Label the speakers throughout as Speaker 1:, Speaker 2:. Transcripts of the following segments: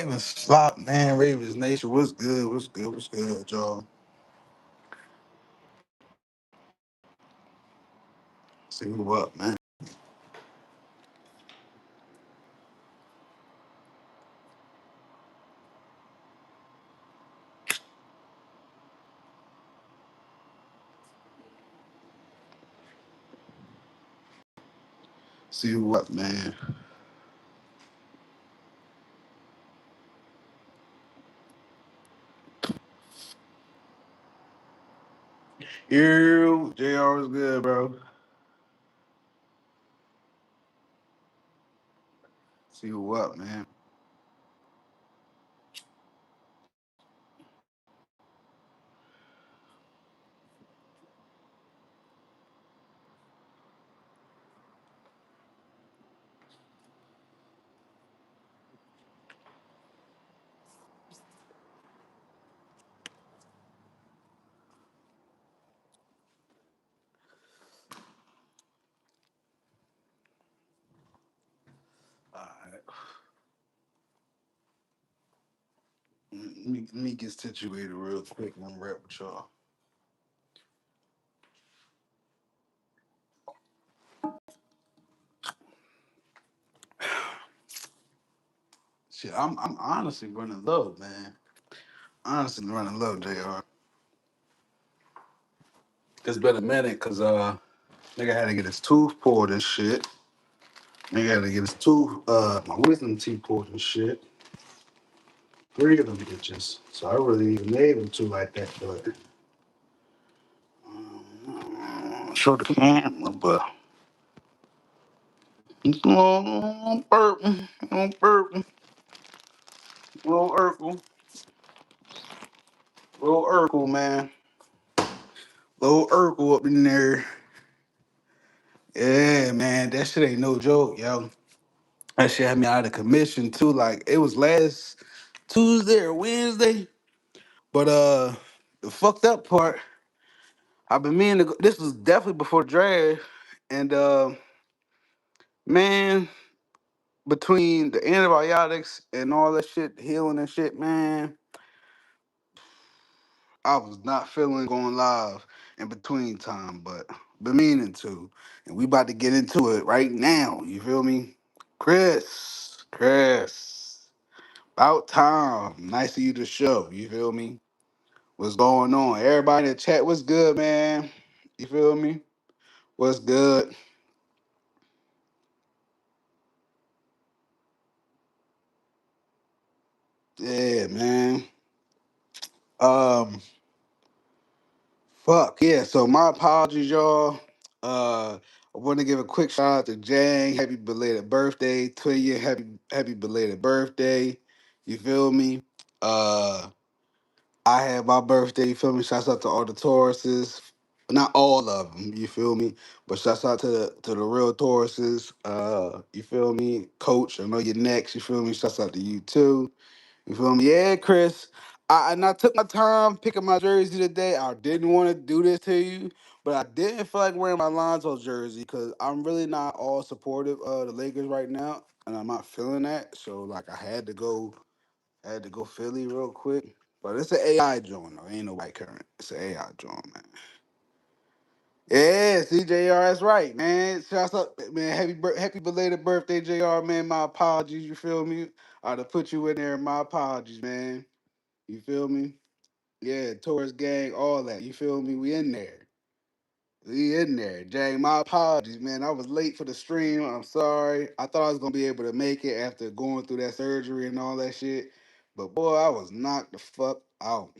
Speaker 1: Ravens slop, man. Ravens Nation. What's good? What's good? What's good, y'all? See who up, man. See who up, man. You, JR was good, bro. See who up, man. All right. Let me get situated real quick and I'm rap with y'all. Shit, I'm honestly running low, man. Honestly running low, JR. It's been a minute because nigga had to get his tooth pulled and shit. Nigga had to get his tooth my wisdom teeth pulled and shit. Three of them bitches. So I really even able to like that, but show the camera, but it's a little burping, little little Urkel, man, little Urkel up in there. Yeah, man, that shit ain't no joke, yo. That shit had me out of commission too. Like it was last Tuesday or Wednesday, but the fucked up part, I've been meaning to go, this was definitely before the draft, and man, between the antibiotics and all that shit, healing and shit, man, I was not feeling going live in between time, but been meaning to. And we about to get into it right now. You feel me? Chris, about time. Nice of you to show. You feel me? What's going on? Everybody in the chat, what's good, man? You feel me? What's good? Yeah, man. Um, Fuck yeah! So my apologies, y'all. I want to give a quick shout out to Jang. Happy belated birthday to you. Happy belated birthday. You feel me? Uh, I had my birthday. You feel me? Shouts out to all the Tauruses. Not all of them. You feel me? But shouts out to the real Tauruses. You feel me? Coach, I know you're next. You feel me? Shouts out to you too. You feel me? Yeah, Chris. And I took my time picking my jersey today. I didn't want to do this to you, but I didn't feel like wearing my Lonzo jersey because I'm really not all supportive of the Lakers right now, and I'm not feeling that. So like, I had to go Philly real quick. But it's an AI joint though. Ain't no white current. It's an AI joint, man. Yeah, CJR, that's right, man. Shouts out, man. Happy belated birthday, JR, man. My apologies. You feel me? I'd have put you in there. My apologies, man. You feel me? Yeah, Taurus gang, all that. You feel me? We in there. We in there. Jang, my apologies, man. I was late for the stream. I'm sorry. I thought I was gonna be able to make it after going through that surgery and all that shit. But boy, I was knocked the fuck out.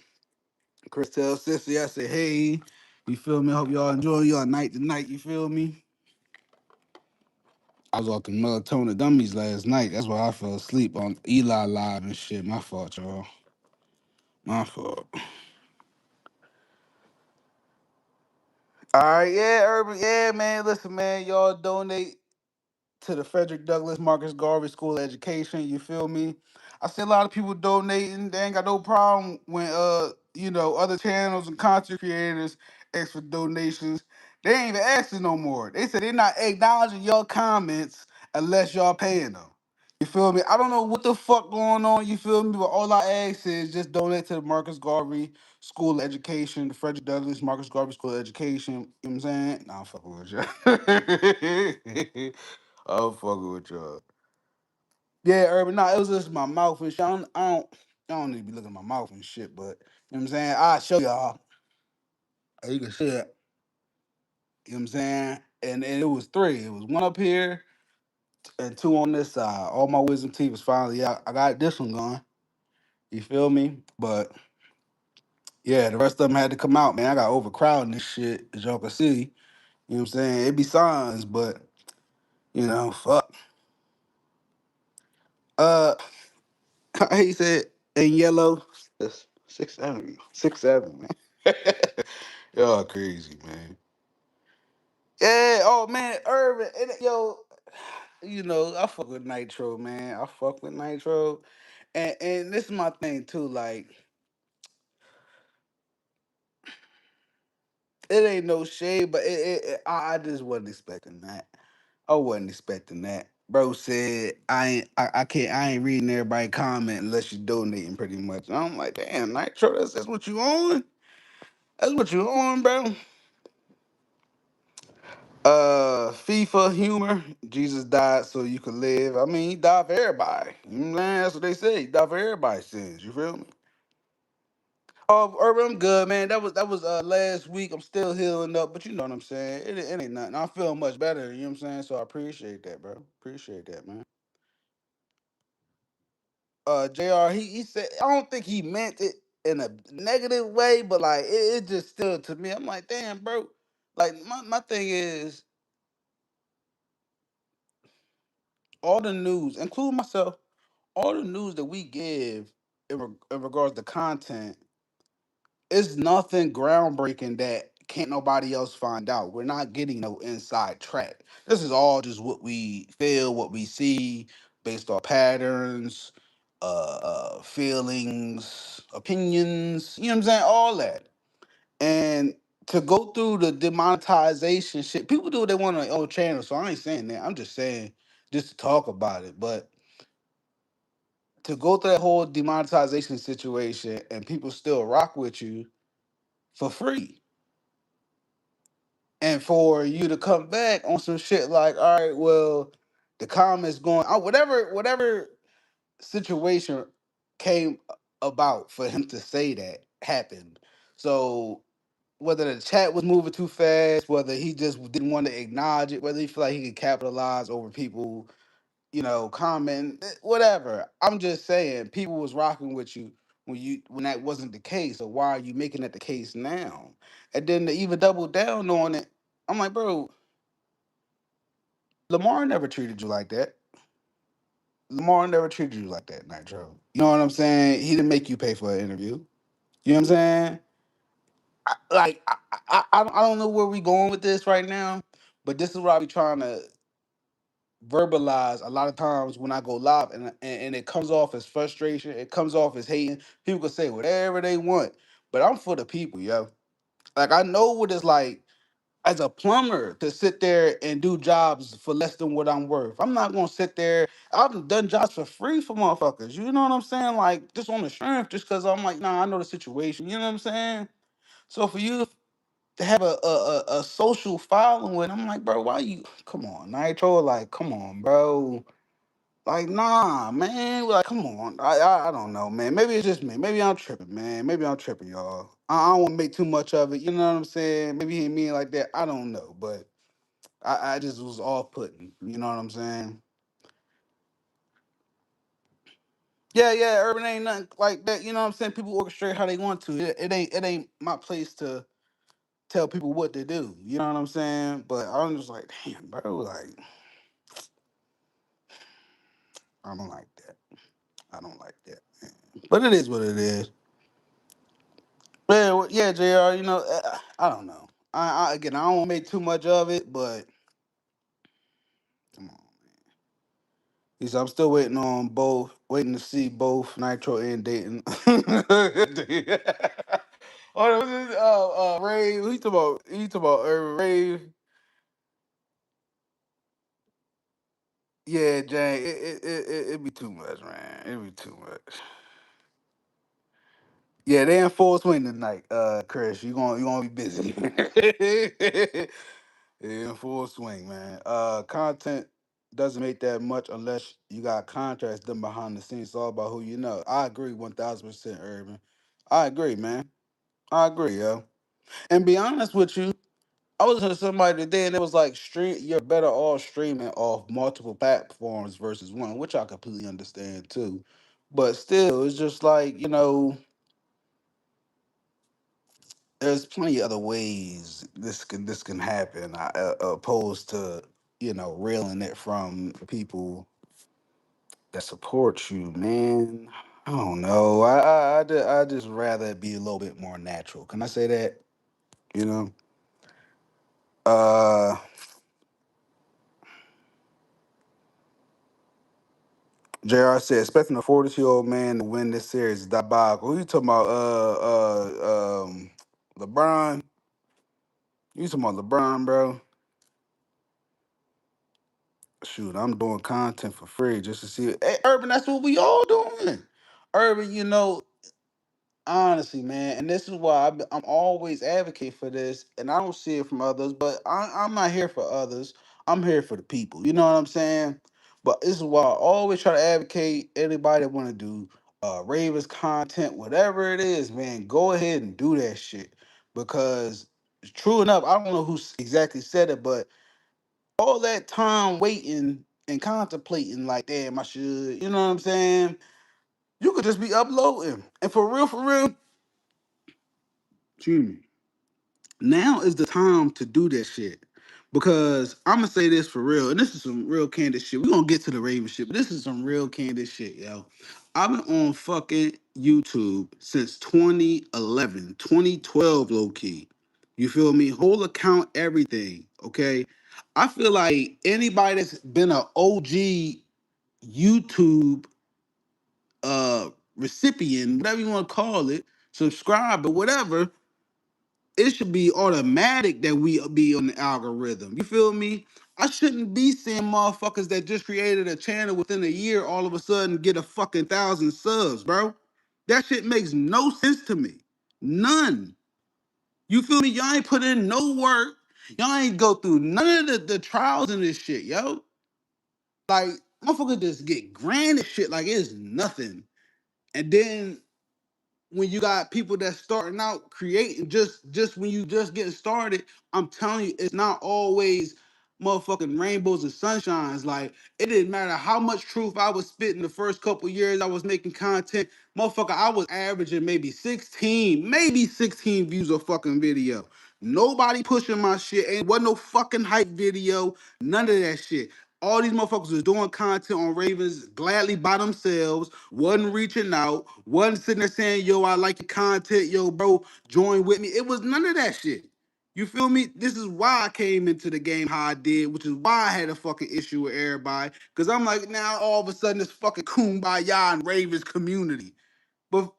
Speaker 1: Chris tells Sissy, I said, hey, you feel me? Hope y'all enjoying y'all night tonight. You feel me? I was off the melatonin gummies last night. That's why I fell asleep on Eli Live and shit. My fault, y'all. My fault. All right, yeah, Urban, yeah, man. Listen, man, y'all donate to the Frederick Douglass Marcus Garvey School of Education. You feel me? I see a lot of people donating. They ain't got no problem when other channels and content creators ask for donations. They ain't even asking no more. They said they're not acknowledging your comments unless y'all paying them. You feel me? I don't know what the fuck going on. You feel me? But all I ask is just donate to the Marcus Garvey School of Education, the Frederick Douglass Marcus Garvey School of Education. You know what I'm saying? Nah, I'm fucking with y'all. I'm fucking with y'all. Yeah, Urban. Nah, it was just my mouth and shit. I don't need to be looking at my mouth and shit. But you know what I'm saying? I'll show y'all. You can see it. You know what I'm saying? And it was three. It was one up here and two on this side. All my wisdom teeth was finally out. I got this one going. You feel me? But yeah, the rest of them had to come out, man. I got overcrowding this shit, as y'all can see. You know what I'm saying? It be signs, but fuck. Uh he said in yellow. That's 6'7". 6'7", man. Y'all crazy, man. Yeah, oh man, Urban. Yo, I fuck with Nitro, man. I fuck with Nitro. And this is my thing too, like, it ain't no shade, but I just wasn't expecting that. I wasn't expecting that. Bro said I ain't reading everybody comment unless you donating pretty much. And I'm like, damn, Nitro, that's what you on? That's what you on, bro. FIFA humor. Jesus died so you could live. I mean, he died for everybody. You know what I'm saying? That's what they say. He died for everybody's sins. You feel me? Oh, Urban, I'm good, man. That was last week. I'm still healing up, but you know what I'm saying. It ain't nothing. I'm feeling much better. You know what I'm saying. So I appreciate that, bro. Appreciate that, man. Jr. He said I don't think he meant it in a negative way, but like it just still to me. I'm like, damn, bro. Like my thing is all the news, including myself, all the news that we give in regards to content. It's nothing groundbreaking that can't nobody else find out. We're not getting no inside track. This is all just what we feel, what we see, based on patterns, feelings, opinions. You know what I'm saying? All that. And to go through the demonetization shit, people do what they want on their own channel. So I ain't saying that. I'm just saying just to talk about it. But to go through that whole demonetization situation and people still rock with you for free and for you to come back on some shit like, all right, well, the comments going out, whatever situation came about for him to say that happened. So whether the chat was moving too fast, whether he just didn't want to acknowledge it, whether he feel like he could capitalize over people, comment, whatever. I'm just saying, people was rocking with you when that wasn't the case. So why are you making that the case now? And then to even double down on it, I'm like, bro, Lamar never treated you like that. Lamar never treated you like that, Nitro. You know what I'm saying? He didn't make you pay for an interview. You know what I'm saying? I don't know where we going with this right now, but this is what I be trying to verbalize a lot of times when I go live, and it comes off as frustration, it comes off as hating. People can say whatever they want, but I'm for the people, yo. Like I know what it's like as a plumber to sit there and do jobs for less than what I'm worth. I'm not gonna sit there. I've done jobs for free for motherfuckers. You know what I'm saying? Like just on the strength, just because I'm like, nah, I know the situation. You know what I'm saying? So for you to have a social following, I'm like, bro, why you? Come on, Nitro. Like, come on, bro. Like, nah, man. Like, come on. I don't know, man. Maybe it's just me. Maybe I'm tripping, man. Maybe I'm tripping, y'all. I don't want to make too much of it. You know what I'm saying? Maybe he ain't mean like that. I don't know, but I just was off putting. You know what I'm saying? Yeah, yeah. Urban ain't nothing like that. You know what I'm saying? People orchestrate how they want to. It ain't my place to tell people what to do. You know what I'm saying? But I'm just like, damn, bro. Like, I don't like that. I don't like that. But it is what it is. Yeah, yeah, Jr. I don't know. Again, I don't want to make too much of it, but come on. He said I'm still waiting on both, waiting to see both Nitro and Dayton. Oh, what's this? Ray. He talking about. He talking about Ray. Yeah, Jane, it be too much, man. It be too much. Yeah, they in full swing tonight, Chris. You gonna be busy. Yeah, in full swing, man. Content doesn't make that much unless you got contracts done behind the scenes. It's all about who you know. I agree 1000%, Urban. I agree, man. I agree, yo. And be honest with you, I was listening to somebody today and it was like stream you're better off streaming off multiple platforms versus one, which I completely understand too. But still, it's just like, there's plenty of other ways this can happen, opposed to reeling it from people that support you, man. I don't know. I just rather it be a little bit more natural. Can I say that? You know. Uh, Jr. said, expecting a 42-year-old man to win this series is diabolical. Who you talking about? LeBron. You talking about LeBron, bro? Shoot, I'm doing content for free just to see it. Hey, Urban, that's what we all doing. Urban, honestly, man, and this is why I'm always advocate for this, and I don't see it from others, but I'm not here for others. I'm here for the people. You know what I'm saying? But this is why I always try to advocate anybody that want to do Ravens content, whatever it is, man, go ahead and do that shit. Because true enough, I don't know who exactly said it, but all that time waiting and contemplating, like, damn, I should, you know what I'm saying? You could just be uploading. And for real, excuse me, now is the time to do that shit. Because I'm gonna say this for real, and this is some real candid shit. We're gonna get to the Raven shit, but this is some real candid shit, yo. I've been on fucking YouTube since 2011, 2012, low key. You feel me? Whole account, everything. Okay. I feel like anybody that's been an OG YouTube recipient, whatever you want to call it, subscriber, whatever, it should be automatic that we be on the algorithm. You feel me? I shouldn't be seeing motherfuckers that just created a channel within a year all of a sudden get a fucking 1,000 subs, bro. That shit makes no sense to me. None. You feel me? Y'all ain't put in no work. Y'all ain't go through none of the trials in this shit, yo. Like, motherfuckers just get granted shit like it's nothing. And then when you got people that's starting out creating just when you just getting started, I'm telling you, it's not always motherfucking rainbows and sunshines. Like, it didn't matter how much truth I was spitting the first couple years I was making content. Motherfucker, I was averaging maybe 16 views a fucking video. Nobody pushing my shit. Ain't wasn't no fucking hype video. None of that shit. All these motherfuckers was doing content on Ravens gladly by themselves, wasn't reaching out, wasn't sitting there saying, yo, I like your content, yo, bro, join with me. It was none of that shit. You feel me? This is why I came into the game how I did, which is why I had a fucking issue with everybody. Because I'm like, now all of a sudden it's fucking kumbaya and Ravens community. But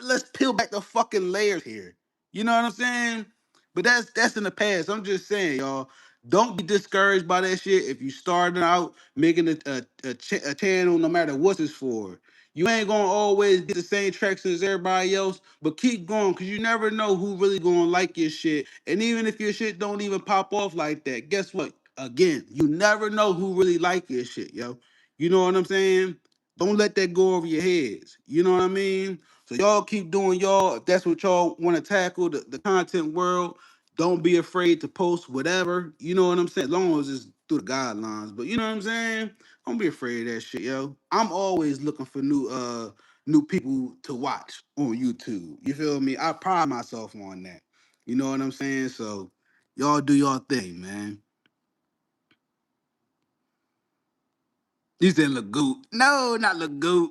Speaker 1: let's peel back the fucking layers here. You know what I'm saying? But that's in the past. I'm just saying, y'all, don't be discouraged by that shit. If you started out making a channel, no matter what it's for, you ain't gonna always get the same traction as everybody else. But keep going, cause you never know who really gonna like your shit. And even if your shit don't even pop off like that, guess what? Again, you never know who really like your shit, yo. You know what I'm saying? Don't let that go over your heads. You know what I mean? So y'all keep doing y'all. If that's what y'all want to tackle, the content world, don't be afraid to post whatever. You know what I'm saying? As long as it's through the guidelines. But you know what I'm saying? Don't be afraid of that shit, yo. I'm always looking for new people to watch on YouTube. You feel me? I pride myself on that. You know what I'm saying? So y'all do y'all thing, man. You said Lagoot. No, not Lagoot.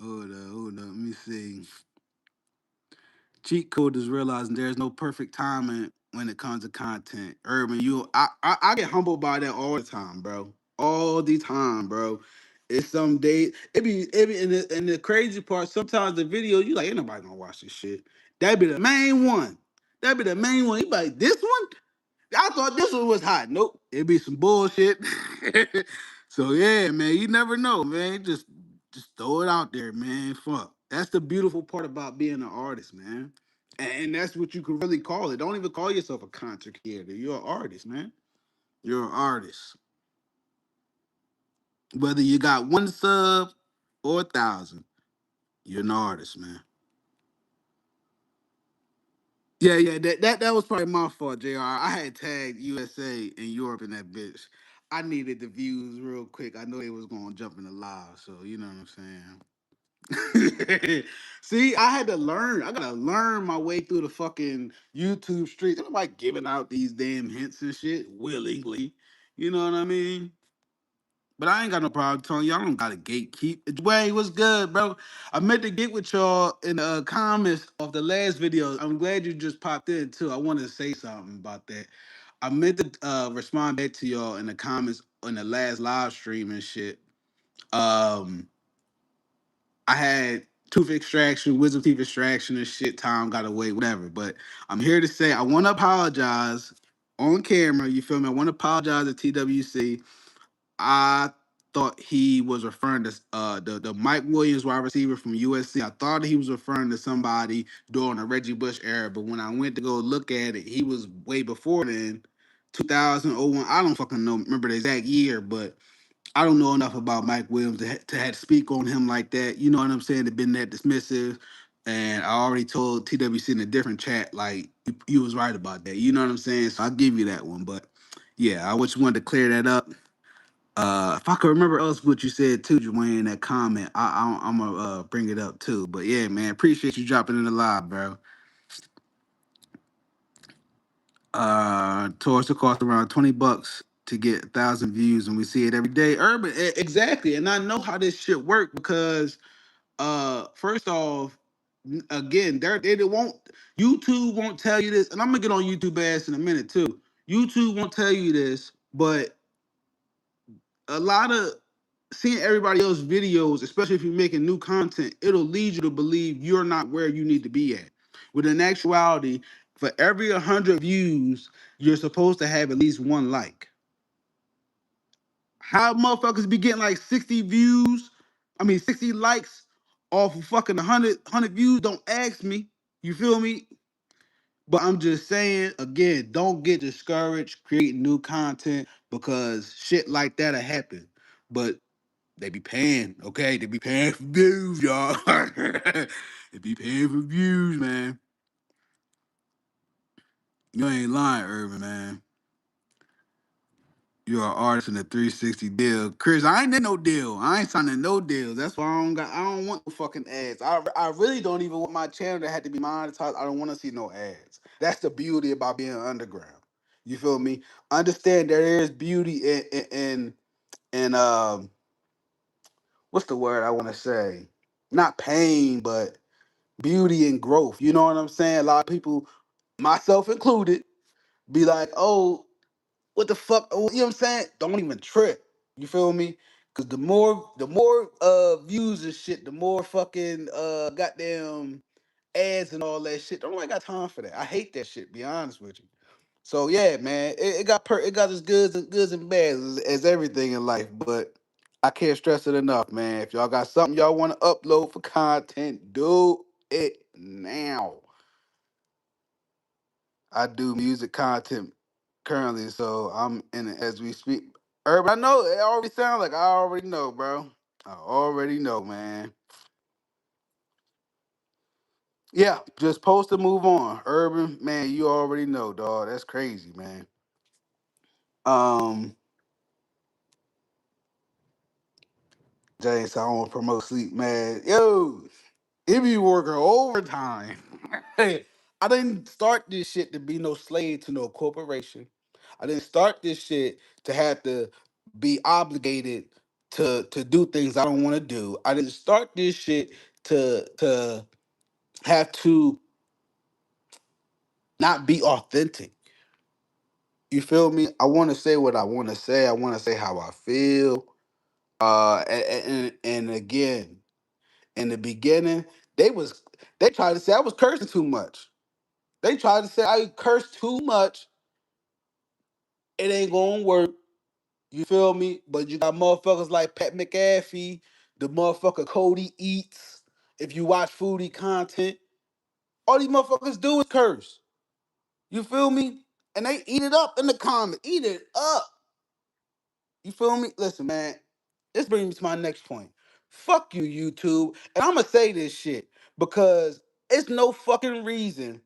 Speaker 1: Hold on. Let me see. Cheat code is realizing there's no perfect timing when it comes to content. Urban, I get humbled by that all the time, bro. All the time, bro. It's some day it be and the crazy part. Sometimes the video you like ain't nobody gonna watch this shit. That be the main one. That be the main one. You be like this one. I thought this one was hot. Nope, it be some bullshit. So yeah, man, you never know, man. Just throw it out there, man. Fuck. That's the beautiful part about being an artist, man. And that's what you can really call it. Don't even call yourself a content creator. You're an artist, man. You're an artist. Whether you got one sub or 1,000, you're an artist, man. Yeah, yeah, that was probably my fault, Jr. I had tagged USA and Europe in that bitch. I needed the views real quick. I know they was gonna jump in the live, so you know what I'm saying. See, I had to learn. I gotta learn my way through the fucking YouTube streets. I'm like giving out these damn hints and shit willingly. You know what I mean? But I ain't got no problem telling y'all. I don't got to gatekeep. Dwayne, what's good, bro? I meant to get with y'all in the comments of the last video. I'm glad you just popped in too. I wanted to say something about that. I meant to respond back to y'all in the comments on the last live stream and shit. Um, I had tooth extraction, wisdom teeth extraction and shit. Time got away, whatever. But I'm here to say I want to apologize on camera. You feel me? I want to apologize to TWC. I thought he was referring to the Mike Williams wide receiver from USC. I thought he was referring to somebody during the Reggie Bush era, but when I went to go look at it, he was way before then, 2001. I don't fucking know, remember the exact year, but I don't know enough about Mike Williams to have to speak on him like that. You know what I'm saying? To been that dismissive. And I already told TWC in a different chat, like, you was right about that. You know what I'm saying? So I'll give you that one. But yeah, I just wanted to clear that up. If I could remember else what you said too, Dwayne, in that comment, I'm gonna bring it up too. But yeah, man, appreciate you dropping in the live, bro. Tours will cost around $20 to get 1,000 views, and we see it every day. Urban, exactly, and I know how this shit work because first off, again, they won't YouTube won't tell you this, and I'm gonna get on YouTube ass in a minute too. YouTube won't tell you this, but a lot of seeing everybody else's videos, especially if you're making new content, it'll lead you to believe you're not where you need to be at. When in actuality, for every 100 views, you're supposed to have at least one like. How motherfuckers be getting like 60 views? I mean 60 likes off of fucking 100 views? Don't ask me. You feel me? But I'm just saying, again, don't get discouraged creating new content because shit like that'll happen. But they be paying, okay? They be paying for views, y'all. They be paying for views, man. You ain't lying, Urban, man. You're an artist in a 360 deal. Chris, I ain't in no deal. I ain't signing no deals. That's why I don't want no fucking ads. I really don't even want my channel to have to be monetized. I don't want to see no ads. That's the beauty about being underground. You feel me? Understand there is beauty in what's the word I want to say? Not pain, but beauty and growth. You know what I'm saying? A lot of people, myself included, be like, oh, what the fuck? Oh, you know what I'm saying? Don't even trip. You feel me? Cause the more views and shit, the more fucking goddamn ads and all that shit. Don't nobody got time for that. I hate that shit, be honest with you. So yeah, man, it got its goods and bads as everything in life, but I can't stress it enough, man. If y'all got something y'all want to upload for content, do it now. I do music content currently, so I'm in it as we speak. Urban, I know it already sounds like I already know, bro. I already know, man. Yeah, just post and move on. Urban, man, you already know, dog. That's crazy, man. Um, James, I don't want to promote sleep, man. Yo, it be working overtime. Hey, I didn't start this shit to be no slave to no corporation. I didn't start this shit to have to be obligated to do things I don't want to do. I didn't start this shit to have to not be authentic. You feel me? I want to say what I want to say. I want to say how I feel. And again, in the beginning, they was they tried to say I was cursing too much. They tried to say I cursed too much it ain't gonna work. You feel me? But you got motherfuckers like Pat McAfee, the motherfucker Cody Eats. If you watch foodie content, all these motherfuckers do is curse. You feel me? And they eat it up in the comments. Eat it up. You feel me? Listen, man. This brings me to my next point. Fuck you, YouTube. And I'm gonna say this shit because it's no fucking reason.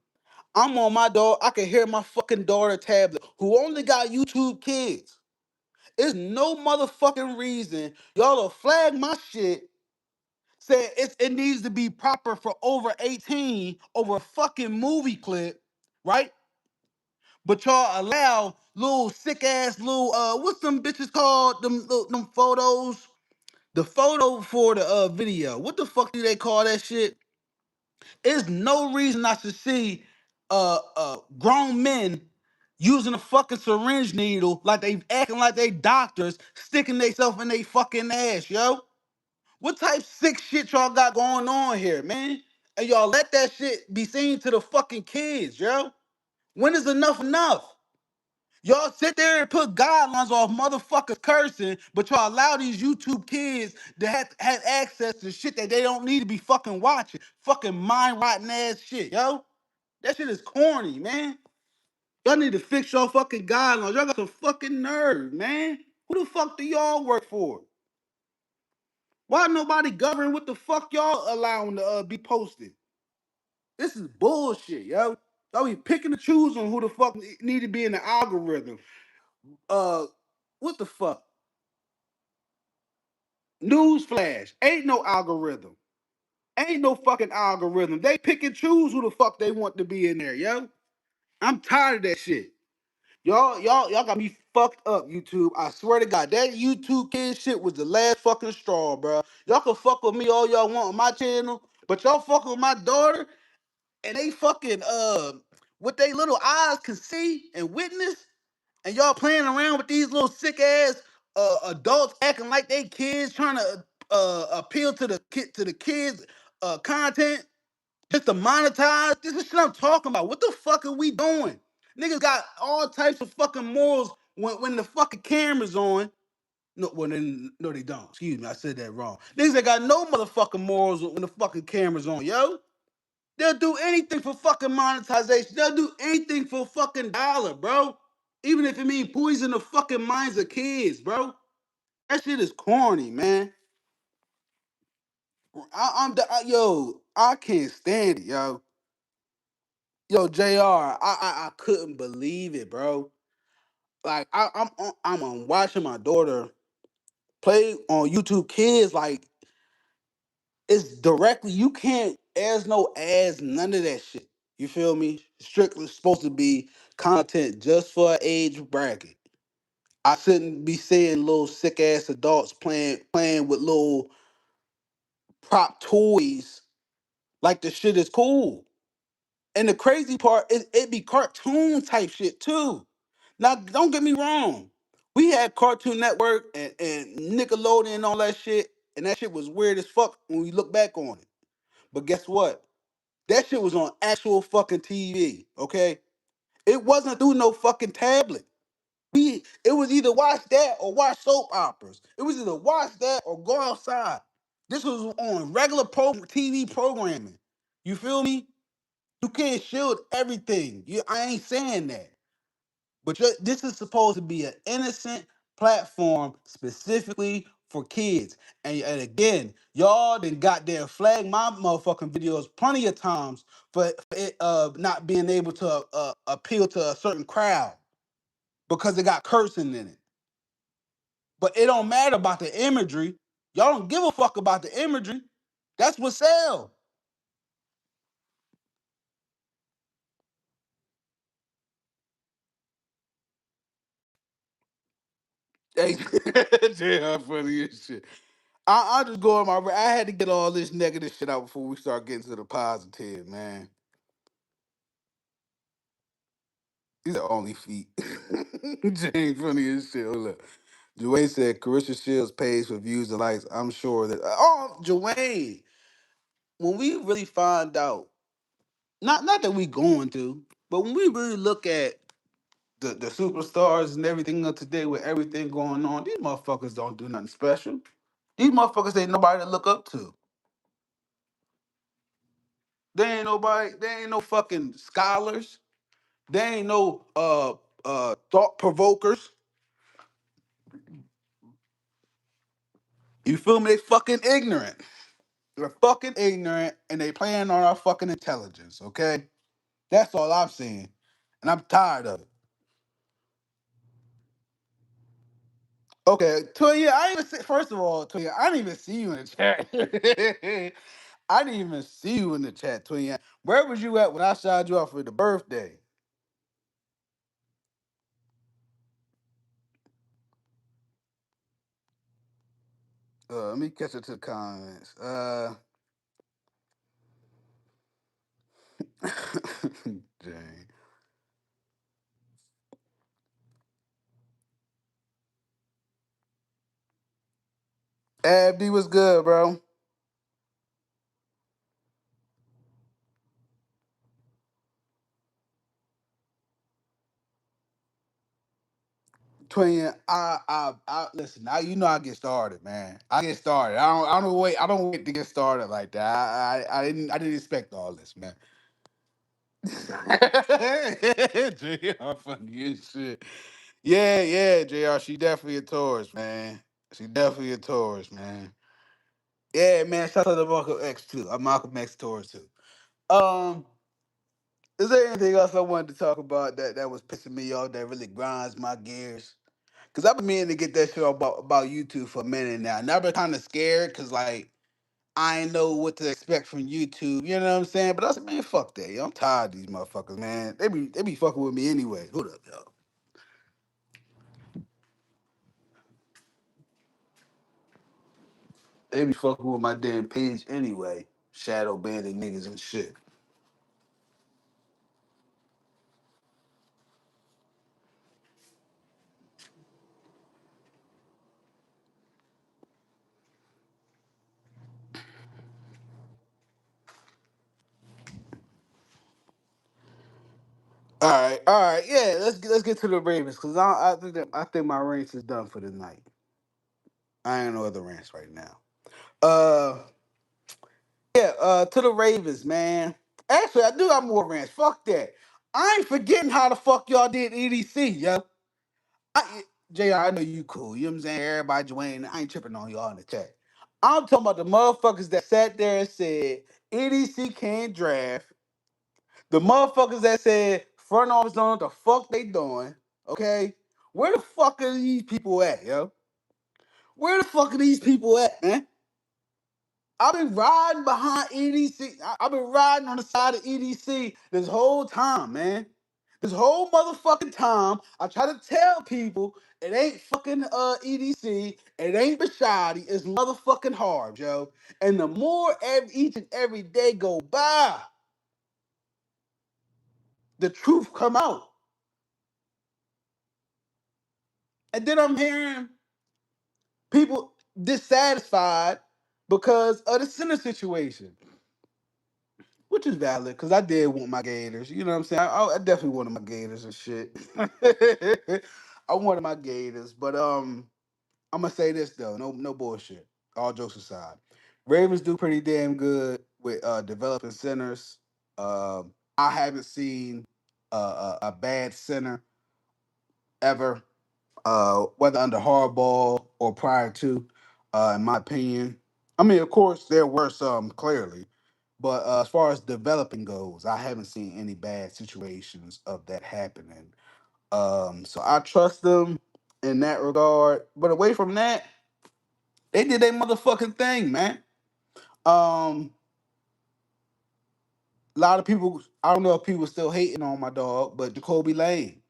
Speaker 1: I'm on my dog. I can hear my fucking daughter tablet who only got YouTube Kids. There's no motherfucking reason y'all will flag my shit saying it needs to be proper for over 18 over a fucking movie clip, right? But y'all allow little sick ass little what's them bitches called? Them photos. The photo for the video. What the fuck do they call that shit? There's no reason I should see grown men using a fucking syringe needle like they acting like they doctors, sticking themselves in they fucking ass, yo. What type sick shit y'all got going on here, man? And y'all let that shit be seen to the fucking kids, yo. When is enough enough? Y'all sit there and put guidelines off motherfuckers cursing, but y'all allow these YouTube kids to have access to shit that they don't need to be fucking watching. Fucking mind rotten ass shit, yo. That shit is corny, man. Y'all need to fix your fucking guidelines. Y'all got some fucking nerve, man. Who the fuck do y'all work for? Why nobody govern what the fuck y'all allowing to be posted? This is bullshit, yo. Y'all be picking and choosing who the fuck need to be in the algorithm. Uh, what the fuck? Newsflash, ain't no algorithm. Ain't no fucking algorithm. They pick and choose who the fuck they want to be in there, yo. I'm tired of that shit. Y'all got me fucked up, YouTube. I swear to God, that YouTube kid shit was the last fucking straw, bro. Y'all can fuck with me all y'all want on my channel, but y'all fuck with my daughter and they fucking what they little eyes can see and witness, and y'all playing around with these little sick ass adults acting like they kids trying to appeal to the kids content just to monetize. This is what I'm talking about. What the fuck are we doing? Niggas got all types of fucking morals when the fucking camera's on. No, well, then, no, they don't. Excuse me, I said that wrong. Niggas ain't got no motherfucking morals when the fucking camera's on, yo. They'll do anything for fucking monetization. They'll do anything for fucking dollar, bro. Even if it means poison the fucking minds of kids, bro. That shit is corny, man. Yo, I can't stand it, yo. Yo, Jr. I couldn't believe it, bro. Like I'm watching my daughter play on YouTube Kids. Like it's directly. You can't. There's no ads, none of that shit. You feel me? Strictly supposed to be content just for an age bracket. I shouldn't be seeing little sick ass adults playing with little prop toys like the shit is cool. And the crazy part is it be cartoon type shit too. Now, don't get me wrong. We had Cartoon Network and Nickelodeon and all that shit, and that shit was weird as fuck when we look back on it. But guess what? That shit was on actual fucking TV, okay? It wasn't through no fucking tablet. It was either watch that or watch soap operas. It was either watch that or go outside. This was on regular TV programming. You feel me? You can't shield everything. I ain't saying that. But this is supposed to be an innocent platform specifically for kids. And again, y'all done goddamn flag my motherfucking videos plenty of times for it not being able to appeal to a certain crowd because it got cursing in it. But it don't matter about the imagery. Y'all don't give a fuck about the imagery. That's what sells. Hey, yeah, funny as shit. I just go on my. I had to get all this negative shit out before we start getting to the positive, man. These are only feet. James, funny as shit. Hold up. Dwayne said Carissa Shields pays for views and likes. I'm sure that. Oh, Dwayne, when we really find out, not that we going to, but when we really look at the superstars and everything of today with everything going on, these motherfuckers don't do nothing special. These motherfuckers ain't nobody to look up to. They ain't nobody. They ain't no fucking scholars. They ain't no thought provokers. You feel me? They fucking ignorant. They're fucking ignorant, and they playing on our fucking intelligence. Okay, that's all I'm saying, and I'm tired of it. Okay, Toya, I didn't even see, first of all, Toya, I didn't even see you in the chat. I didn't even see you in the chat, Toya. Where was you at when I shouted you out for the birthday? Let me catch it to the comments. Dang. Abby was good, bro. Twin, I listen. Now you know I get started, man. I get started. I don't wait. I don't wait to get started like that. I didn't expect all this, man. Jr. funny as shit. Yeah, yeah, Jr. She definitely a Taurus, man. She definitely a Taurus, man. Yeah, man. Shout out to Malcolm X too. I'm Malcolm X Taurus too. Um, is there anything else I wanted to talk about that was pissing me off that really grinds my gears? Cause I've been meaning to get that shit about YouTube for a minute now. And I've been kind of scared because like I ain't know what to expect from YouTube. You know what I'm saying? But I said, man, fuck that. Yo, I'm tired of these motherfuckers, man. They be fucking with me anyway. Hold up, yo. They be fucking with my damn page anyway. Shadow banning niggas and shit. All right, yeah. Let's get to the Ravens because I think my rants is done for the night. I ain't no other rants right now. Uh, yeah. To the Ravens, man. Actually, I do got more rants. Fuck that. I ain't forgetting how the fuck y'all did EDC, yo. JR, I know you cool. You know what I'm saying? Everybody, Dwayne, I ain't tripping on y'all in the chat. I'm talking about the motherfuckers that sat there and said EDC can't draft. The motherfuckers that said front office don't know what the fuck they doing. Okay? Where the fuck are these people at, yo? Where the fuck are these people at, man? I've been riding behind EDC. I've been riding on the side of EDC this whole time, man. This whole motherfucking time, I try to tell people it ain't fucking EDC, it ain't Bashadi, it's motherfucking hard, yo. And the more each and every day go by, the truth come out. And then I'm hearing people dissatisfied because of the center situation. Which is valid, because I did want my Gators. You know what I'm saying? I definitely wanted my Gators and shit. I wanted my Gators. But I'm gonna say this though, no bullshit. All jokes aside. Ravens do pretty damn good with developing centers. I haven't seen a bad center ever, whether under Hardball or prior to, in my opinion. I mean, of course, there were some clearly, but as far as developing goes, I haven't seen any bad situations of that happening. So I trust them in that regard. But away from that, they did their motherfucking thing, man. Um, a lot of people, I don't know if people still hating on my dog, but Jacoby Lane.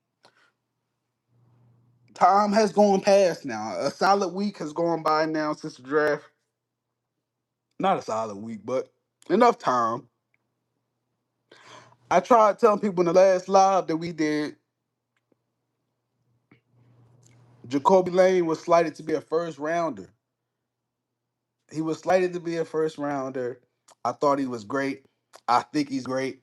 Speaker 1: Time has gone past now. A solid week has gone by now since the draft. Not a solid week, but enough time. I tried telling people in the last live that we did, Jacoby Lane was slated to be a first rounder. He was slated to be a first rounder. I thought he was great. I think he's great.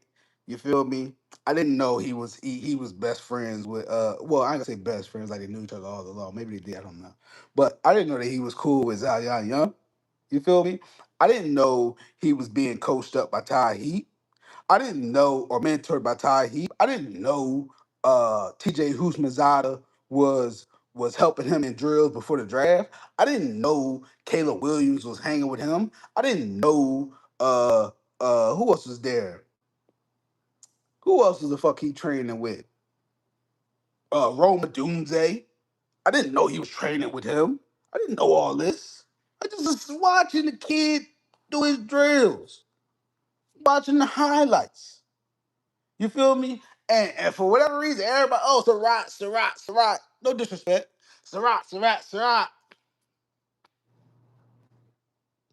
Speaker 1: You feel me? I didn't know he was best friends with well, I ain't gonna say best friends like they knew each other all along. Maybe they did, I don't know. But I didn't know that he was cool with Zion Young. You feel me? I didn't know he was being coached up by Ty Heat. I didn't know or mentored by Ty Heat. I didn't know TJ Houshmandzadeh was helping him in drills before the draft. I didn't know Caleb Williams was hanging with him. I didn't know who else was there? Who else is the fuck he training with? Roma Dunze. I didn't know he was training with him. I didn't know all this. I just was watching the kid do his drills, watching the highlights. You feel me? And for whatever reason, everybody, oh, Sarat. No disrespect. Sarat.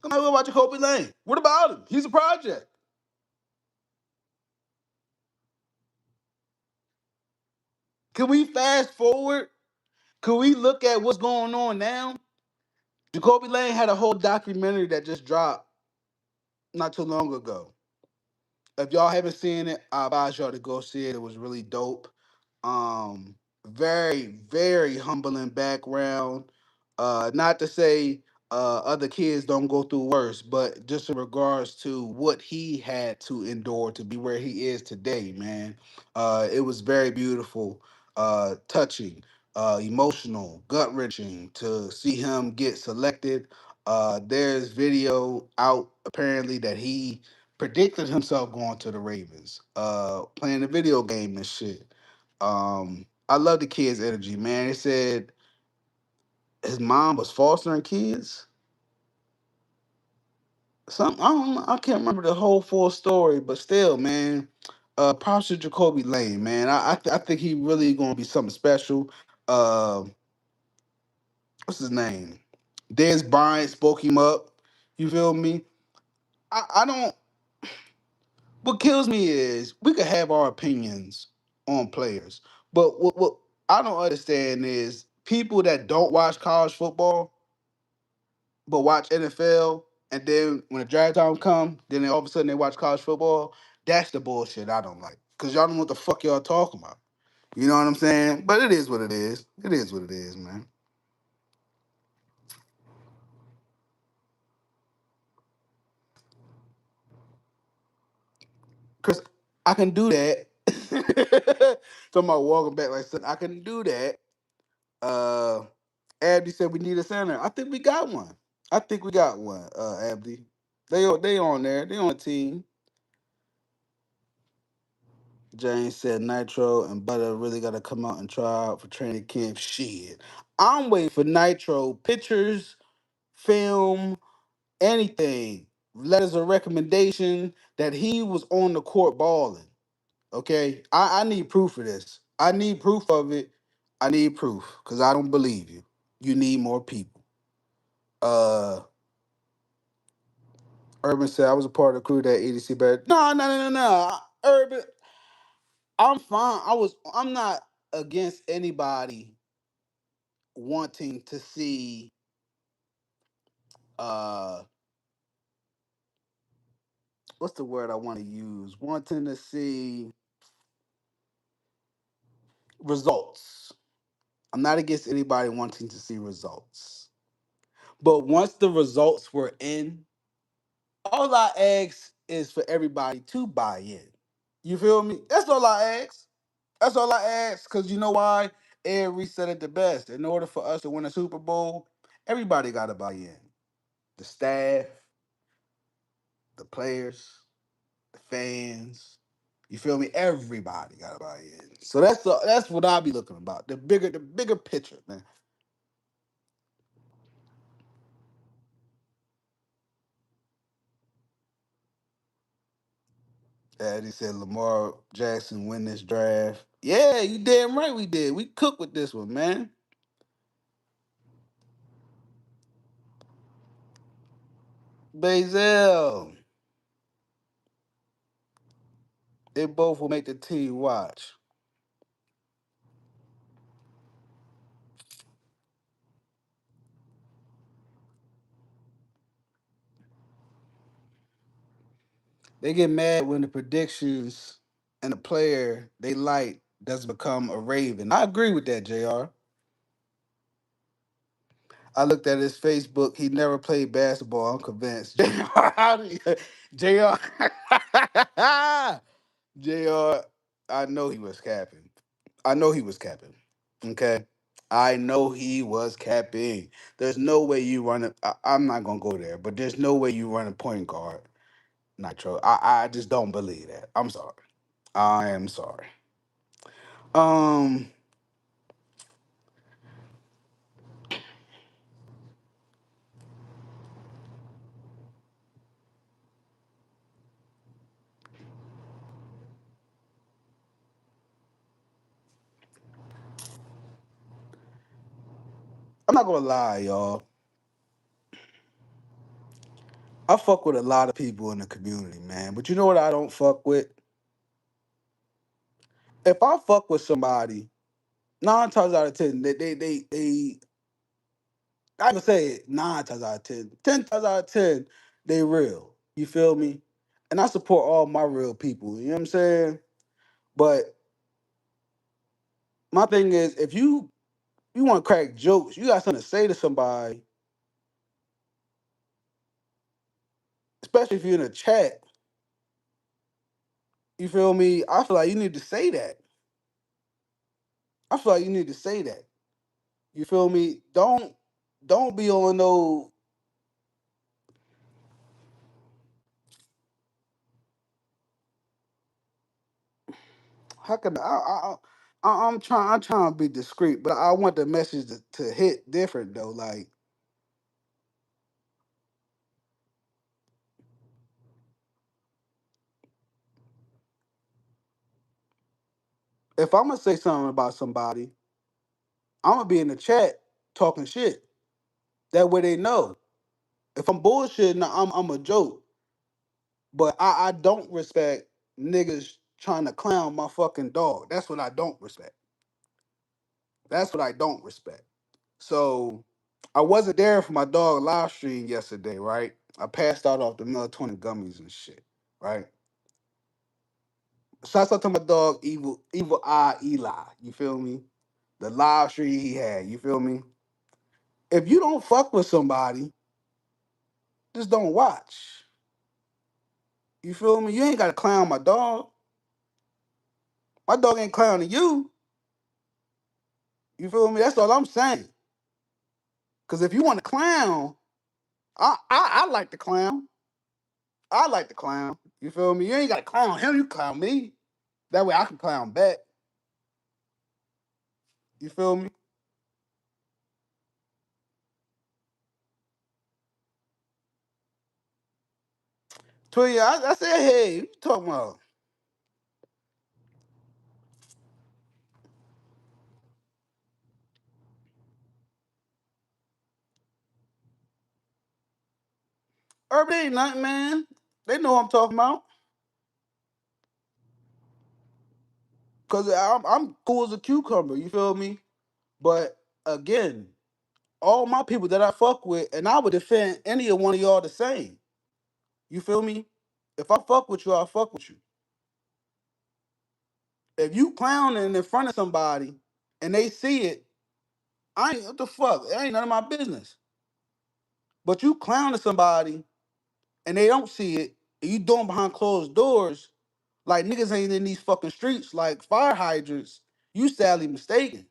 Speaker 1: Come on, what about Jacoby Lane? What about him? He's a project. Can we fast forward? Can we look at what's going on now? Jacoby Lane had a whole documentary that just dropped not too long ago. If y'all haven't seen it, I advise y'all to go see it. It was really dope. Um, very humbling background. Not to say other kids don't go through worse, but just in regards to what he had to endure to be where he is today, man. It was very beautiful, touching, emotional, gut wrenching to see him get selected. There's video out apparently that he predicted himself going to the Ravens, playing the video game and shit. I love the kid's energy, man. They said his mom was fostering kids. Something I don't know, I can't remember the whole full story, but still, man. Props to Jacoby Lane, man. I think he really gonna be something special. Uh, what's his name? Dez Bryant spoke him up. You feel me? I don't. What kills me is we could have our opinions on players, but what I don't understand is people that don't watch college football but watch NFL, and then when the draft time come, then all of a sudden they watch college football. That's the bullshit I don't like, cause y'all don't know what the fuck y'all talking about. You know what I'm saying? But it is what it is. It is what it is, man. Chris, I can do that. Talking about walking back like I can do that. Uh, Abdi said we need a center. I think we got one. I think we got one. Abdi, they on there. They on the team. James said Nitro and Butter really got to come out and try out for training camp. Shit, I'm waiting for Nitro pictures, film, anything, letters of recommendation that he was on the court balling. Okay, I need proof of this. I need proof of it. I need proof because I don't believe you. You need more people. Uh, Urban said I was a part of the crew that EDC bad. No. Urban, I'm fine. I'm not against anybody wanting to see uh what's the word I want to use? Wanting to see results. I'm not against anybody wanting to see results. But once the results were in, all I ask is for everybody to buy in. You feel me? That's all I ask. That's all I ask. Cause you know why? Ed said it the best. In order for us to win a Super Bowl, everybody gotta buy in. The staff, the players, the fans. You feel me? Everybody gotta buy in. So that's what I be looking about. The bigger picture, man. And he said Lamar Jackson win this draft. Yeah, you damn right we did. We cooked with this one, man. Bazel. They both will make the team watch. They get mad when the predictions. and the player they like does become a Raven. I agree with that, Jr. I looked at his Facebook. He never played basketball. I'm convinced. Jr. Jr. I know he was capping. I know he was capping. Okay. I know he was capping. There's no way you run it. I'm not gonna go there, but there's no way you run a point guard. Nitro. I just don't believe that. I'm sorry. I am sorry. Um, I'm not gonna lie, y'all. I fuck with a lot of people in the community, man. But you know what I don't fuck with? If I fuck with somebody, 9 times out of 10, they I would say 9 times out of 10, 10 times out of 10, they real. You feel me? And I support all my real people. You know what I'm saying? But my thing is, if you want to crack jokes, you got something to say to somebody, especially if you're in a chat. You feel me? I feel like you need to say that. I feel like you need to say that. You feel me? Don't be on no. How can I'm trying to be discreet, but I want the message to hit different though. Like if I'm gonna say something about somebody, I'm gonna be in the chat talking shit. That way they know. If I'm bullshitting, I'm a joke. But I don't respect niggas trying to clown my fucking dog. That's what I don't respect. That's what I don't respect. So I wasn't there for my dog live stream yesterday, right? I passed out off the melatonin gummies and shit, right? Shouts out to my dog, Evil Eye Eli. You feel me? The live stream he had. You feel me? If you don't fuck with somebody, just don't watch. You feel me? You ain't gotta clown my dog. My dog ain't clowning you. You feel me? That's all I'm saying. Cause if you want to clown, I like to clown. I like to clown. You feel me? You ain't gotta clown him. You clown me. That way I can clown back. You feel me? Toya, I said, hey, what you talking about? Urban ain't nothing, man. They know what I'm talking about. Cause I'm cool as a cucumber. You feel me? But again, all my people that I fuck with, and I would defend any of one of y'all the same. You feel me? If I fuck with you, I fuck with you. If you clowning in front of somebody and they see it, I ain't what the fuck. It ain't none of my business. But you clowning somebody and they don't see it, and you doing behind closed doors, like niggas ain't in these fucking streets like fire hydrants. You sadly mistaken.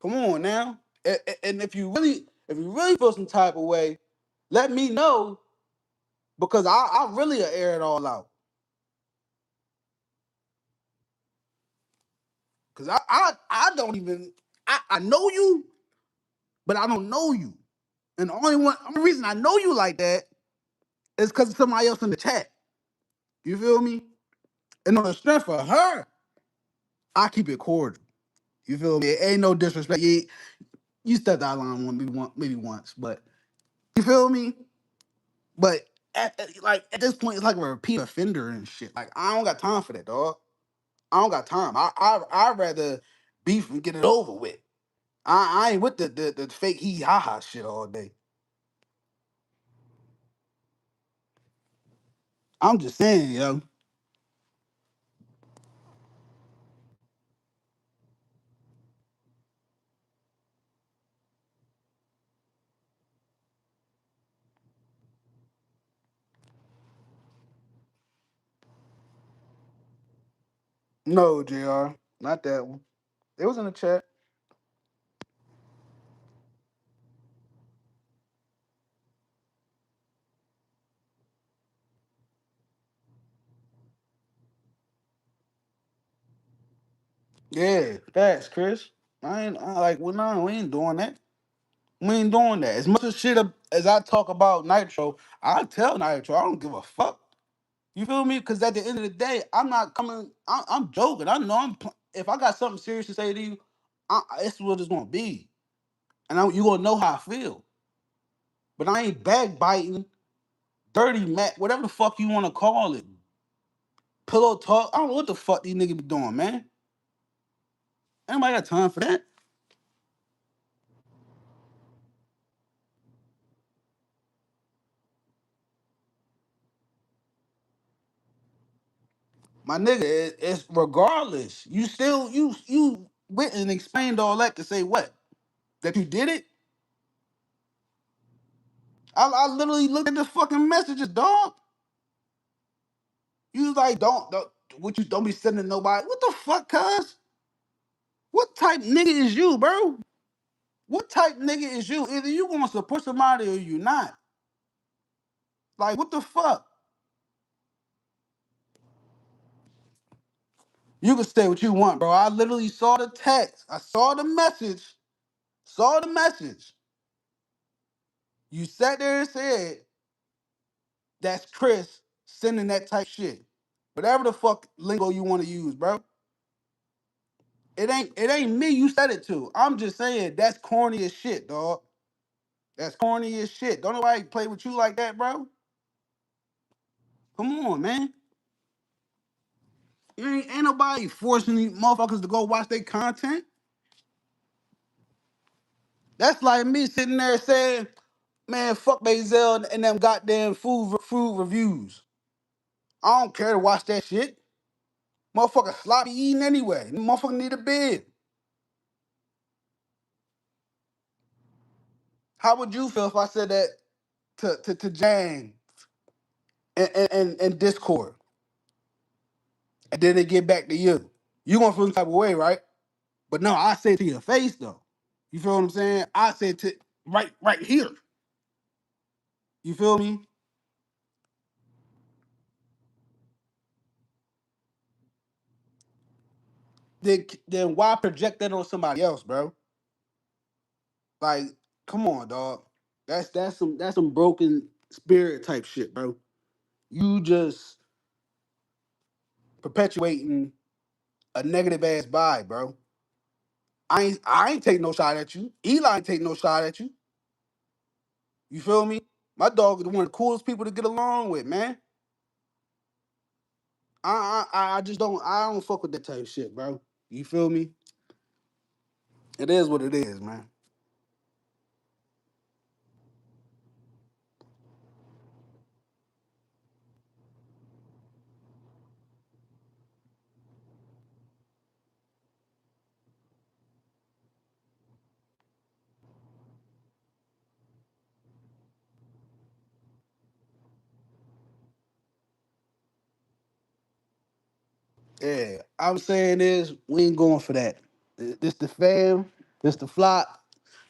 Speaker 1: Come on now. And if you really feel some type of way, let me know because I really air it all out. Cause I don't even I know you, but I don't know you. And the only reason I know you like that is because of somebody else in the chat. You feel me? And on the strength of her, I keep it cordial. You feel me? It ain't no disrespect. You stepped out of line maybe once, but you feel me? But at this point, it's like a repeat offender and shit. Like I don't got time for that, dog. I don't got time. I'd rather beef and get it over with. I ain't with the fake hee ha ha shit all day. I'm just saying, yo. No, Jr. Not that one. It was in the chat. Yeah, that's Chris. I like. Well, no, we ain't doing that. We ain't doing that. As much as shit as I talk about Nitro, I tell Nitro I don't give a fuck. You feel me? Because at the end of the day, I'm not coming. I'm joking. I know if I got something serious to say to you, it's what it's gonna be, and you gonna know how I feel. But I ain't backbiting, dirty Mac, whatever the fuck you want to call it. Pillow talk. I don't know what the fuck these niggas be doing, man. Anybody got time for that? My nigga, it's regardless. You still you went and explained all that to say what? That you did it? I literally looked at the fucking messages, dog. You was like, don't what you don't be sending nobody. What the fuck, cuz? What type nigga is you, bro? What type nigga is you? Either you gonna support somebody or you not. Like, what the fuck? You can say what you want, bro. I literally saw the text. I saw the message. Saw the message. You sat there and said, that's Chris sending that type shit. Whatever the fuck lingo you want to use, bro. It ain't me you said it to. I'm just saying that's corny as shit, dog. That's corny as shit. Don't nobody play with you like that, bro. Come on, man. Ain't nobody forcing these motherfuckers to go watch their content. That's like me sitting there saying, man, fuck Bazel and them goddamn food reviews. I don't care to watch that shit. Motherfucker sloppy eating anyway. Motherfucker need a bed. How would you feel if I said that to Jang and Discord, and then they get back to you? You gonna feel the type of way, right? But no, I say it to your face though. You feel what I'm saying? I say it to right here. You feel me? Then why project that on somebody else, bro? Like, come on, dog. That's some broken spirit type shit, bro. You just perpetuating a negative ass vibe, bro. I ain't take no shot at you. Eli ain't take no shot at you. You feel me? My dog is one of the coolest people to get along with, man. I just don't fuck with that type of shit, bro. You feel me? It is what it is, man. Yeah, I'm saying is we ain't going for that. This the fam, this the flock,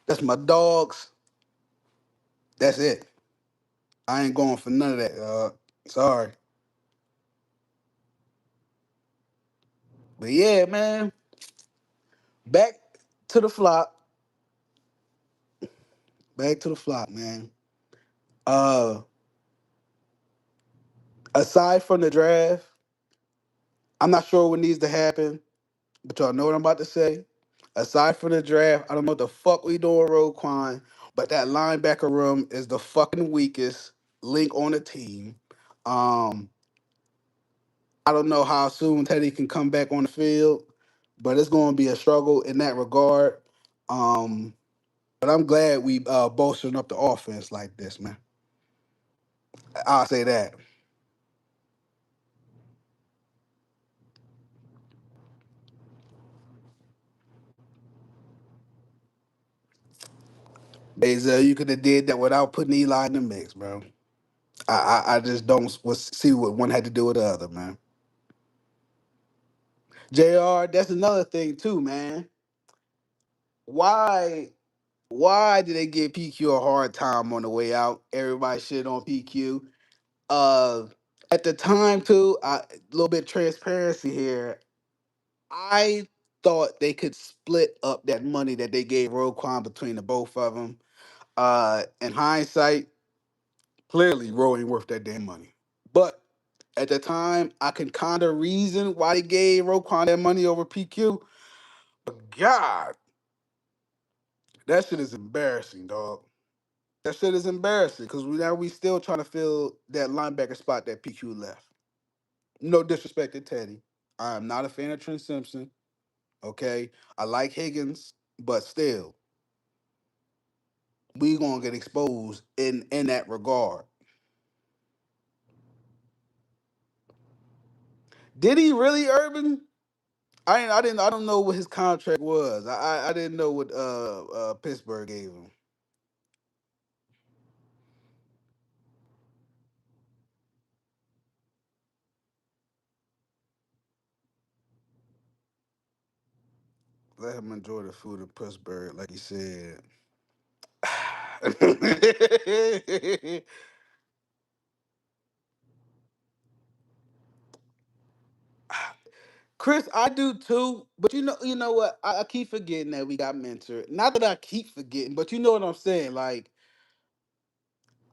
Speaker 1: that's my dogs. That's it. I ain't going for none of that. Sorry, but yeah, man. Back to the flock. Back to the flock, man. Uh, Aside from the draft, I'm not sure what needs to happen, but y'all know what I'm about to say. Aside from the draft, I don't know what the fuck we doing, Roquan, but that linebacker room is the fucking weakest link on the team. Um, I don't know how soon Teddy can come back on the field, but it's going to be a struggle in that regard. Um, but I'm glad we bolstering up the offense like this, man. I'll say that. Bazel, you could have did that without putting Eli in the mix, bro. I just don't see what one had to do with the other, man. Jr. That's another thing too, man. Why why did they give PQ a hard time on the way out? Everybody shit on PQ. Uh, at the time too, a little bit transparency here. I thought they could split up that money that they gave Roquan between the both of them. In hindsight, clearly Ro ain't worth that damn money. But at the time, I can kind of reason why they gave Roquan that money over PQ. But God, that shit is embarrassing, dog. That shit is embarrassing because now we still trying to fill that linebacker spot that PQ left. No disrespect to Teddy. I am not a fan of Trent Simpson. Okay, I like Higgins, but still, we gonna get exposed in that regard. Did he really, Urban? I don't know what his contract was. I didn't know what Pittsburgh gave him. Let him enjoy the food in Pittsburgh, like he said. Chris, I do too, but you know what? I keep forgetting that we got mentored. Not that I keep forgetting, but you know what I'm saying. Like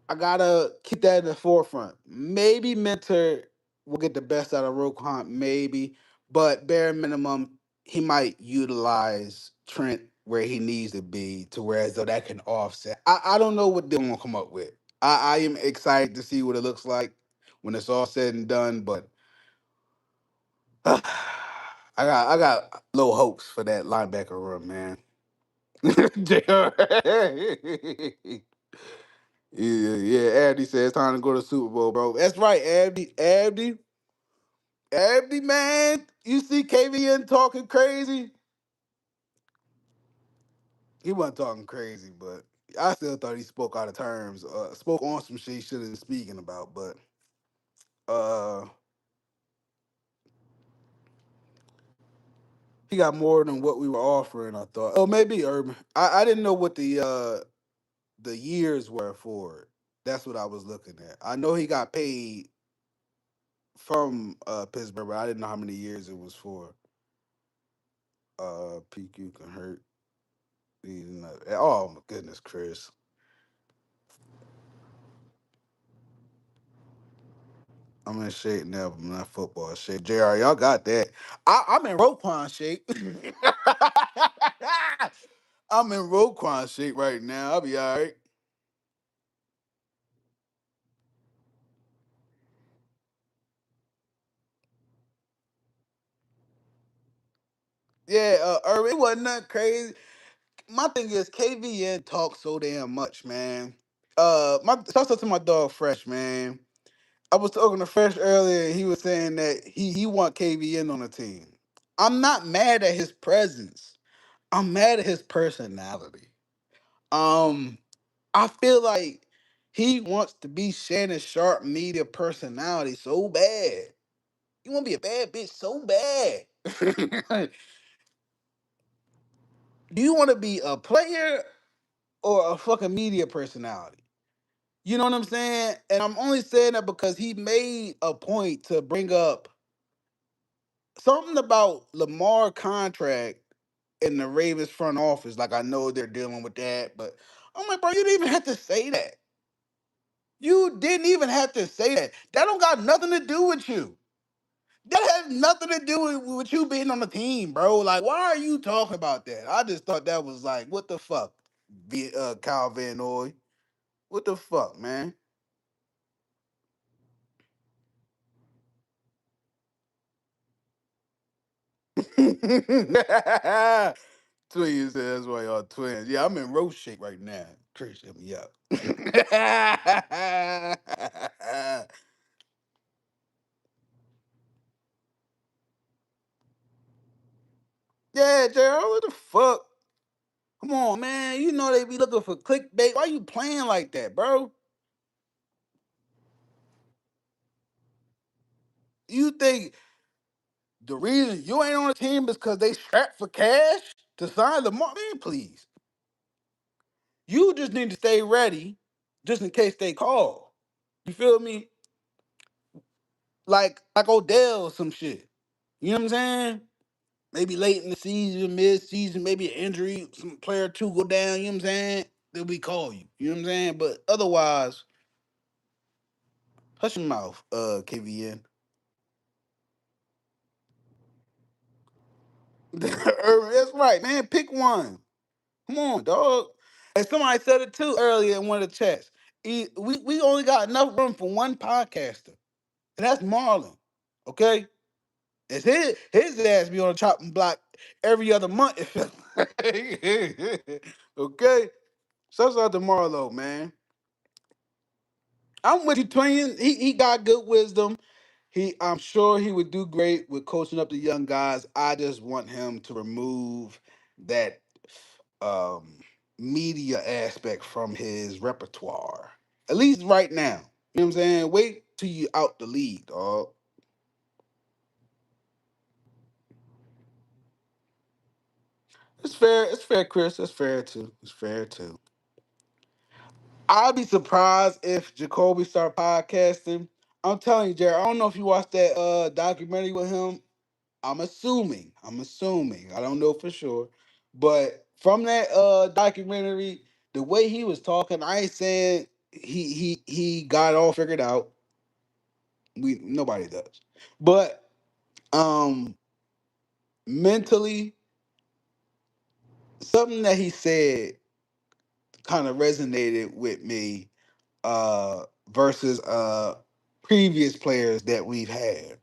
Speaker 1: I gotta keep that in the forefront. Maybe mentor will get the best out of Roquan, maybe, but bare minimum, he might utilize Trent where he needs to be, to whereas though that can offset. I don't know what they're gonna come up with. I am excited to see what it looks like when it's all said and done, but I got low hopes for that linebacker room, man. JR. Yeah, yeah. Abdi says it's time to go to the Super Bowl, bro. That's right, Abdi. Abdi, man. You see KVN talking crazy? He wasn't talking crazy, but I still thought he spoke out of terms. Spoke on some shit he shouldn't have been speaking about, but uh, he got more than what we were offering. I thought. Oh, maybe Urban. I didn't know what the years were for it. That's what I was looking at. I know he got paid from Pittsburgh, but I didn't know how many years it was for. PQ can hurt. Oh my goodness, Chris. I'm in shape now, but I'm not football shape. JR, y'all got that. I'm in Roquan shape. I'm in Roquan shape right now. I'll be all right. Yeah, Irvin, it wasn't nothing crazy. My thing is KVN talks so damn much, man. So I talked to my dog Fresh, man. I was talking to Fresh earlier, and he was saying that he want KVN on the team. I'm not mad at his presence. I'm mad at his personality. Um, I feel like he wants to be Shannon Sharp media personality so bad. He want to be a bad bitch so bad. Do you want to be a player or a fucking media personality? You know what I'm saying? And I'm only saying that because he made a point to bring up something about Lamar contract in the Ravens front office. Like I know they're dealing with that, but I'm like, bro, you didn't even have to say that. You didn't even have to say that. That don't got nothing to do with you. That has nothing to do with you being on the team, bro. Like, why are you talking about that? I just thought that was like, what the fuck, Kyle Van Noy? What the fuck, man? Twins, that's why y'all twins. Yeah, I'm in roast shape right now. Chris, hit me up. Yeah, Gerald, what the fuck? Come on, man. You know they be looking for clickbait. Why you playing like that, bro? You think the reason you ain't on the team is because they strapped for cash to sign the man, please. You just need to stay ready just in case they call. You feel me? Like Odell or some shit. You know what I'm saying? Maybe late in the season, mid season, maybe an injury, some player two go down, you know what I'm saying? Then we call you. You know what I'm saying? But otherwise, hush your mouth, KVN. That's right, man. Pick one. Come on, dog. And somebody said it too earlier in one of the chats. We only got enough room for one podcaster, and that's Marlon. Okay, it's his ass be on the chopping block every other month. Okay, shouts out to Marlo, man. I'm with you, twin. He got good wisdom. I'm sure he would do great with coaching up the young guys. I just want him to remove that um media aspect from his repertoire. At least right now. You know what I'm saying? Wait till you out the league, dog. It's fair, Chris. It's fair too. It's fair too. I'd be surprised if Jacoby start podcasting. I'm telling you, Jared, I don't know if you watched that documentary with him. I'm assuming. I don't know for sure. But from that documentary, the way he was talking, I ain't saying he got it all figured out. We nobody does. But um mentally, something that he said kind of resonated with me versus previous players that we've had.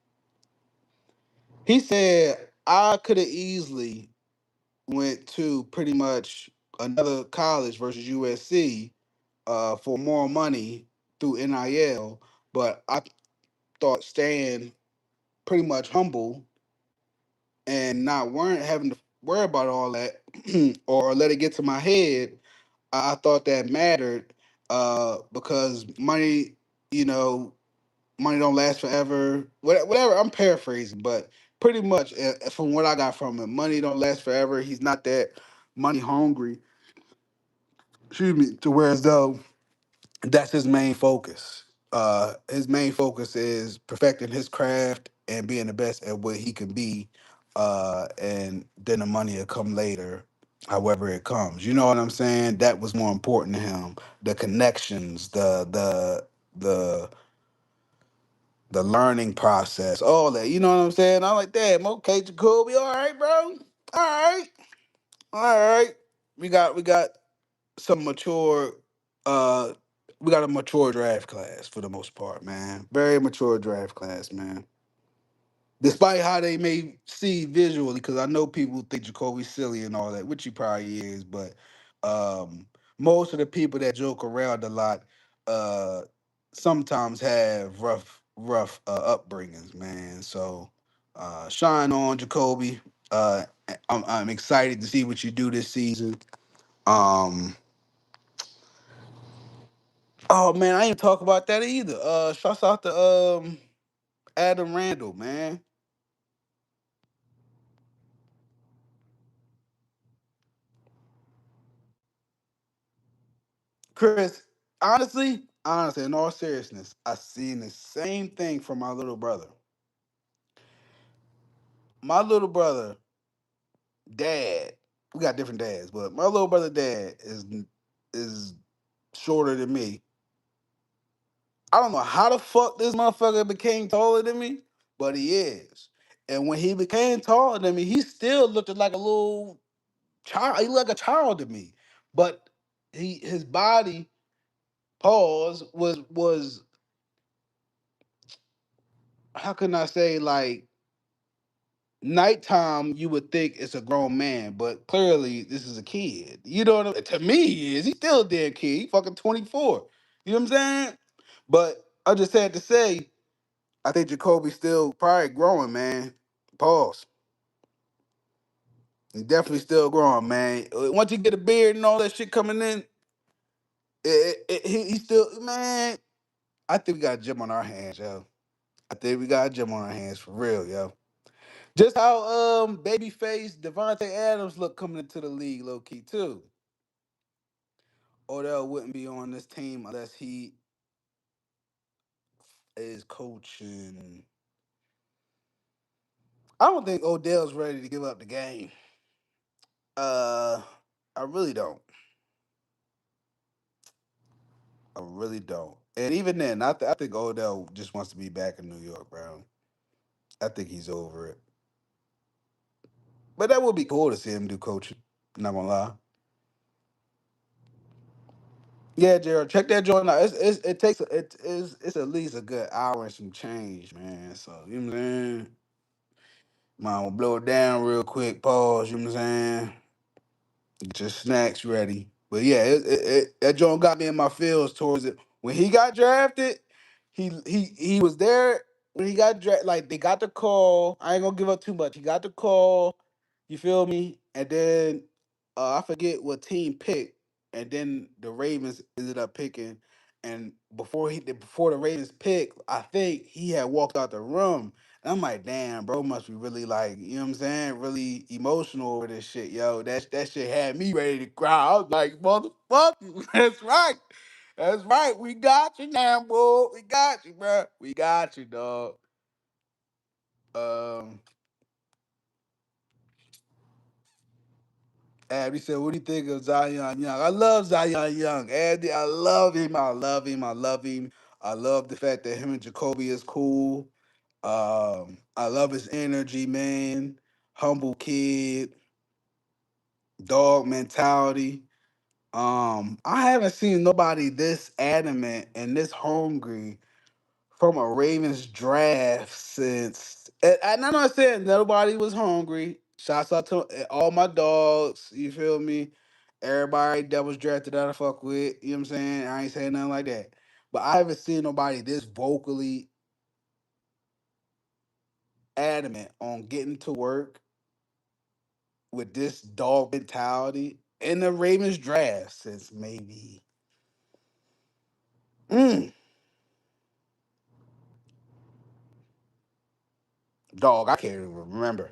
Speaker 1: He said I could have easily went to pretty much another college versus USC for more money through NIL, but I thought staying pretty much humble and not weren't having to worry about all that or let it get to my head. I thought that mattered because money, you know, money don't last forever. Whatever. I'm paraphrasing, but pretty much from what I got from him, money don't last forever. He's not that money hungry. Excuse me. To where as though that's his main focus. His main focus is perfecting his craft and being the best at what he can be. And then the money will come later, however it comes. You know what I'm saying? That was more important to him. The connections, the the learning process, all that. You know what I'm saying? I'm like, damn, okay, Jacoby, all right, bro. All right, all right. We got some mature uh we got a mature draft class for the most part, man. Very mature draft class, man. Despite how they may see visually, because I know people think Jacoby's silly and all that, which he probably is, but um most of the people that joke around a lot uh sometimes have rough upbringings, man. So shine on, Jacoby. Uh I'm excited to see what you do this season. Um Oh man, I ain't talk about that either. Shouts out to Adam Randall, man. Chris, honestly, in all seriousness, I seen the same thing from my little brother. My little brother, dad, we got different dads, but my little brother dad is shorter than me. I don't know how the fuck this motherfucker became taller than me, but he is. And when he became taller than me, he still looked like a little child. He looked like a child to me. But his body pause was how can I say, like, nighttime you would think it's a grown man, but clearly this is a kid. You know what I mean? To me he is. He's still a dead kid. He fucking 24. You know what I'm saying? But I just had to say, I think Jacoby's still probably growing, man. Pause. He definitely still growing, man. Once you get a beard and all that shit coming in, he still, man. I think we got a gym on our hands, yo. I think we got a gym on our hands for real, yo. Just how babyface Devontae Adams look coming into the league, low key too. Odell wouldn't be on this team unless he is coaching. I don't think Odell's ready to give up the game. Uh, I really don't. I really don't. And even then, I think Odell just wants to be back in New York, bro. I think he's over it. But that would be cool to see him do coaching. Not gonna lie. Yeah, Jared, check that joint out. It takes it's at least a good hour and some change, man. So you know what I'm saying? Might want blow it down real quick. Pause. You know what I'm saying? Get your snacks ready. But yeah, that joint got me in my feels towards it. When he got drafted, he was there when he got drafted. Like they got the call. I ain't gonna give up too much. He got the call. You feel me? And then I forget what team picked. And then the Ravens ended up picking. And before the Ravens picked, I think he had walked out the room. And I'm like, damn, bro, must be really like, you know what I'm saying, really emotional over this shit, yo. That shit had me ready to cry. I was like, motherfucker, that's right. That's right. We got you now, boy. We got you, bro. We got you, dog. Um, Abby said, what do you think of Zion Young? I love Zion Young. Abby, I love him. I love him. I love him. I love the fact that him and Jacoby is cool. I love his energy, man. Humble kid, dog mentality. I haven't seen nobody this adamant and this hungry from a Ravens draft since. And I'm not saying nobody was hungry. Shouts out to all my dogs. You feel me? Everybody that was drafted that I fuck with. You know what I'm saying? I ain't saying nothing like that. But I haven't seen nobody this vocally adamant on getting to work with this dog mentality in the Ravens draft since maybe. Mm, dog, I can't even remember.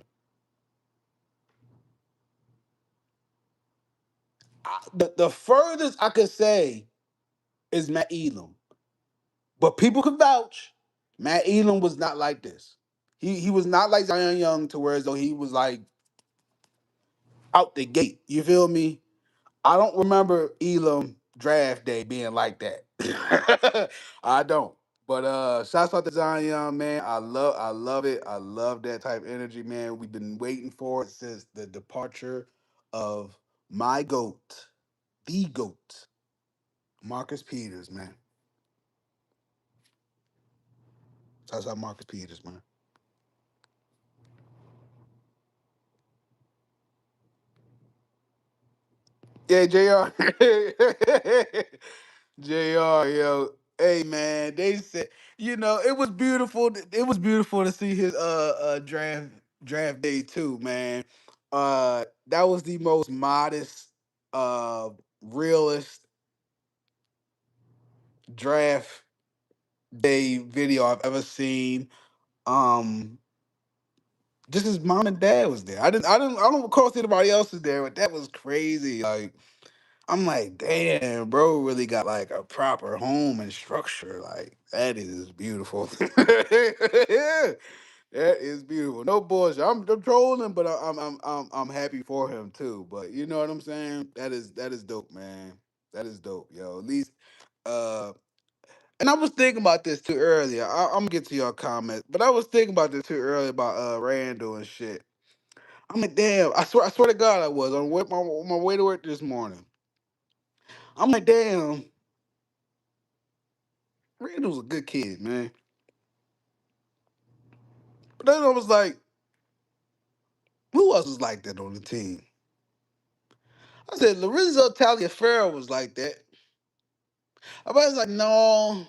Speaker 1: The furthest I could say is Matt Elam. But people can vouch. Matt Elam was not like this. He was not like Zion Young to where as though he was like out the gate. You feel me? I don't remember Elam draft day being like that. I don't. But shouts out to Zion, man. I love it. I love that type of energy, man. We've been waiting for it since the departure of my GOAT, the GOAT, Marcus Peters, man. Shouts out Marcus Peters, man. Yeah, JR. JR, yo. Hey man, they said, it was beautiful. It was beautiful to see his draft day too, man. That was the most modest, uh realist draft day video I've ever seen. Um just his mom and dad was there. I don't recall seeing anybody else was there, but that was crazy. Like I'm like, damn, bro, really got like a proper home and structure. Like that is beautiful. That is beautiful. No bullshit. I'm trolling, but I'm happy for him too. But you know what I'm saying? That is dope, man. That is dope, yo. At least, uh, and I was thinking about this too earlier. I'm gonna get to your comments, but I was thinking about this too earlier about Randall and shit. I'm like, damn. I swear to God, I was on my way to work this morning. I'm like, damn. Randall's a good kid, man. But then I was like, who else was like that on the team? I said, Lorenzo Taliaferro was like that. I was like, no,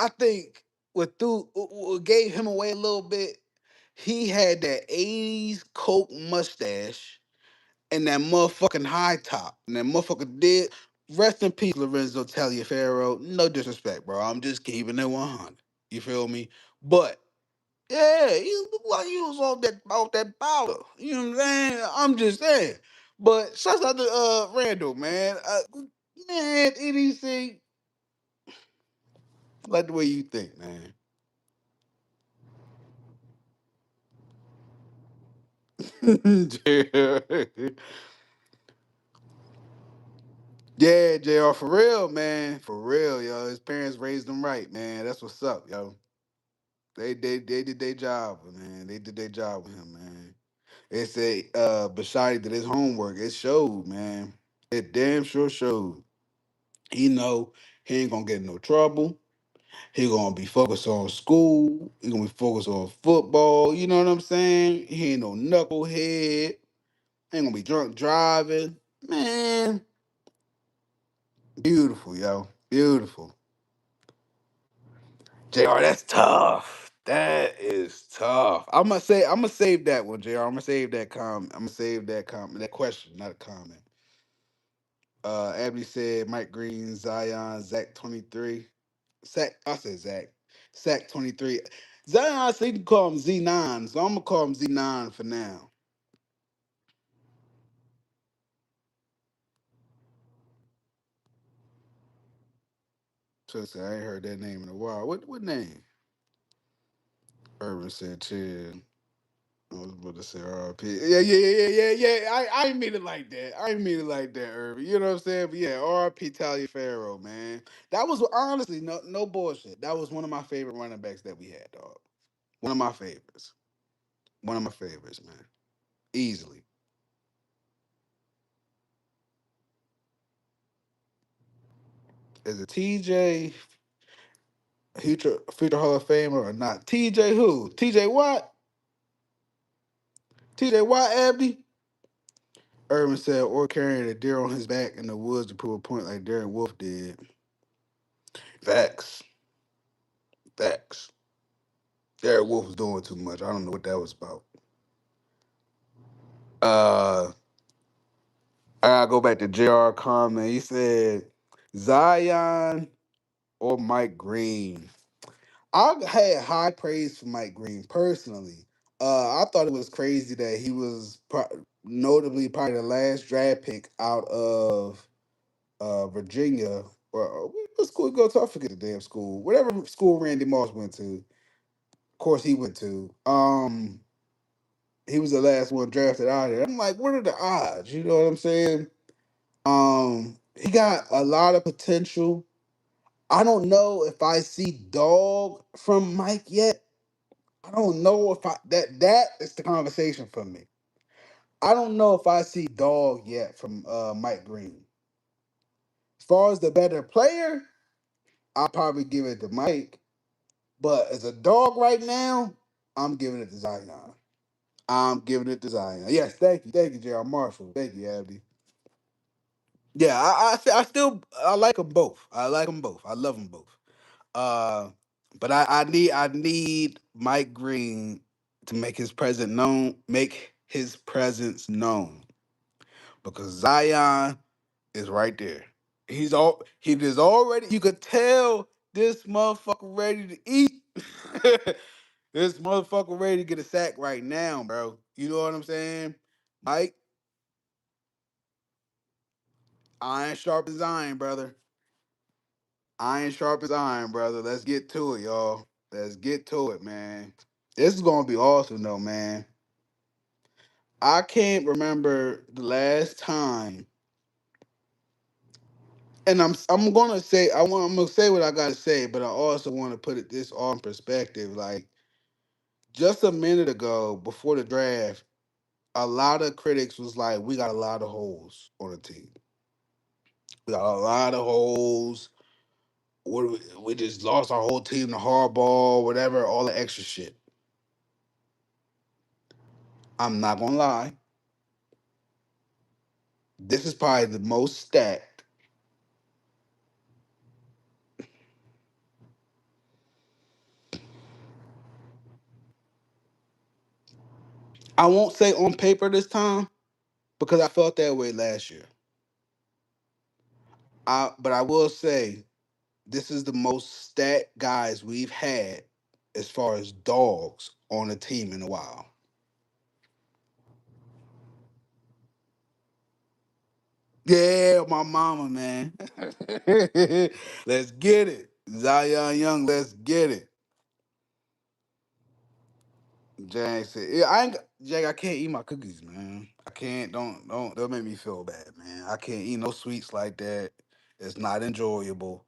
Speaker 1: I think what gave him away a little bit He had that 80s Coke mustache and that motherfucking high top. And that motherfucker did. Rest in peace, Lorenzo Taliaferro. No disrespect, bro. I'm just keeping it 100. You feel me? But yeah, he looked like he was off that powder. You know what I'm saying? I'm just saying. But shouts out to Randall, man. Man, EDC, like the way you think, man. Yeah, JR, for real, man. For real, yo. His parents raised him right, man. That's what's up, yo. They did their job, man. They did their job with him, man. They say Bashadi did his homework. It showed, man. It damn sure showed. He know he ain't gonna get in no trouble. He gonna be focused on school. He gonna be focused on football. You know what I'm saying? He ain't no knucklehead. Ain't gonna be drunk driving. Man, beautiful, yo. Beautiful. JR, that's tough. That is tough. I'm gonna save that one, JR. I'm gonna save that comment. I'm gonna save that comment. That question, not a comment. Abby said Mike Green, Zion, Zach 23. I said Zach. Sack 23. Zion, I say you can call him Z9, so I'm gonna call him Z9 for now. So I ain't heard that name in a while. What name? Urban said chill. I was about to say RP. Yeah. I didn't mean it like that. I didn't mean it like that, Irvin. You know what I'm saying? But yeah, RP Taliaferro, man. That was honestly no bullshit. That was one of my favorite running backs that we had, dog. One of my favorites. One of my favorites, man. Easily. Is it TJ future Hall of Famer or not? TJ who? TJ Watt? TJ Watt, Abdi? Irvin said, or carrying a deer on his back in the woods to prove a point like Darren Wolf did. Facts. Facts. Darren Wolf was doing too much. I don't know what that was about. I gotta go back to JR comment. He said Zion or Mike Green. I had high praise for Mike Green personally. I thought it was crazy that he was notably probably the last draft pick out of Virginia or what school he go to? I forget the damn school. Whatever school Randy Moss went to. Of course, he went to. He was the last one drafted out here. I'm like, what are the odds? You know what I'm saying? He got a lot of potential. I don't know if I see dog from Mike yet. I don't know if that is the conversation for me. I don't know if I see dog yet from Mike Green. As far as the better player, I'll probably give it to Mike. But as a dog right now, I'm giving it to Zion. I'm giving it to Zion. Yes, thank you, J.R. Marshall. Thank you, Abby. Yeah, I still I like them both. I like them both. I love them both. Uh, but I need Mike Green to make his presence known because Zion is right there. He is already. You could tell this motherfucker ready to eat. This motherfucker ready to get a sack right now, bro. You know what I'm saying? Mike, iron sharp as iron, brother. Iron sharp as iron, brother. Let's get to it, y'all. Let's get to it, man. This is gonna be awesome, though, man. I can't remember the last time, and I'm gonna say what I gotta say, but I also want to put this all in perspective. Like just a minute ago, before the draft, a lot of critics was like, "We got a lot of holes on the team. We got a lot of holes. We just lost our whole team to hardball, whatever, all the extra shit." I'm not gonna lie. This is probably the most stacked. I won't say on paper this time because I felt that way last year. But I will say this is the most stat guys we've had as far as dogs on a team in a while. Yeah, my mama, man. Let's get it. Zion Young, let's get it. Jang said, "Yeah, Jang. I can't eat my cookies, man. I can't. Don't make me feel bad, man. I can't eat no sweets like that. It's not enjoyable.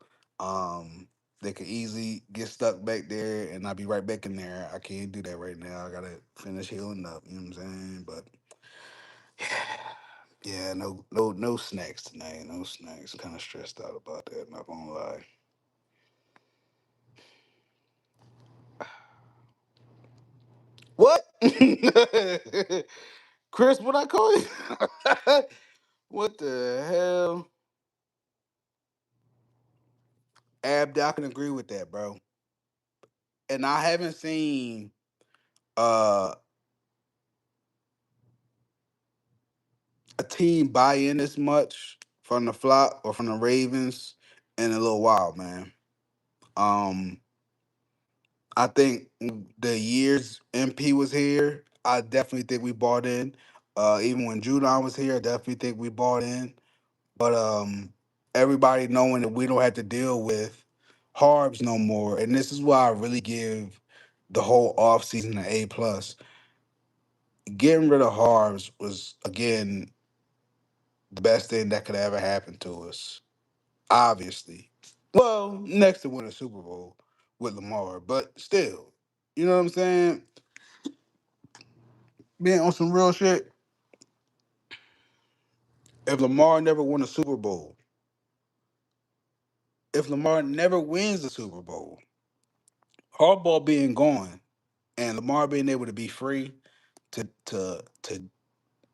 Speaker 1: They could easily get stuck back there, and I'll be right back in there. I can't do that right now. I gotta finish healing up. You know what I'm saying? But yeah, no snacks tonight. No snacks. Kind of stressed out about that. Not gonna lie. What? Chris, what I call you? What the hell? I can agree with that, bro. And I haven't seen uh a team buy in this much from the flop or from the Ravens in a little while, man. Um, I think the years MP was here, I definitely think we bought in. Even when Judon was here, I definitely think we bought in. But everybody knowing that we don't have to deal with Harbs no more, and this is why I really give the whole offseason an A plus. Getting rid of Harbs was again the best thing that could ever happen to us. Obviously, well, next to win a Super Bowl with Lamar, but still, you know what I'm saying? Being on some real shit. If Lamar never won a Super Bowl, if Lamar never wins the Super Bowl, Harbaugh being gone and Lamar being able to be free to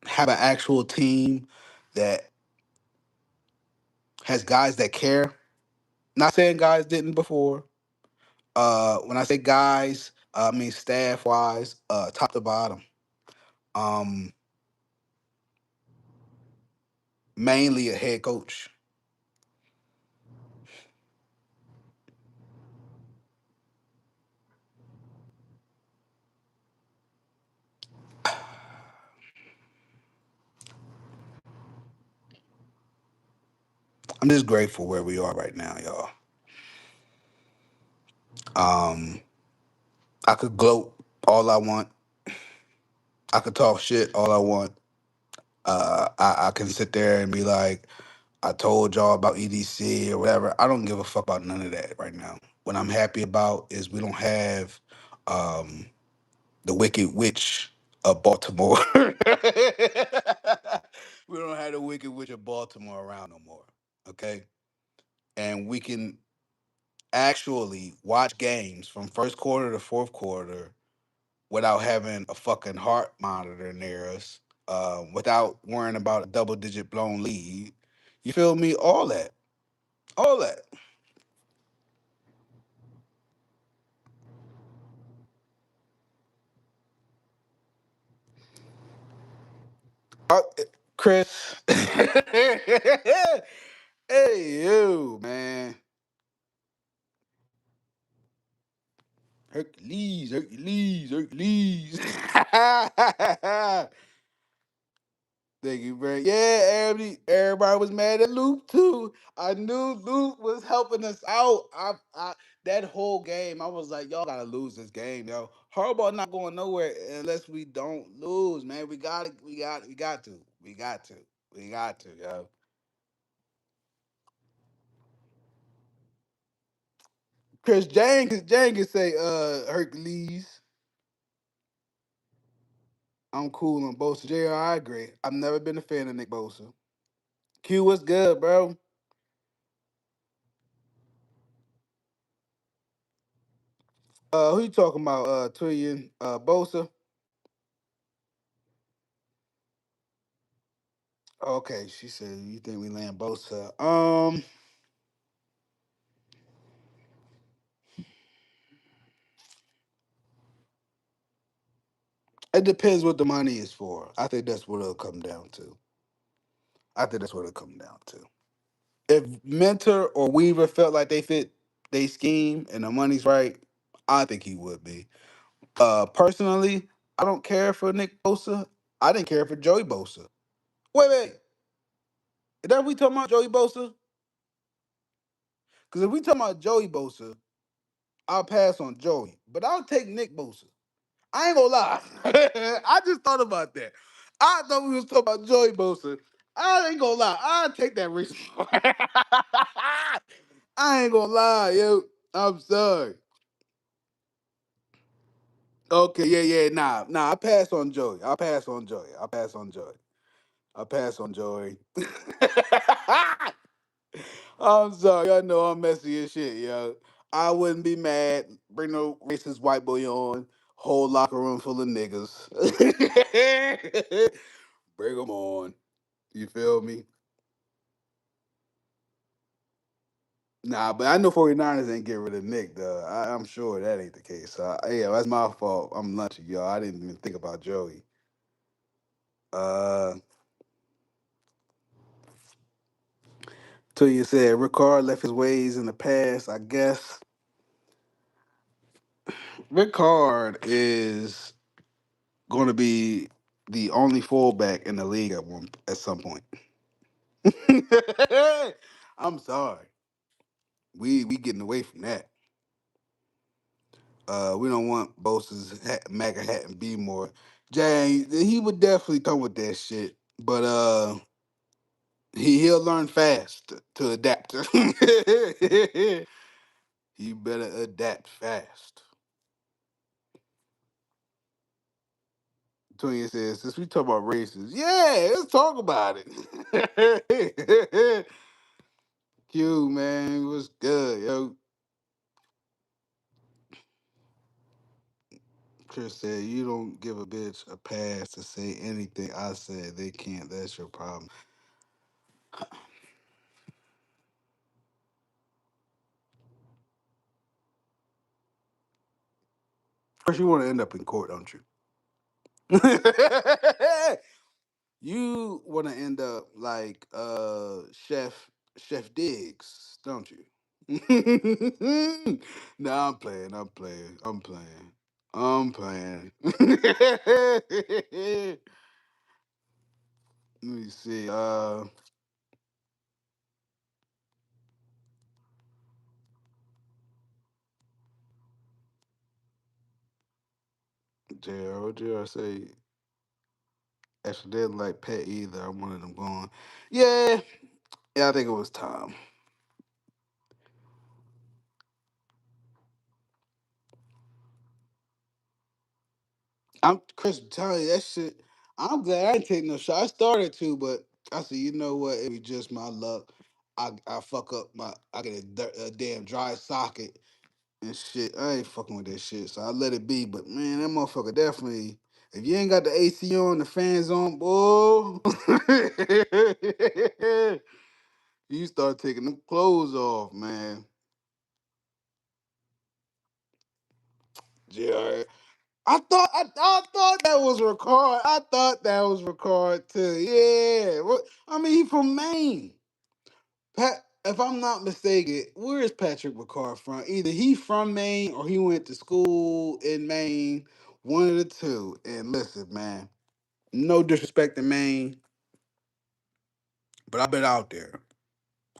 Speaker 1: have an actual team that has guys that care. Not saying guys didn't before. When I say guys, I mean staff wise, top to bottom. Um, Mainly a head coach. I'm just grateful where we are right now, y'all. Um, I could gloat all I want. I could talk shit all I want. I can sit there and be like, I told y'all about EDC or whatever. I don't give a fuck about none of that right now. What I'm happy about is we don't have um, the Wicked Witch of Baltimore. We don't have the Wicked Witch of Baltimore around no more. Okay? And we can actually watch games from first quarter to fourth quarter without having a fucking heart monitor near us, without worrying about a double digit blown lead. You feel me? All that. All that. Uh, Chris. Hey, you, man. Hercules, Hercules, Hercules. Thank you very. Yeah, everybody was mad at Luke too. I knew Luke was helping us out. That whole game, I was like, y'all gotta lose this game, yo. Harbaugh not going nowhere unless we don't lose, man. We got to, we got to, yo. Chris Jang can say, Hercules. I'm cool on Bosa. JR, I agree. I've never been a fan of Nick Bosa. Q, what's good, bro? Who you talking about? Tuyin, Bosa. Okay, she said you think we land Bosa. It depends what the money is for. I think that's what it'll come down to. I think that's what it'll come down to. If Mentor or Weaver felt like they fit they scheme and the money's right, I think he would be. Personally, I don't care for Nick Bosa. I didn't care for Joey Bosa. Wait. Is that we talking about Joey Bosa? Because if we talking about Joey Bosa, I'll pass on Joey. But I'll take Nick Bosa. I ain't gonna lie. I just thought about that. I thought we was talking about Joey Bosa. I ain't gonna lie. I'll take that risk. I ain't gonna lie, yo. I'm sorry. Okay, yeah. Nah. I pass on Joey. I'll pass on Joey. I'll pass on Joey. I'll pass on Joey. I'm sorry. I know I'm messy as shit, yo. I wouldn't be mad. Bring no racist white boy on. Whole locker room full of niggas. Bring them on. You feel me? Nah, but I know 49ers ain't get rid of Nick, though. I'm sure that ain't the case. So, yeah, that's my fault. I'm lunching, y'all. I didn't even think about Joey. Uh, Till you said Ricard left his ways in the past, I guess. Ricard is going to be the only fullback in the league at some point. I'm sorry. We getting away from that. We don't want Bosa's MAGA hat and be more. Jay, he would definitely come with that shit, but he'll learn fast to adapt. He better adapt fast. Tonya says, since we talk about races, yeah, let's talk about it. Q, man, what's good, yo? Chris said, you don't give a bitch a pass to say anything I said. They can't. That's your problem. First, you want to end up in court, don't you? You want to end up like Chef Diggs, don't you? Nah, I'm playing. Let me see. JR say actually didn't like Pet either. I wanted them gone. Yeah, I think it was time. I'm Chris telling you that shit. I'm glad I didn't take no shot. I started to, but I said, you know what? It was just my luck. I fuck up I get a damn dry socket and shit. I ain't fucking with that shit, so I let it be. But man, that motherfucker definitely. If you ain't got the AC on, the fans on, boy, you start taking them clothes off, man. Yeah, I thought that was Ricard. I thought that was Ricard too. Yeah. I mean, he from Maine. If I'm not mistaken, where is Patrick Ricard from? Either he from Maine or he went to school in Maine. One of the two. And listen, man, no disrespect to Maine, but I've been out there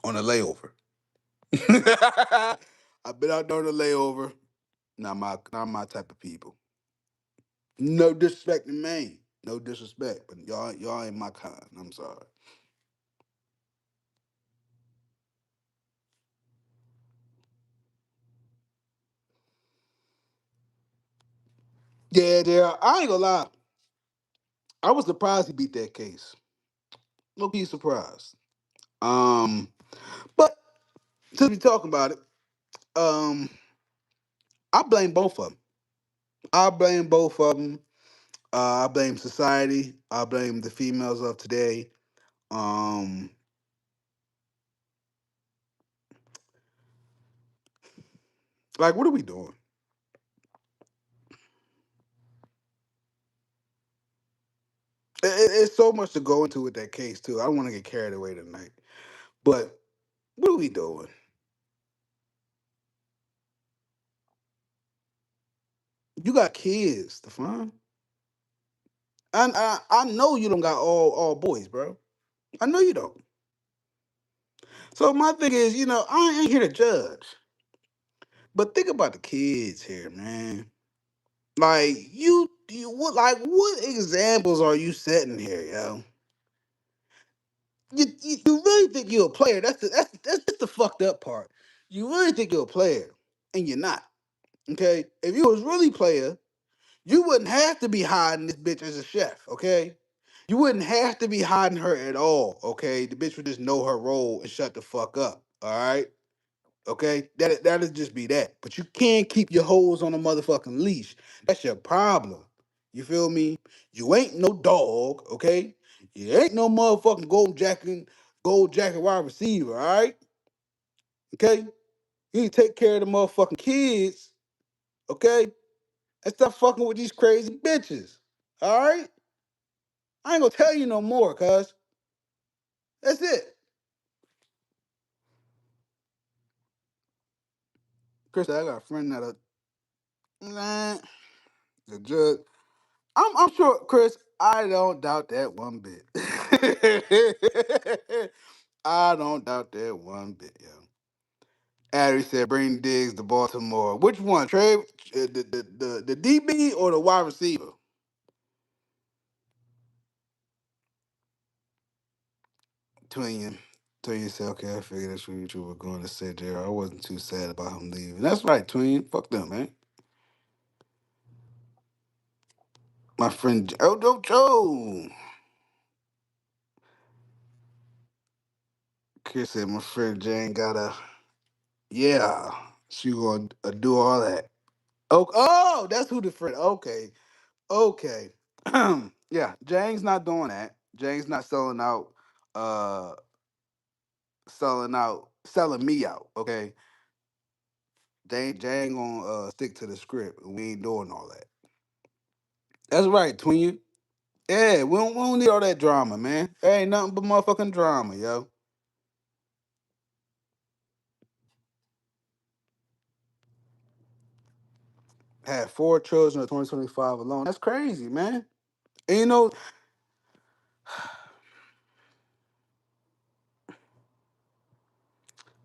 Speaker 1: on a layover. I've been out there on a layover. Not my type of people. No disrespect to Maine. No disrespect, but y'all ain't my kind. I'm sorry. Yeah. I ain't gonna lie. I was surprised he beat that case. No be surprised. Um, but since we talking about it, um, I blame both of them. I blame both of them. I blame society. I blame the females of today. Um, like, what are we doing? it's so much to go into with that case too. I don't want to get carried away tonight. But what are we doing? You got kids, Stefan. I know you don't got all boys, bro. I know you don't. So my thing is, I ain't here to judge, but think about the kids here, man. Like what examples are you setting here, yo? You really think you're a player? That's the fucked up part. You really think you're a player, and you're not. Okay, if you was really player, you wouldn't have to be hiding this bitch as a chef. Okay, you wouldn't have to be hiding her at all. Okay, the bitch would just know her role and shut the fuck up. All right. Okay, that'll just be that. But you can't keep your hoes on a motherfucking leash. That's your problem. You feel me? You ain't no dog. Okay, you ain't no motherfucking gold jacket wide receiver. All right. Okay, you need to take care of the motherfucking kids. Okay, and stop fucking with these crazy bitches. All right. I ain't gonna tell you no more, cuz that's it. Chris, I got a friend that nah, the judge. I'm sure, Chris. I don't doubt that one bit. I don't doubt that one bit, yo. Addy said, "Bring Diggs to Baltimore." Which one, Trey? The DB or the wide receiver? Twin. Twin said, "Okay, I figured that's what you were going to say, Jared. I wasn't too sad about him leaving." That's right, Twin. Fuck them, man. My friend Joe. Chris said, "My friend Jane got a yeah. She gonna do all that." Oh, that's who the friend. Okay, okay. Yeah, Jane's not doing that. Jane's not uh, selling me out. Okay, Jane gonna stick to the script. We ain't doing all that. That's right, twin. Yeah, we don't need all that drama, man. There ain't nothing but motherfucking drama, yo. Had 4 children in 2025 alone. That's crazy, man. And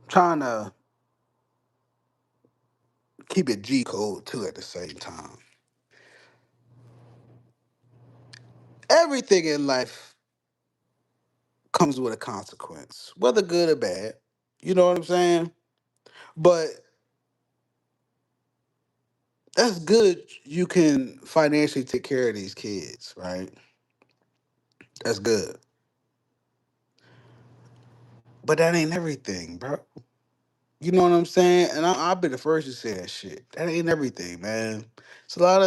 Speaker 1: trying to keep it G code too at the same time. Everything in life comes with a consequence, whether good or bad. You know what I'm saying? But that's good. You can financially take care of these kids, right? That's good. But that ain't everything, bro. You know what I'm saying? And I'll be the first to say that shit. That ain't everything, man. It's a lot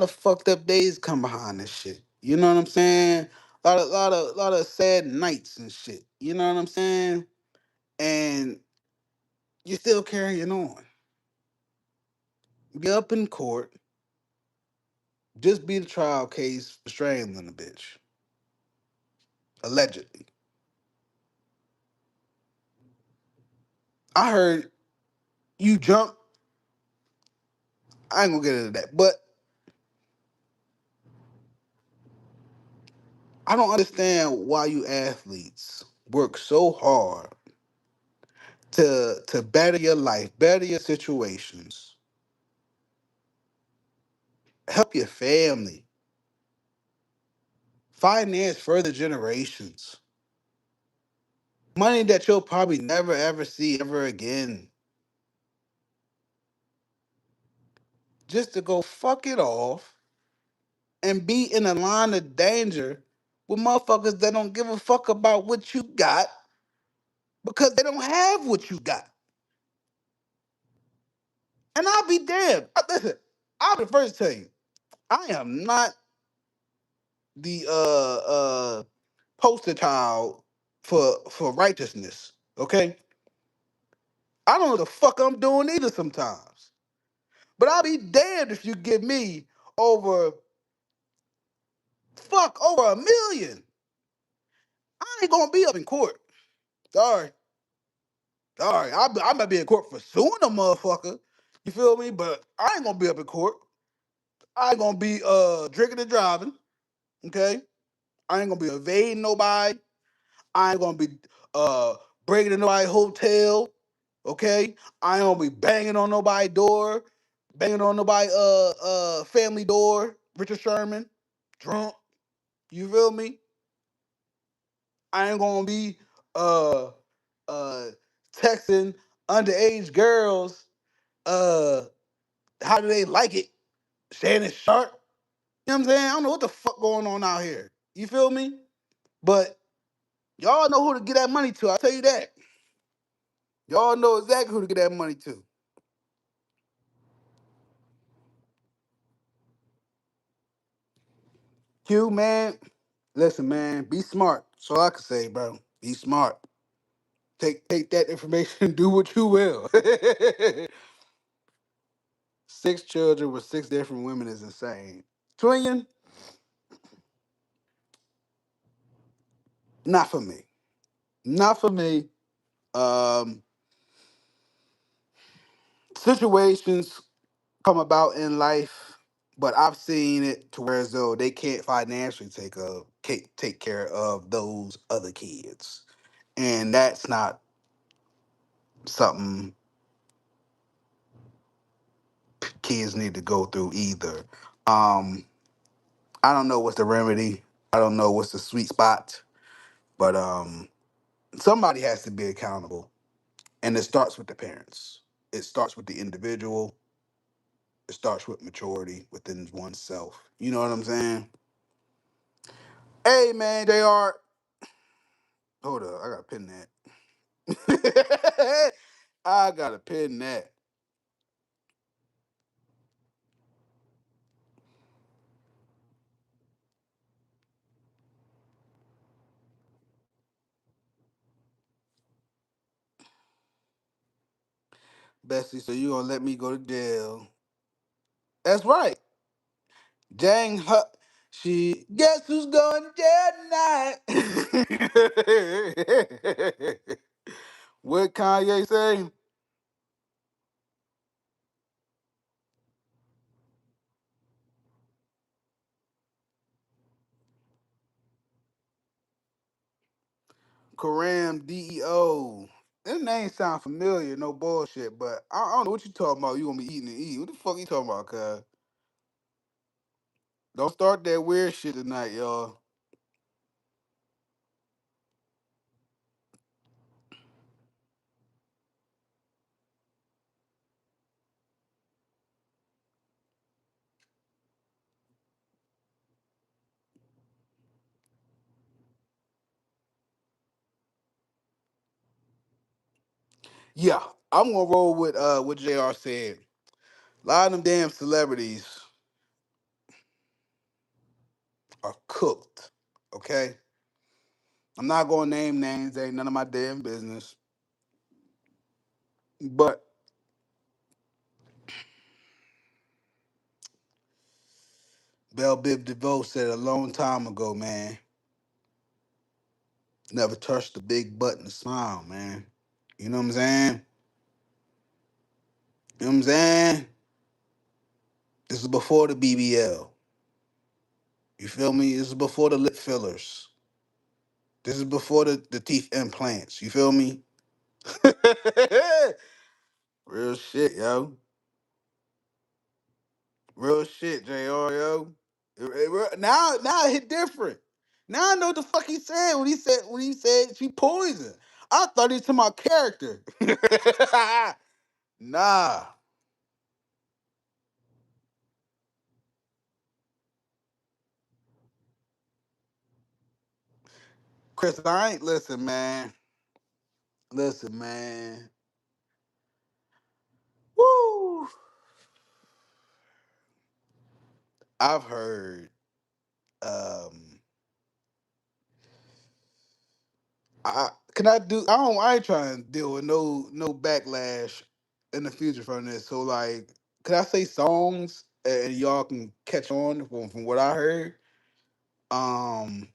Speaker 1: of fucked up days come behind this shit. You know what I'm saying? A lot of sad nights and shit. You know what I'm saying? And you're still carrying on. Be up in court, just be the trial case for strangling a bitch, allegedly. I heard you jump. I ain't gonna get into that, but I don't understand why you athletes work so hard to better your life, better your situations, help your family, finance further generations, money that you'll probably never ever see ever again, just to go fuck it off and be in a line of danger with motherfuckers that don't give a fuck about what you got because they don't have what you got. And I'll be damned. Listen, I'll be the first to tell you, I am not the poster child for righteousness. Okay? I don't know what the fuck I'm doing either sometimes. But I'll be damned if you give me over over $1 million. I ain't gonna be up in court. Sorry. Sorry. I might be in court for suing a motherfucker. You feel me? But I ain't gonna be up in court. I ain't gonna be drinking and driving. Okay? I ain't gonna be evading nobody. I ain't gonna be uh breaking in nobody's hotel. Okay? I ain't gonna be banging on nobody's door, banging on nobody's family door. Richard Sherman, drunk. You feel me? I ain't gonna be uh uh texting underage girls how do they like it? Shannon Sharp. You know what I'm saying? I don't know what the fuck going on out here. You feel me? But y'all know who to get that money to. I'll tell you that. Y'all know exactly who to get that money to. Q, man. Listen, man. Be smart. That's all I can say, bro. Be smart. Take that information and do what you will. 6 children with 6 different women is insane. Twin, not for me. Not for me. Um, Situations come about in life, but I've seen it to where as though they can't financially take care of those other kids, and that's not something kids need to go through either. Um, I don't know what's the remedy. I don't know what's the sweet spot, but somebody has to be accountable, and it starts with the parents. It starts with the individual. It starts with maturity within oneself. You know what I'm saying? Hey man, Jr. Hold up, I gotta pin that. I gotta pin that. Bessie, so you gonna let me go to jail? That's right. Jang Hut. She guess who's going to jail tonight? What Kanye say? Karam DEO. That name sound familiar, no bullshit, but I don't know what you talking about. You gonna be eating and eating. What the fuck you talking about, cuz? Don't start that weird shit tonight, y'all. Yeah, I'm gonna roll with what JR said. A lot of them damn celebrities are cooked. Okay? I'm not gonna name names, they ain't none of my damn business. But Belle Biv DeVoe said a long time ago, man, never touched the big button to smile, man. You know what I'm saying? You know what I'm saying? This is before the BBL. You feel me? This is before the lip fillers. This is before the teeth implants. You feel me? Real shit, yo. Real shit, JR, yo. Now it hit different. Now I know what the fuck he said when he said she poisoned. I thought he was talking about character. Nah. Chris, I ain't listen, man. Listen, man. Woo. I've heard I can I do I ain't trying to deal with no backlash in the future from this. So like can I say songs and y'all can catch on from what I heard? Um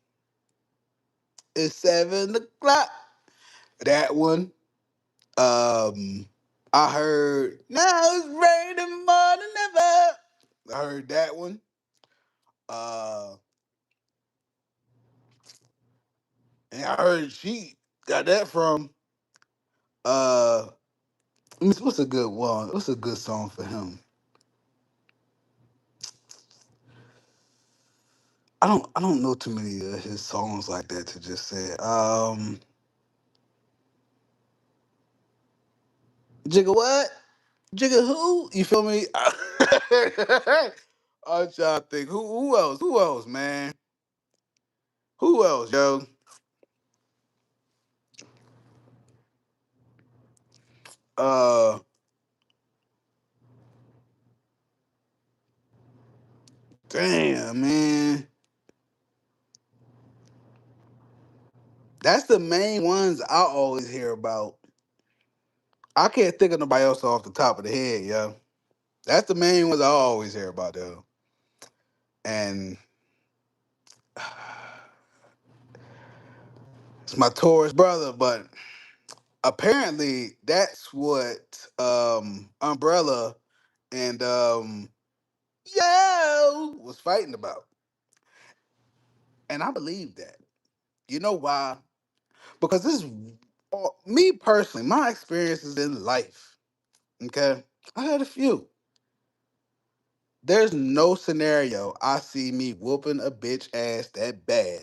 Speaker 1: It's 7 o'clock. That one. I heard now it's raining more than ever. I heard that one. Uh, and I heard she got that from uh. What's a good one? What's a good song for him? I don't know too many of his songs like that to just say. Jigga what? Jigga who? You feel me? I'm trying to think. Who else? Who else, man? Who else, yo? Uh, damn, man. That's the main ones I always hear about. I can't think of nobody else off the top of the head, yo. That's the main ones I always hear about, though. And it's my Taurus brother, but apparently that's what Umbrella and Yo was fighting about. And I believe that. You know why? Because this is me personally, my experiences in life. Okay. I had a few. There's no scenario I see me whooping a bitch ass that bad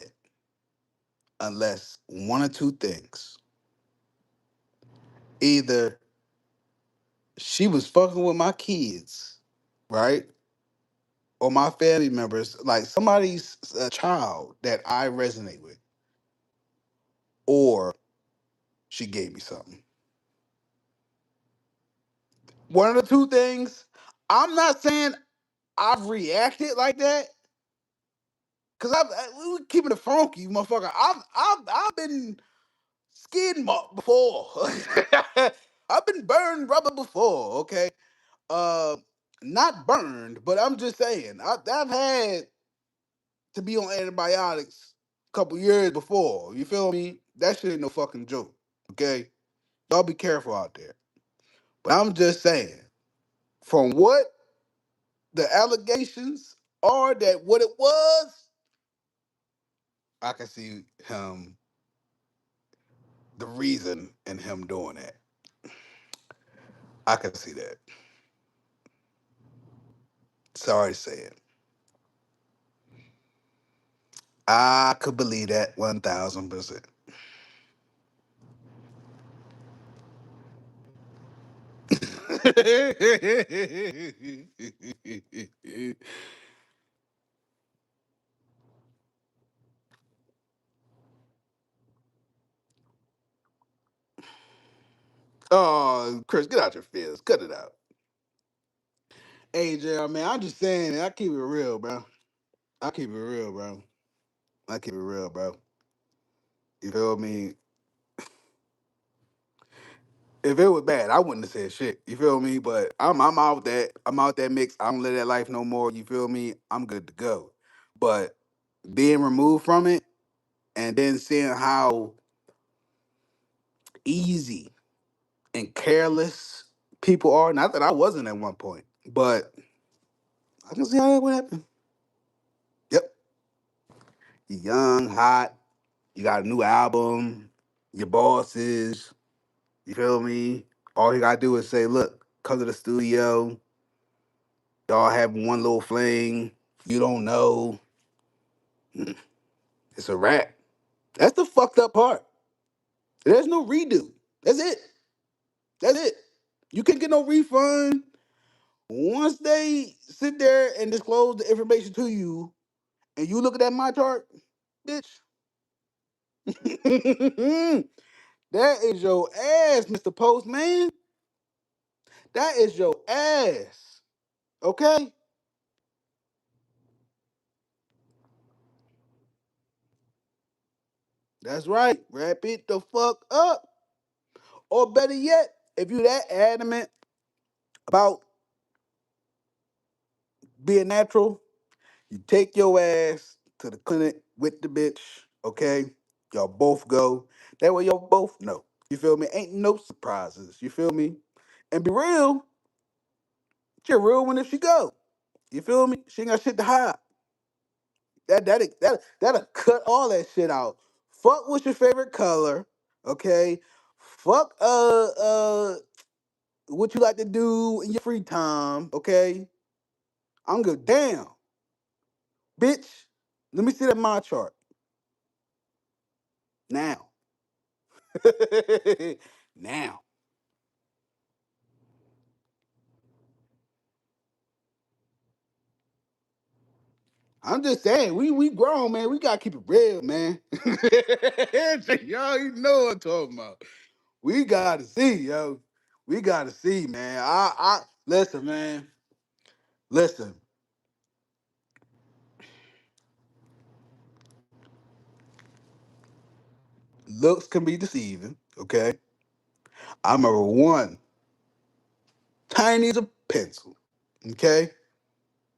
Speaker 1: unless one or two things. Either she was fucking with my kids, right? Or my family members, like somebody's child that I resonate with, or she gave me something. One of the two things. I'm not saying I've reacted like that, cause we keeping it funky, motherfucker. I've been skid marked before. I've been burned rubber before. Okay, uh, not burned, but I'm just saying I've had to be on antibiotics a couple years before. You feel me? That shit ain't no fucking joke. Okay, y'all be careful out there. But I'm just saying, from what the allegations are, that what it was, I can see him, the reason in him doing that. I can see that. Sorry to say it. I could believe that 1000%. Oh, Chris, get out your feels. Cut it out. Hey, JR, man, I'm just saying, I keep it real, bro. I keep it real, bro. I keep it real, bro. You feel me? If it was bad, I wouldn't have said shit. You feel me? But I'm out that mix. I don't live that life no more. You feel me? I'm good to go. But being removed from it and then seeing how easy and careless people are. Not that I wasn't at one point, but I can see how that would happen. Yep. You're young, hot, you got a new album, your bosses, you feel me? All you gotta do is say, look, come to the studio, y'all have one little fling, you don't know. It's a wrap. That's the fucked up part. There's no redo. That's it. That's it. You can't get no refund. Once they sit there and disclose the information to you, and you look at that my chart, bitch, that is your ass, Mr. Postman. That is your ass. Okay? That's right. Wrap it the fuck up. Or better yet, if you that adamant about being natural, you take your ass to the clinic with the bitch, okay? Y'all both go. That way y'all both know. You feel me? Ain't no surprises. You feel me? And be real. She a real one if she go. You feel me? She ain't got shit to hide. That'll cut all that shit out. Fuck what's your favorite color, okay? Fuck what you like to do in your free time, okay? I'm good. Damn, bitch. Let me see that my chart now. Now. I'm just saying, we grown, man. We gotta keep it real, man. Y'all, you know what I'm talking about. We gotta see, yo. We gotta see, man. I listen, man. Listen. Looks can be deceiving, okay? I remember one, tiny as a pencil, okay?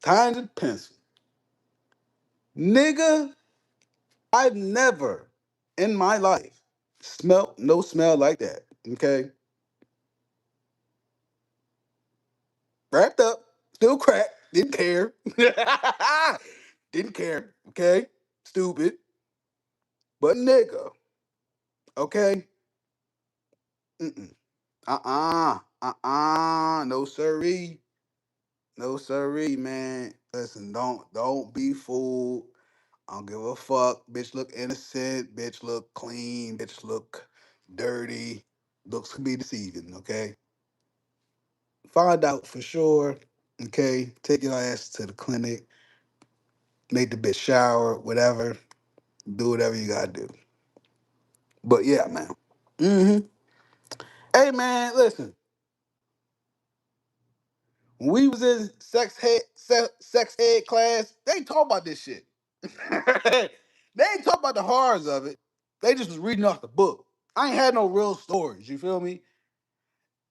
Speaker 1: Tiny as a pencil. Nigga, I've never in my life smelt no smell like that, okay? Wrapped up, still cracked, didn't care. Didn't care, okay? Stupid. But nigga, okay? Mm-mm. No siree. No siree, man. Listen, don't be fooled. I don't give a fuck. Bitch look innocent. Bitch look clean. Bitch look dirty. Looks can be deceiving, okay? Find out for sure. Okay. Take your ass to the clinic. Make the bitch shower, whatever. Do whatever you gotta do. But yeah, man. Mm-hmm. Hey man, listen. When we was in sex ed class, they ain't talk about this shit. They ain't talk about the horrors of it. They just was reading off the book. I ain't had no real stories. You feel me?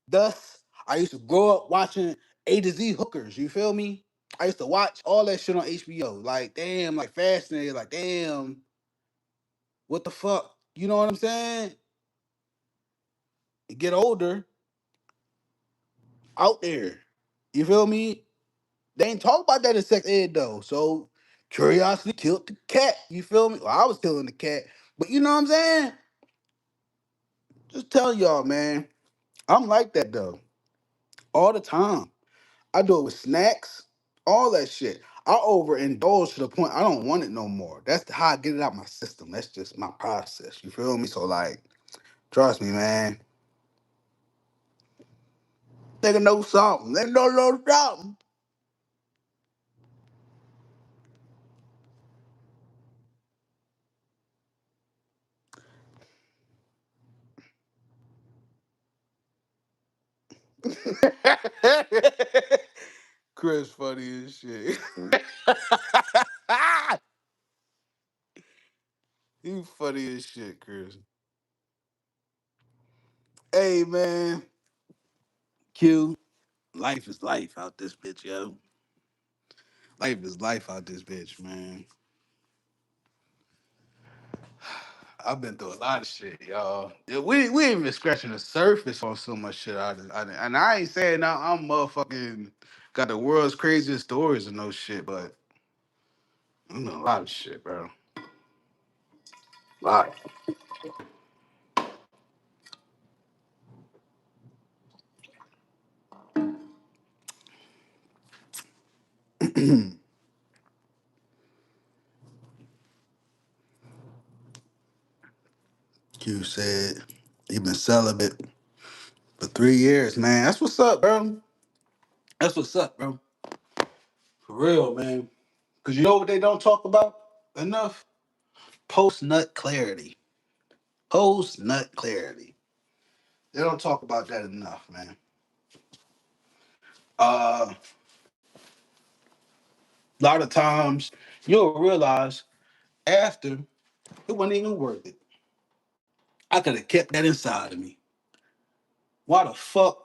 Speaker 1: Thus, I used to grow up watching A to Z hookers. You feel me? I used to watch all that shit on HBO. Like, damn, like fascinated. Like, damn, what the fuck? You know what I'm saying? You get older, out there. You feel me? They ain't talk about that in sex ed though. So curiosity killed the cat. You feel me? Well, I was killing the cat. But you know what I'm saying? Just tell y'all, man. I'm like that though. All the time. I do it with snacks, all that shit. I overindulge to the point I don't want it no more. That's how I get it out my system. That's just my process. You feel me? So like, trust me, man. Nigga know something. They know something. Chris funny as shit. You funny as shit, Chris. Hey man, Q, life is life out this bitch, yo. Life is life out this bitch, man. I've been through a lot of shit, y'all. Yeah, we ain't even scratching the surface on so much shit. And I ain't saying now I'm motherfucking got the world's craziest stories and no shit, but I'm doing a lot of shit, bro. A lot. Q said he been celibate for 3 years, man. That's what's up, bro. That's what's up, bro. For real, man. Cause you know what they don't talk about enough? Post nut clarity. Post nut clarity. They don't talk about that enough, man. A lot of times you'll realize after it wasn't even worth it. I could have kept that inside of me. Why the fuck?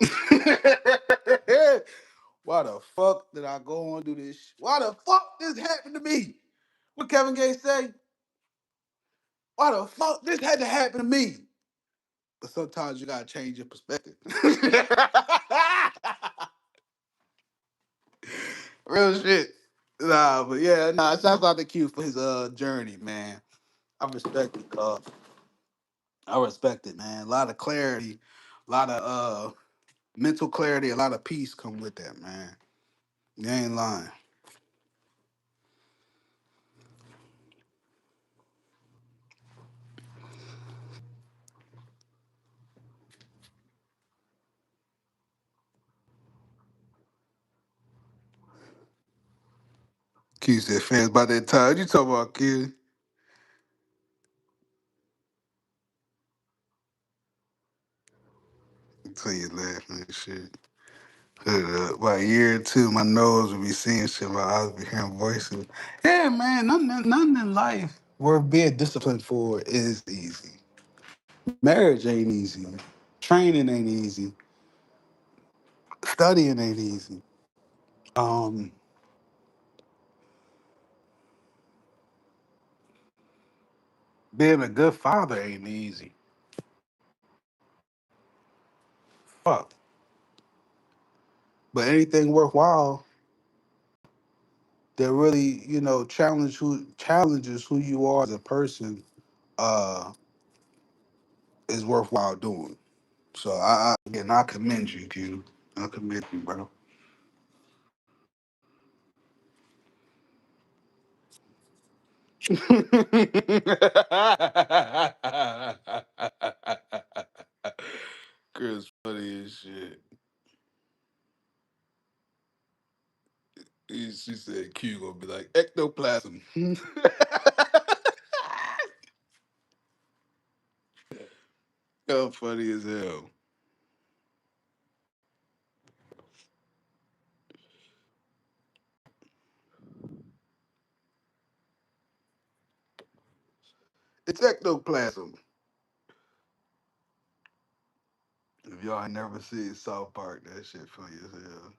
Speaker 1: Why the fuck did I go and do this? Why the fuck this happened to me? What Kevin Gates say? Why the fuck this had to happen to me? But sometimes you gotta change your perspective. Real shit. Nah, but yeah, nah, shout out to Q for his journey, man. I respect it, I respect it, man. A lot of clarity, a lot of mental clarity, a lot of peace come with that, man. You ain't lying. Q said fans by that time. You talking about Q? Until you laughing and shit. About a year or two, my nose would be seeing shit, my eyes would be hearing voices. Yeah, man, nothing in life worth being disciplined for is easy. Marriage ain't easy. Training ain't easy. Studying ain't easy. Um, Being a good father ain't easy. Fuck. But anything worthwhile that really, challenges who you are as a person, uh, is worthwhile doing. So I commend you, Q. I commend you, bro. Chris funny as shit. She said Q gonna be like ectoplasm. How funny as hell. It's ectoplasm. If y'all ain't never seen South Park, that shit funny as hell.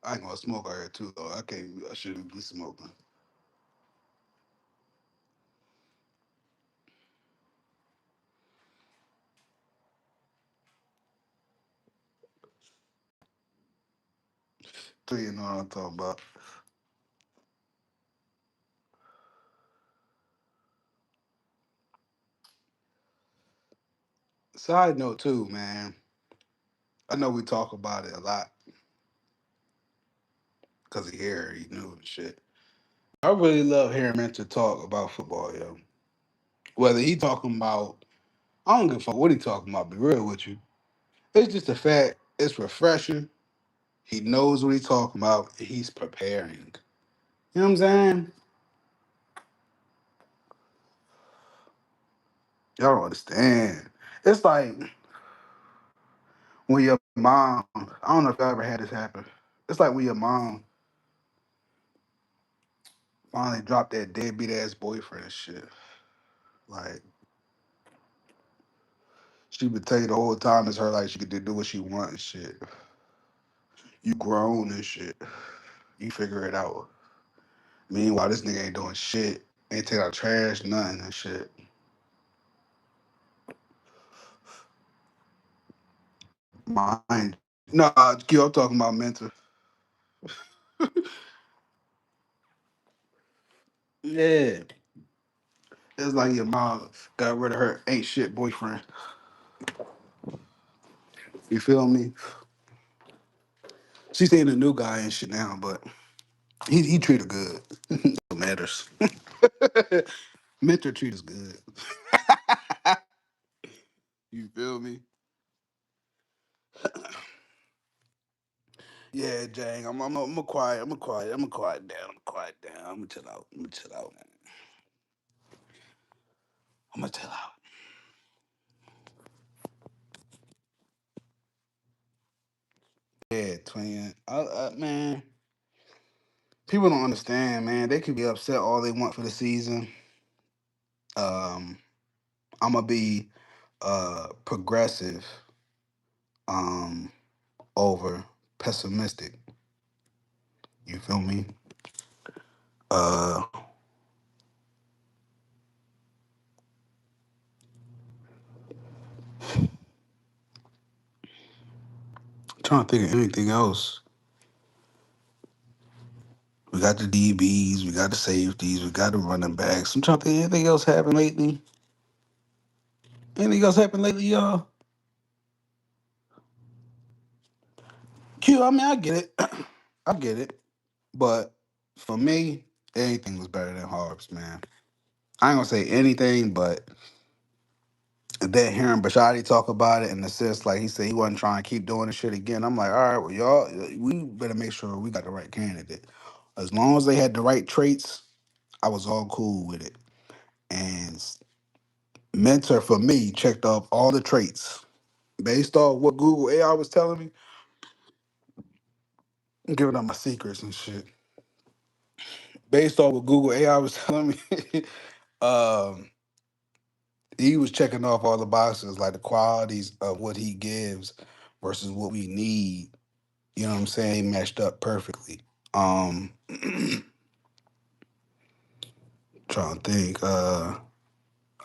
Speaker 1: I ain't gonna smoke out here too though. I can't. I shouldn't be smoking. So you know what I'm talking about. Side note too, man. I know we talk about it a lot because he here, he knew and shit. I really love hearing Mentor talk about football, yo. Whether he talking about, I don't give a fuck what he talking about. Be real with you. It's just a fact. It's refreshing. He knows what he's talking about. And he's preparing. You know what I'm saying? Y'all don't understand. It's like when your mom. I don't know if y'all ever had this happen. It's like when your mom finally dropped that deadbeat ass boyfriend and shit. Like she would tell you the whole time it's her like she could do what she want and shit. You grown and shit. You figure it out. Meanwhile, this nigga ain't doing shit. Ain't take out trash, nothing and shit. Mind. No, Q, I'm talking about mental. Yeah. It's like your mom got rid of her ain't shit boyfriend. You feel me? She's dating a new guy and shit now, but he treat her good. What matters. Mentor treat us good. You feel me? Yeah, Jang. I'm a quiet. I'm a quiet. I'm a quiet down. I'm a quiet down. I'm gonna chill out. I'm gonna chill out. I'm gonna chill out. Yeah, twin. Man, people don't understand, man. They could be upset all they want for the season. Um, I'm gonna be progressive. Um, over pessimistic. You feel me? Uh, trying to think of anything else. We got the DBs, we got the safeties, we got the running backs. I'm trying to think anything else happened lately. Anything else happened lately, y'all? Q, I mean, I get it. I get it. But for me, anything was better than Harbs, man. I ain't gonna say anything, but then hearing Bashadi talk about it in the sense like he said he wasn't trying to keep doing this shit again. I'm like, all right, well, y'all, we better make sure we got the right candidate. As long as they had the right traits, I was all cool with it. And Mentor for me checked off all the traits based off what Google AI was telling me. I'm giving up my secrets and shit. Based off what Google AI was telling me, um, he was checking off all the boxes, like the qualities of what he gives versus what we need. You know what I'm saying? They matched up perfectly. Trying to think.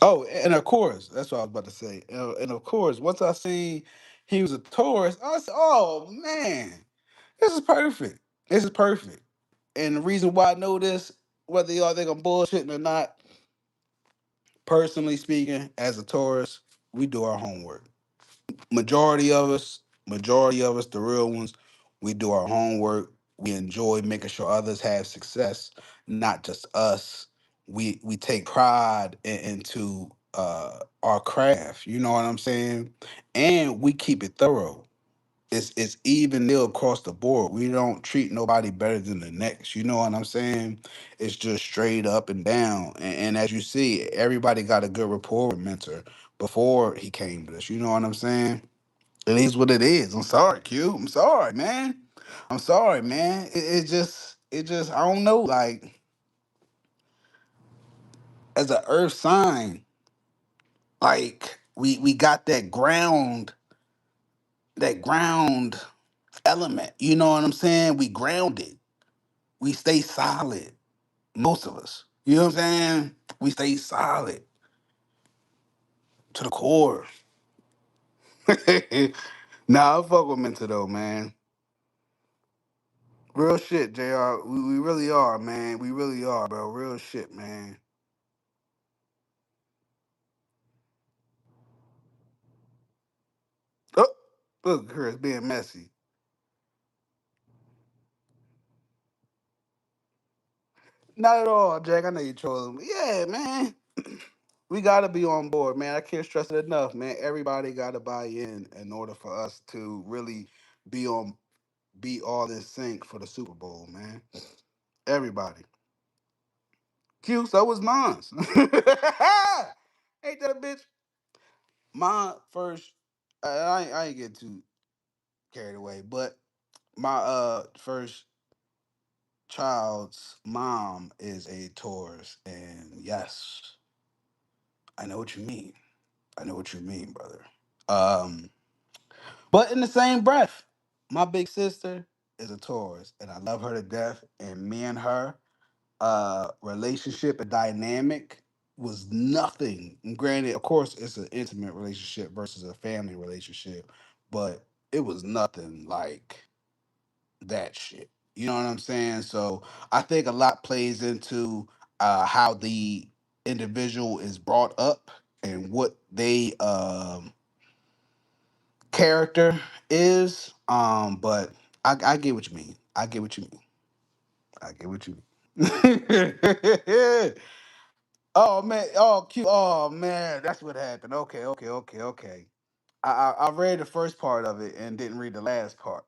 Speaker 1: Oh, and of course, that's what I was about to say. And of course, once I see he was a Taurus, I said, "Oh man, this is perfect. This is perfect." And the reason why I know this, whether y'all think I'm bullshitting or not, personally speaking, as a Taurus, we do our homework. Majority of us, the real ones, we do our homework. We enjoy making sure others have success, not just us. We take pride into our craft. You know what I'm saying? And we keep it thorough. It's even nil across the board. We don't treat nobody better than the next. You know what I'm saying? It's just straight up and down. And as you see, everybody got a good rapport with Mentor before he came to us. You know what I'm saying? It is what it is. I'm sorry, Q. I'm sorry, man. I'm sorry, man. It just, I don't know. Like, as an earth sign, like we got that ground element. You know what I'm saying? We grounded. We stay solid. Most of us. You know what I'm saying? We stay solid to the core. Nah, I fuck with Mentor though, man. Real shit, JR. We really are, man. We really are, bro. Real shit, man. Oh, look, Chris being messy. Not at all, Jack. I know you trolling me. Yeah, man. We gotta be on board, man. I can't stress it enough, man. Everybody gotta buy in order for us to really be on be all in sync for the Super Bowl, man. Everybody. Q, so was mine. Ain't that a bitch? My first I ain't getting too carried away, but my first child's mom is a Taurus, and yes, I know what you mean. I know what you mean, brother. Um, but in the same breath, my big sister is a Taurus, and I love her to death. And me and her relationship and dynamic was nothing. And granted, of course, it's an intimate relationship versus a family relationship, but it was nothing like that shit. You know what I'm saying? So I think a lot plays into how the individual is brought up and what they character is. But I get what you mean. I get what you mean. I get what you mean. Oh man, oh cute. Oh man, that's what happened. Okay. I read the first part of it and didn't read the last part.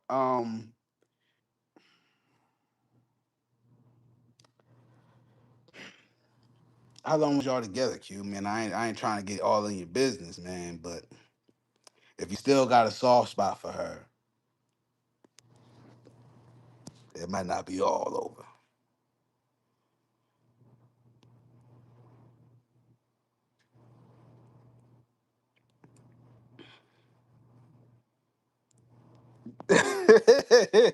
Speaker 1: How long was y'all together, Q? Man, I ain't trying to get all in your business, man. But if you still got a soft spot for her, it might not be all over. Chris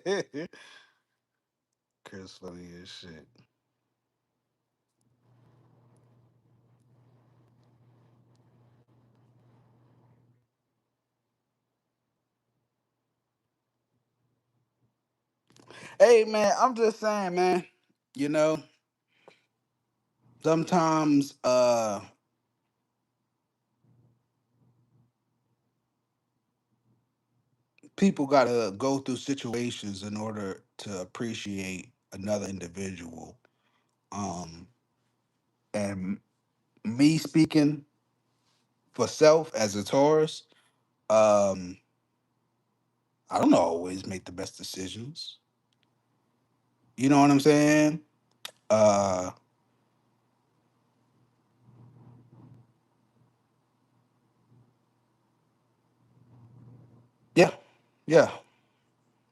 Speaker 1: funny as shit. Hey man, I'm just saying, man. You know, sometimes people gotta go through situations in order to appreciate another individual. Um, and me speaking for self as a Taurus, um, I don't always make the best decisions. You know what I'm saying? Uh, yeah, yeah,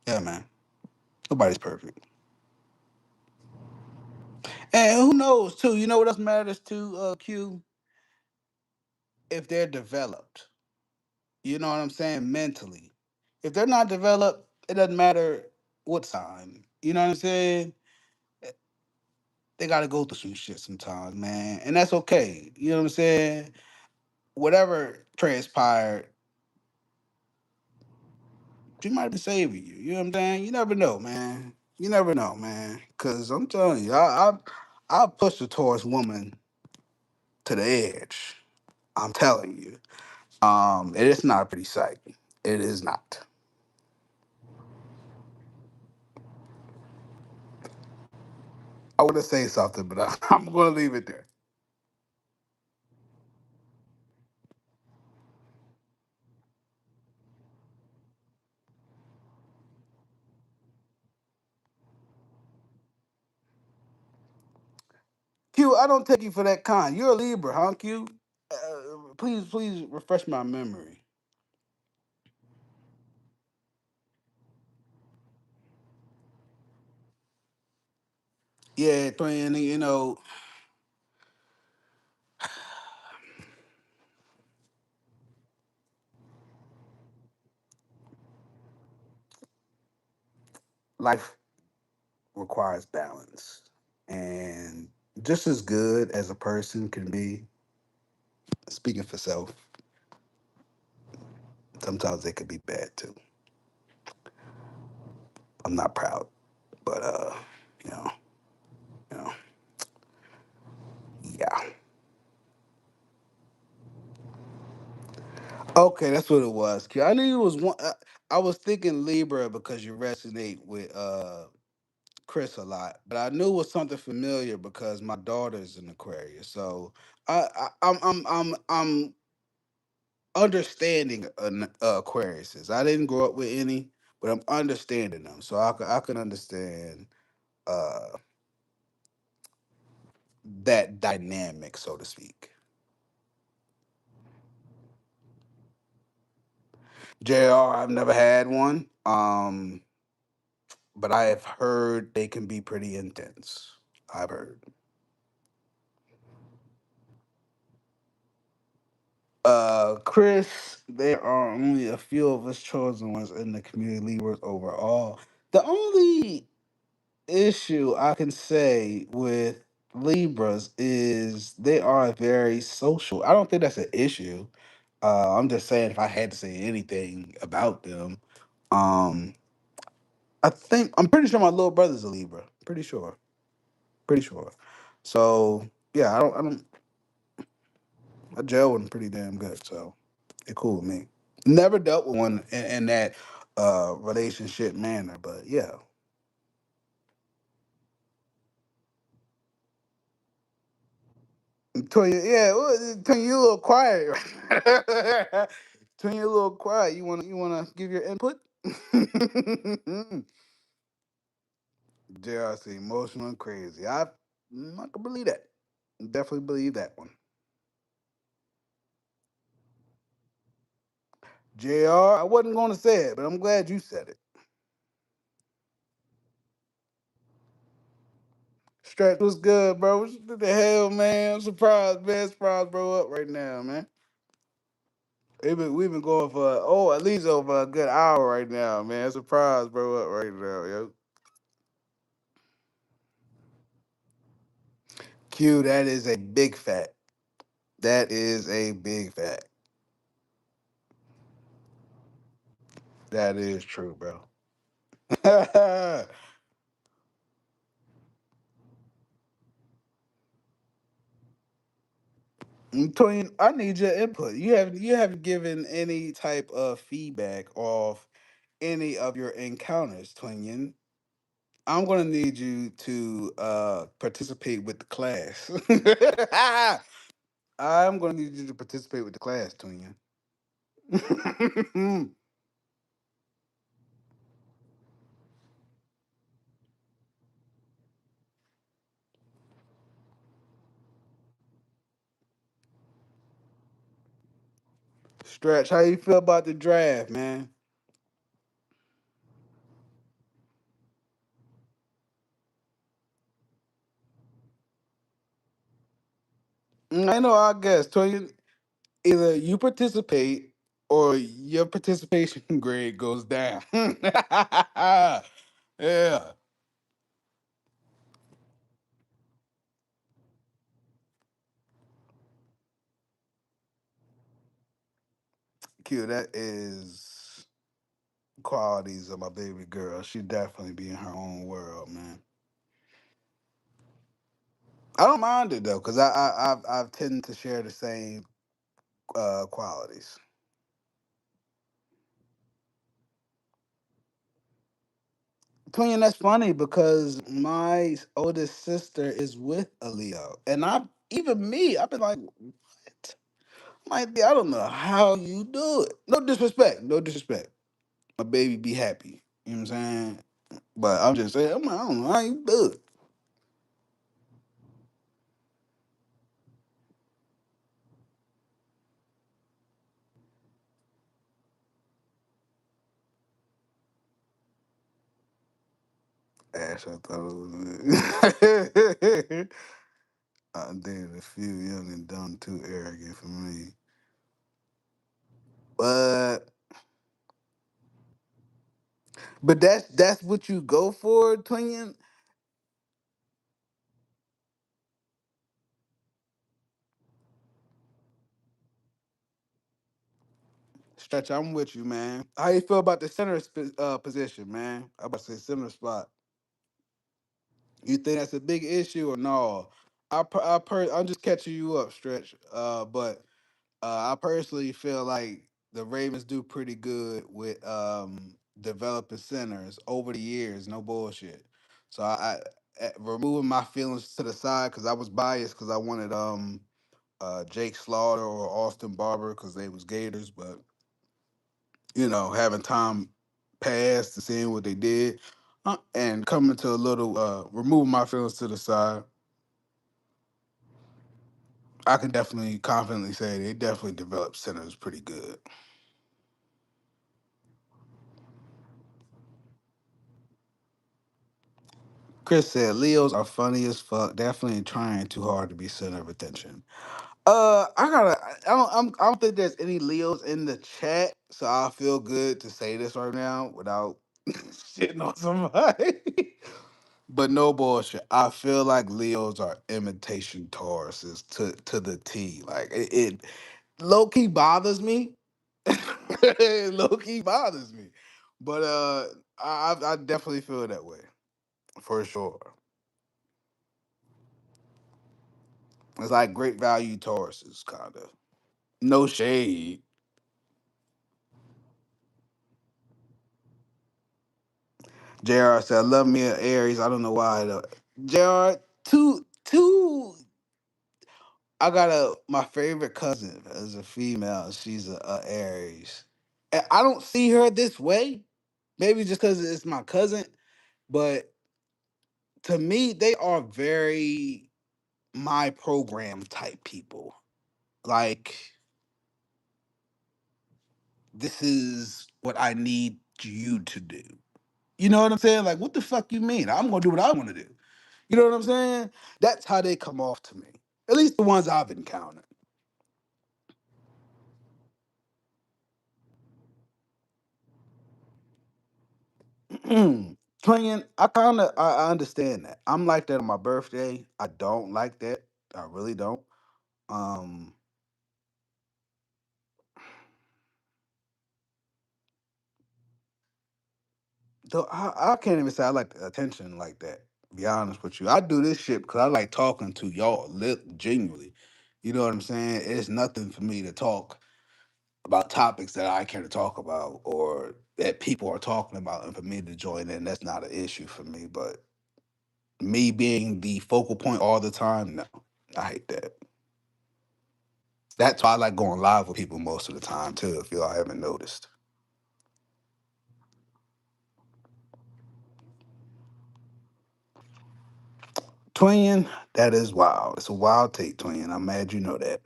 Speaker 1: yeah, man. Nobody's perfect. And who knows too? You know what else matters too, Q? If they're developed. You know what I'm saying? Mentally. If they're not developed, it doesn't matter what sign. You know what I'm saying? They gotta go through some shit sometimes, man. And that's okay. You know what I'm saying? Whatever transpired, she might be saving you. You know what I'm saying? You never know, man. You never know, man. Cause I'm telling you, I push the Taurus woman to the edge. I'm telling you. It is not a pretty sight. It is not. I want to say something, but I'm going to leave it there. Q, I don't take you for that kind. You're a Libra, huh, Q? Please refresh my memory. Yeah, twin. You know, life requires balance, and just as good as a person can be, speaking for self, sometimes they could be bad too. I'm not proud, but you know, you know, yeah. Okay, that's what it was. Q. I knew it was one. I was thinking Libra because you resonate with Chris a lot, but I knew it was something familiar because my daughter's an Aquarius. So I'm understanding Aquariuses. I didn't grow up with any, but I'm understanding them. So I can understand uh that dynamic, so to speak. JR, I've never had one. But I have heard they can be pretty intense. I've heard. Chris, there are only a few of us chosen ones in the community leaders overall. The only issue I can say with Libras is they are very social. I don't think that's an issue. I'm just saying if I had to say anything about them, um, I'm pretty sure my little brother's a Libra. Pretty sure. Pretty sure. So yeah, I don't I gel with them pretty damn good, so they're cool with me. Never dealt with one in that relationship manner, but yeah. Toya, yeah, Toya, you a little quiet. Toya, you a little quiet. You wanna give your input? JRC, emotional and crazy. I can believe that. Definitely believe that one. JR, I wasn't gonna say it, but I'm glad you said it. Stretch was good, bro. What the hell, man? I'm surprised, man. Surprised, bro, up right now, man. We've been going for at least over a good hour right now, man. Surprise, bro, up right now, yo. Q, that is a big fact. That is a big fact. That is true, bro. Twin, I need your input. You haven't given any type of feedback of any of your encounters, Twinion. I'm gonna need you to participate with the class. I'm gonna need you to participate with the class, Twinion. Stretch, how you feel about the draft, man? I know. I guess Twinion, either you participate or your participation grade goes down. Yeah. Q, that is qualities of my baby girl. She definitely be in her own world, man. I don't mind it though, cause I've tend to share the same qualities. Twin, that's funny because my oldest sister is with a Leo, and even me, I've been like, what? Like, I don't know how you do it. No disrespect, no disrespect. My baby be happy. You know what I'm saying? But I'm just saying, I don't know how you do it. Ash, I thought it was. I dated a few young and dumb, too arrogant for me. But that's what you go for, twin. Stretch, I'm with you, man. How you feel about the center position, man? I about to say center spot. You think that's a big issue or no? I'm just catching you up, Stretch. But I personally feel like the Ravens do pretty good with developing centers over the years. No bullshit. So removing my feelings to the side because I was biased because I wanted Jake Slaughter or Austin Barber because they was Gators, but having time pass and seeing what they did, and coming to a little removing my feelings to the side, I can definitely confidently say they definitely developed centers pretty good. Chris said Leos are funny as fuck. Definitely trying too hard to be center of attention. I gotta. I don't think there's any Leos in the chat, so I feel good to say this right now without shitting on somebody. But no bullshit. I feel like Leos are imitation Tauruses to the T. Like it low key bothers me. Low key bothers me. But I definitely feel that way for sure. It's like great value Tauruses, kind of. No shade. JR said, I love me an Aries. I don't know why though. JR, two I got my favorite cousin as a female. She's a Aries. And I don't see her this way. Maybe just because it's my cousin, but to me, they are very my program type people. Like, this is what I need you to do. You know what I'm saying? Like, what the fuck you mean? I'm gonna do what I want to do. You know what I'm saying? That's how they come off to me. At least the ones I've encountered. Twin, I understand that. I'm like that on my birthday. I don't like that. I really don't. Um, though I can't even say I like the attention like that. Be honest with you, I do this shit because I like talking to y'all, genuinely. You know what I'm saying? It's nothing for me to talk about topics that I care to talk about or that people are talking about, and for me to join in, that's not an issue for me. But me being the focal point all the time, no, I hate that. That's why I like going live with people most of the time too. If y'all haven't noticed, Twin, that is wild. It's a wild take, Twin. I'm mad you know that.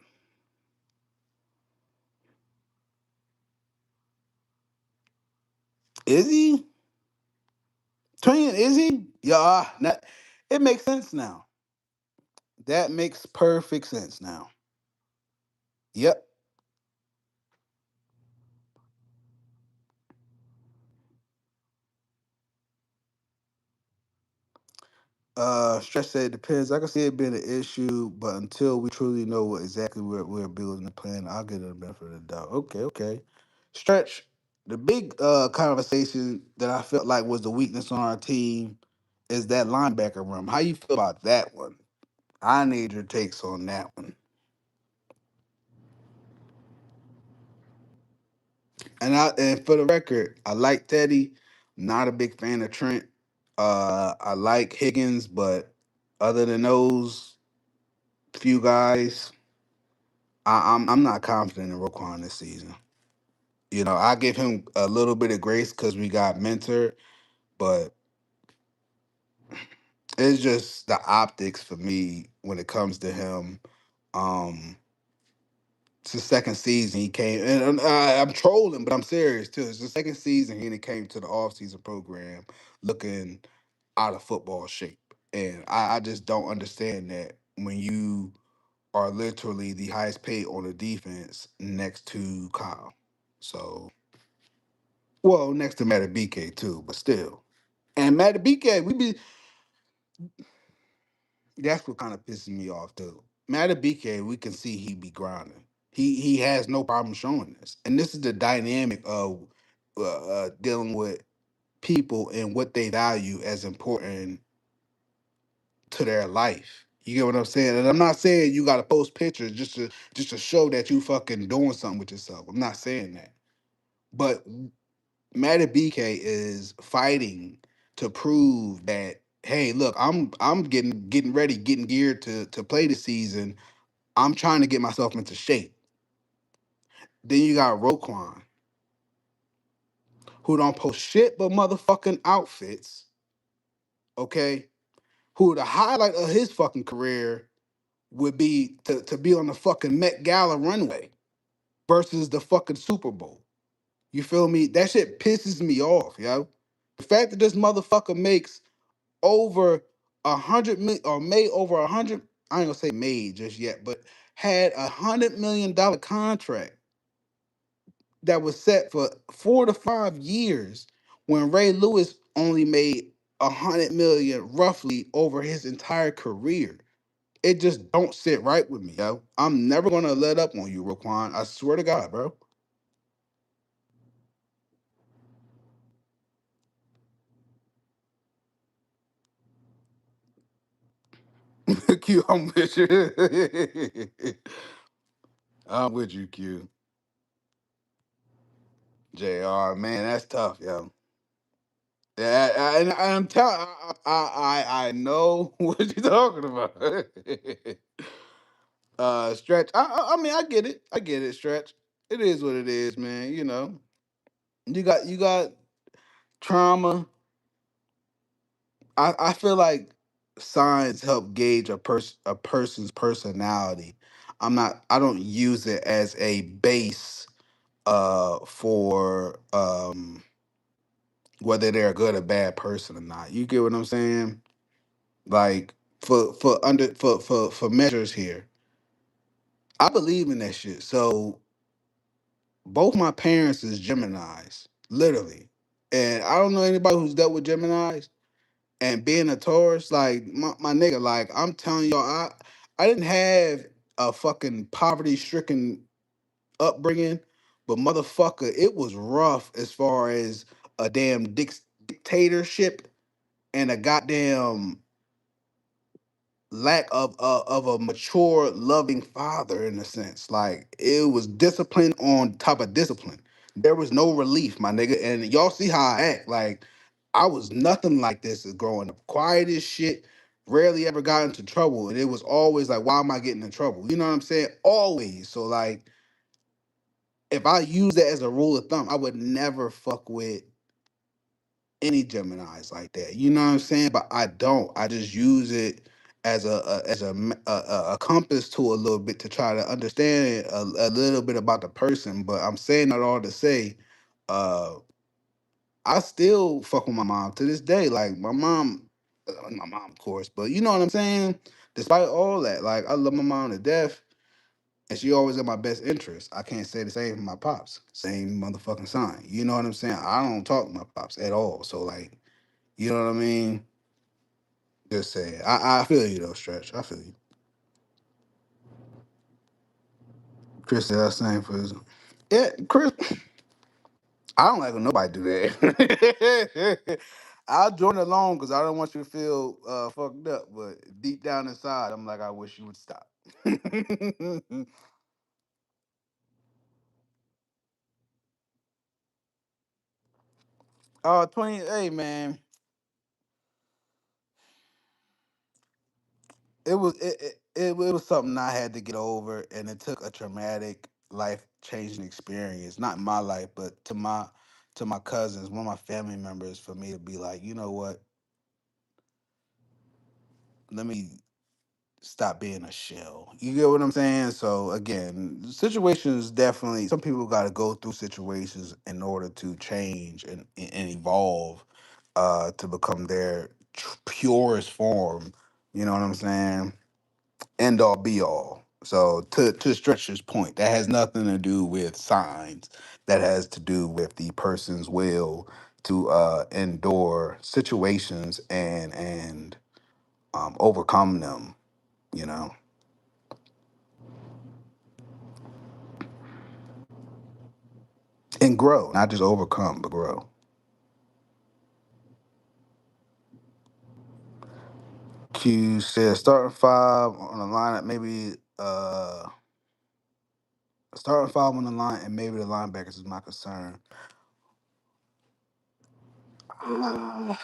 Speaker 1: Is he? Twin, is he? Yeah, it makes sense now. That makes perfect sense now. Yep. Stretch said it depends. I can see it being an issue, but until we truly know what exactly we're building the plan, I'll give it the benefit of the doubt. Okay, okay. Stretch, the big conversation that I felt like was the weakness on our team is that linebacker room. How you feel about that one? I need your takes on that one. And for the record, I like Teddy. Not a big fan of Trent. I like Higgins, but other than those few guys, I'm not confident in Roquan this season. You know, I give him a little bit of grace because we got mentored, but it's just the optics for me when it comes to him. Um, it's the second season he came, and I'm trolling, but I'm serious too. It's the second season he came to the offseason program looking out of football shape, and I just don't understand that when you are literally the highest paid on the defense next to Kyle. So, well, next to Matabike too, but still. And Matabike, that's what kind of pisses me off too. Matabike, we can see he be grinding. He has no problem showing this, and this is the dynamic of dealing with people and what they value as important to their life. You get what I'm saying? And I'm not saying you got to post pictures just to show that you fucking doing something with yourself. I'm not saying that, but Matty BK is fighting to prove that, hey, look, I'm getting ready, getting geared to play the season. I'm trying to get myself into shape. Then you got Roquan, who don't post shit but motherfucking outfits. Okay, who the highlight of his fucking career would be to be on the fucking Met Gala runway versus the fucking Super Bowl. You feel me? That shit pisses me off, yo. The fact that this motherfucker makes over 100 million or made over 100, I ain't gonna say made just yet, but had $100 million contract that was set for 4 to 5 years when Ray Lewis only made 100 million roughly over his entire career. It just don't sit right with me, yo. I'm never gonna let up on you, Roquan. I swear to God, bro. Q, I'm with you. I'm with you, Q. JR, man, that's tough, yo. Yeah, and I'm telling, I know what you're talking about. Stretch. I mean, I get it. I get it. Stretch. It is what it is, man. You know, you got trauma. I feel like signs help gauge a person's personality. I don't use it as a base for whether they're a good or bad person or not. You get what I'm saying? Like for measures here. I believe in that shit. So both my parents is Geminis, literally. And I don't know anybody who's dealt with Geminis and being a Taurus, like my nigga, like I'm telling y'all, I didn't have a fucking poverty stricken upbringing, but motherfucker, it was rough as far as a damn dictatorship and a goddamn lack of a mature, loving father in a sense. Like it was discipline on top of discipline. There was no relief, my nigga. And y'all see how I act. Like I was nothing like this as growing up. Quiet as shit. Rarely ever got into trouble. And it was always like, why am I getting in trouble? You know what I'm saying? Always. So like if I use that as a rule of thumb, I would never fuck with any Gemini's like that. You know what I'm saying? But I don't. I just use it as a compass tool a little bit to try to understand a little bit about the person. But I'm saying that all to say, uh, I still fuck with my mom to this day. Like my mom, of course, but you know what I'm saying. Despite all that, like I love my mom to death. And she always in my best interest. I can't say the same for my pops. Same motherfucking sign. You know what I'm saying? I don't talk to my pops at all. So like, you know what I mean? Just saying. I feel you though, Stretch. I feel you. Chris said that's same for his. Yeah, Chris. I don't like when nobody do that. I'll join along because I don't want you to feel fucked up. But deep down inside, I'm like, I wish you would stop. 20. Hey, man. It was something I had to get over, and it took a traumatic, life changing experience. Not in my life, but to my cousins, one of my family members, for me to be like, you know what? Let me stop being a shell. You get what I'm saying? So again, situations definitely. Some people got to go through situations in order to change and evolve, to become their purest form. You know what I'm saying? End all be all. So to Stretcher's point, that has nothing to do with signs. That has to do with the person's will to endure situations and overcome them. You know, and grow, not just overcome, but grow. Q says starting five on the lineup, maybe starting five on the line, and maybe the linebackers is my concern. Ah,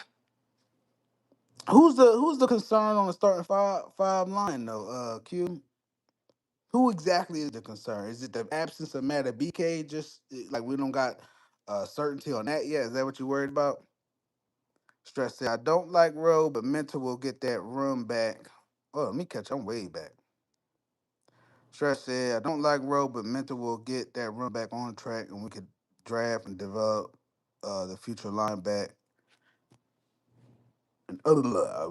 Speaker 1: who's the concern on the starting five line though? Q. Who exactly is the concern? Is it the absence of Matt BK? Just like we don't got certainty on that yet. Is that what you're worried about? Stress said, I don't like Rowe, but Mentor will get that run back. Oh, let me catch. I'm way back. Stress said, I don't like Rowe, but Mentor will get that run back on track, and we could draft and develop the future lineback.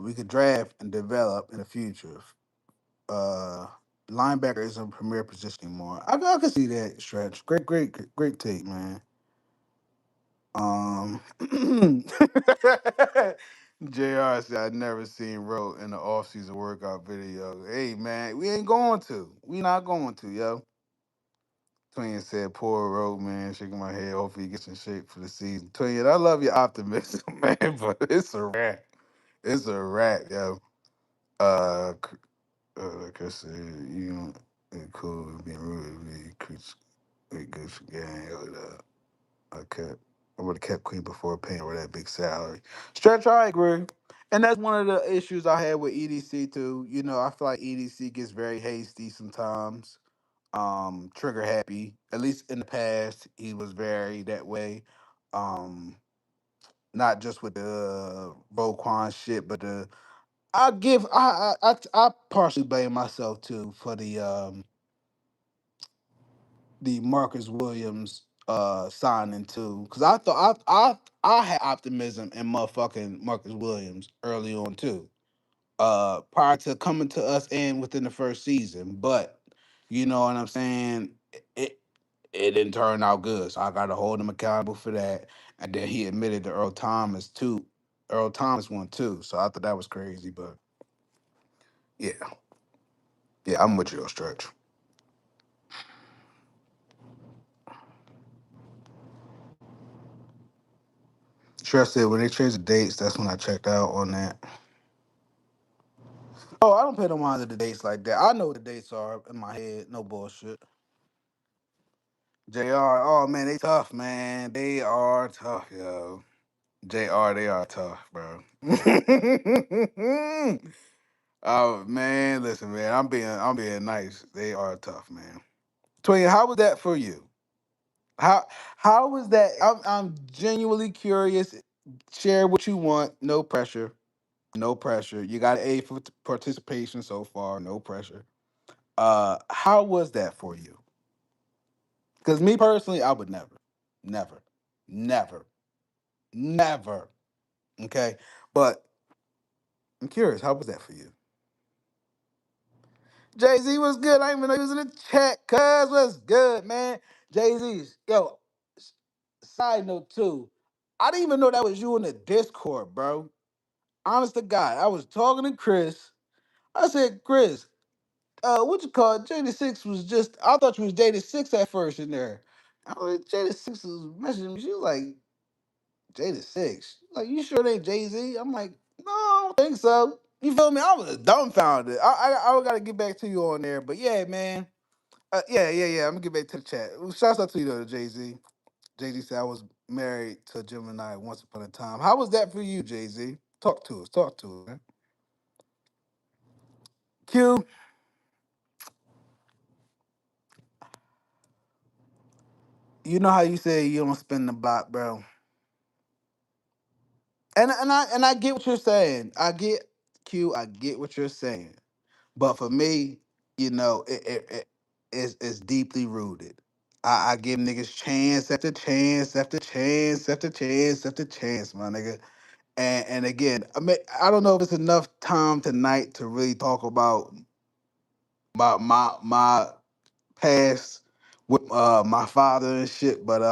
Speaker 1: We could draft and develop in the future. Uh, Linebacker isn't a premier position anymore. I can see that stretch. Great take, man. Um, JR said I never seen Ro in the off-season workout video. Hey man, we ain't going to. We not going to, yo. Twin said, poor Ro, man, shaking my head. Hopefully he gets in shape for the season. Twin, I love your optimism, man, but it's a wrap. It's a wrap, yo. Like I said, you know, it's cool being rude, be good for gang. I kept I would have kept Queen before paying her that big salary. Stretch, I agree. And that's one of the issues I had with EDC too. You know, I feel like EDC gets very hasty sometimes. Trigger happy. At least in the past, he was very that way. Um, Not just with the Roquan shit, but the I give I partially blame myself too for the Marcus Williams signing too, because I thought I had optimism in motherfucking Marcus Williams early on too, prior to coming to us and within the first season. But you know what I'm saying? It it didn't turn out good. So I got to hold him accountable for that. And then he admitted to Earl Thomas too. Earl Thomas one too. So I thought that was crazy. But yeah, yeah, I'm with you on stretch. Stretch said when they changed the dates, that's when I checked out on that. Oh, I don't pay no mind to the dates like that. I know what the dates are in my head. No bullshit. JR, oh man, they tough, man. They are tough, yo. JR, they are tough, bro. Oh man, listen, man. I'm being nice. They are tough, man. Twin, how was that for you? How how was that? I'm genuinely curious. Share what you want. No pressure. No pressure. You got an A for participation so far. No pressure. How was that for you? Because me personally, I would never, never, never, never. Okay, but I'm curious. How was that for you? Jay Z was good. I didn't even know he was in the chat. Cuz was good, man. Jay Z's yo. s- Side note too, I didn't even know that was you in the Discord, bro. Honest to God, I was talking to Chris. I said, Chris, what you call it? Jada Six was just. I thought you was Jada Six at first in there. I was Jada Six was messaging me. She was like, Jada Six. Like, you sure it ain't Jay Z? I'm like, no, I don't think so. You feel me? I was dumbfounded. I gotta get back to you on there, but yeah, man. Yeah. I'm gonna get back to the chat. Well, shouts out to you though, Jay Z. Jay Z said I was married to Gemini once upon a time. How was that for you, Jay Z? Talk to us. Talk to us, man. Q, you know how you say you don't spin the block, bro. And I get what you're saying. I get Q. I get what you're saying. But for me, it's deeply rooted. I give niggas chance after chance after chance after chance after chance, my nigga. And again, I don't know if it's enough time tonight to really talk about my past with my father and shit, but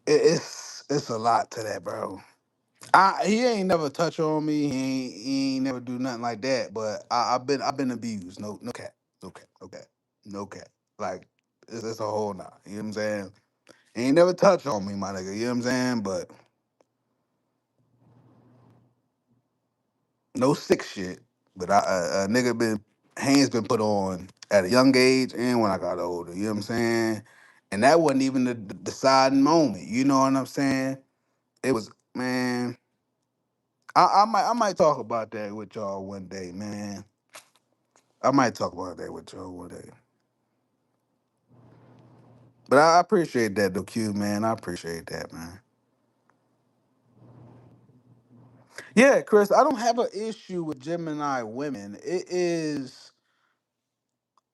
Speaker 1: it's a lot to that, bro. He ain't never touch on me. He ain't never do nothing like that. But I've been abused. No cat. No cat. No cat. No cat. Like it's a whole lot. You know what I'm saying? He ain't never touch on me, my nigga. You know what I'm saying? But no sick shit. But a nigga been hands been put on at a young age and when I got older. You know what I'm saying? And that wasn't even the deciding moment. You know what I'm saying? It was, man. I might talk about that with y'all one day, man. I might talk about that with y'all one day. But I appreciate that though, Q, man. I appreciate that, man. Yeah, Chris, I don't have an issue with Gemini women. It is,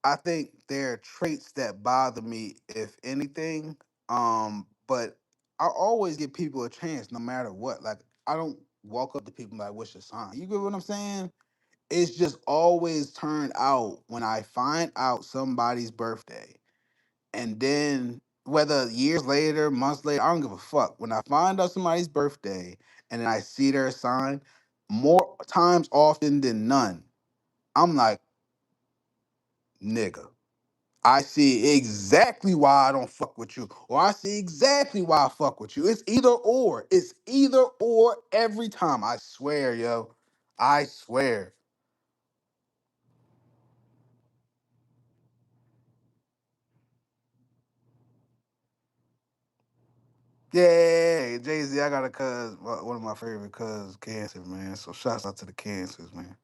Speaker 1: I think there are traits that bother me, if anything. But I always give people a chance no matter what. Like, I don't walk up to people like, what's your sign? You get what I'm saying? It's just always turned out when I find out somebody's birthday. And then whether years later, months later, I don't give a fuck. When I find out somebody's birthday and then I see their sign, more times often than none, I'm like, nigga. I see exactly why I don't fuck with you, or I see exactly why I fuck with you. It's either or. It's either or every time. I swear, yo. I swear. Yeah, Jay Z. I got a cuz, one of my favorite cuz, Cancer, man. So shouts out to the Cancers, man.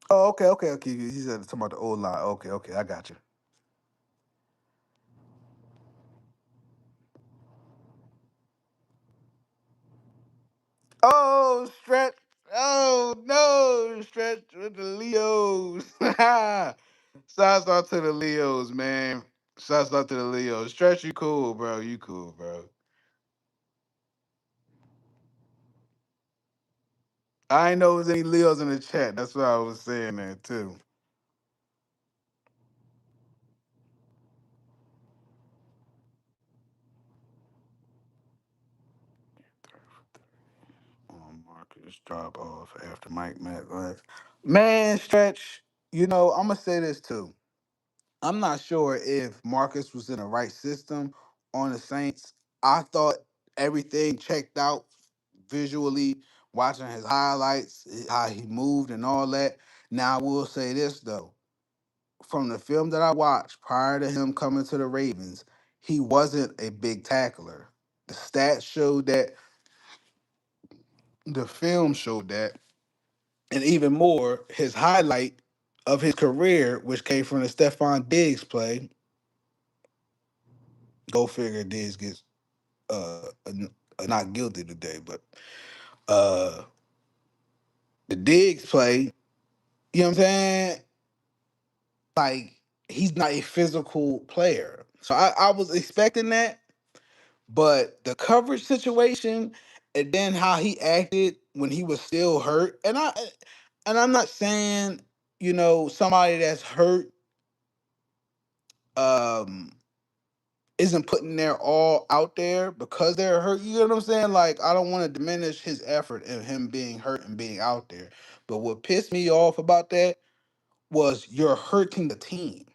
Speaker 1: Oh, okay. He said talking about the old line. Okay, I got you. Oh, stretch. Oh no, stretch with the Leos. Shouts out to the Leos, man. Shouts out to the Leos. Stretch, you cool, bro. You cool, bro. I ain't know there was any Leos in the chat. That's what I was saying there too. Drop off after Mike Matt left. Man, stretch. I'm gonna say this too. I'm not sure if Marcus was in the right system on the Saints. I thought everything checked out visually, watching his highlights, how he moved and all that. Now I will say this though. From the film that I watched prior to him coming to the Ravens, he wasn't a big tackler. The stats showed that, the film showed that, and even more, his highlight of his career, which came from the Stephon Diggs play. Go figure, Diggs gets not guilty today, but uh the Diggs play, you know what I'm saying? Like, he's not a physical player. So I was expecting that, but the coverage situation and then how he acted when he was still hurt, and I'm not saying, somebody that's hurt um isn't putting their all out there because they're hurt. You know what I'm saying? Like, I don't want to diminish his effort and him being hurt and being out there. But what pissed me off about that was you're hurting the team.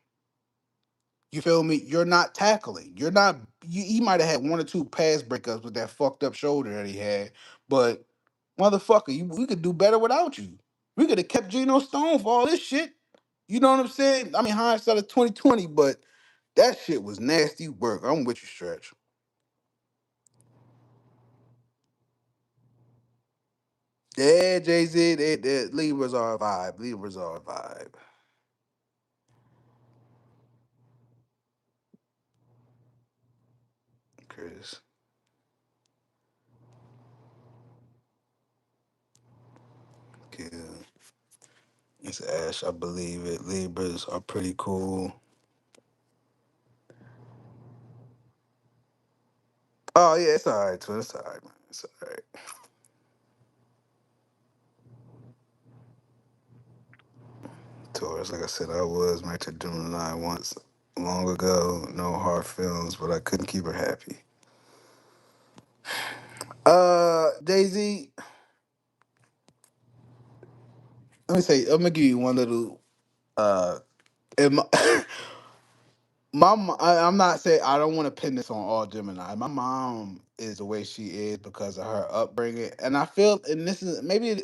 Speaker 1: You feel me? You're not tackling. You're not. He might have had one or two pass breakups with that fucked up shoulder that he had, but motherfucker, we could do better without you. We could have kept Geno Stone for all this shit. You know what I'm saying? I mean, hindsight of 2020, but that shit was nasty work. I'm with you, Stretch. Yeah, Jay Z, Libras are a vibe. Libras are a vibe. Chris, yeah. It's Ash, I believe it. Libras are pretty cool. Oh yeah, it's all right, too. It's all right, man. It's all right. Taurus, like I said, I was married to Gemini once long ago. No hard feelings, but I couldn't keep her happy. Jay Z, let me say, I'm gonna give you one little. In my, I'm not saying I don't want to pin this on all Gemini. My mom is the way she is because of her upbringing, and I feel, and this is maybe,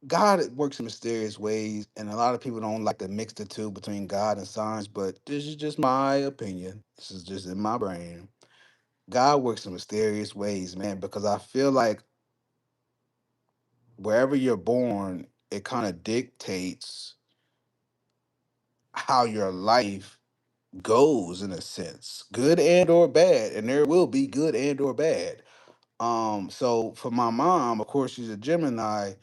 Speaker 1: God works in mysterious ways, and a lot of people don't like to mix the two between God and science. But this is just my opinion. This is just in my brain. God works in mysterious ways, man, because I feel like wherever you're born, it kind of dictates how your life goes in a sense, good and or bad, and there will be good and or bad. So for my mom, of course, she's a Gemini.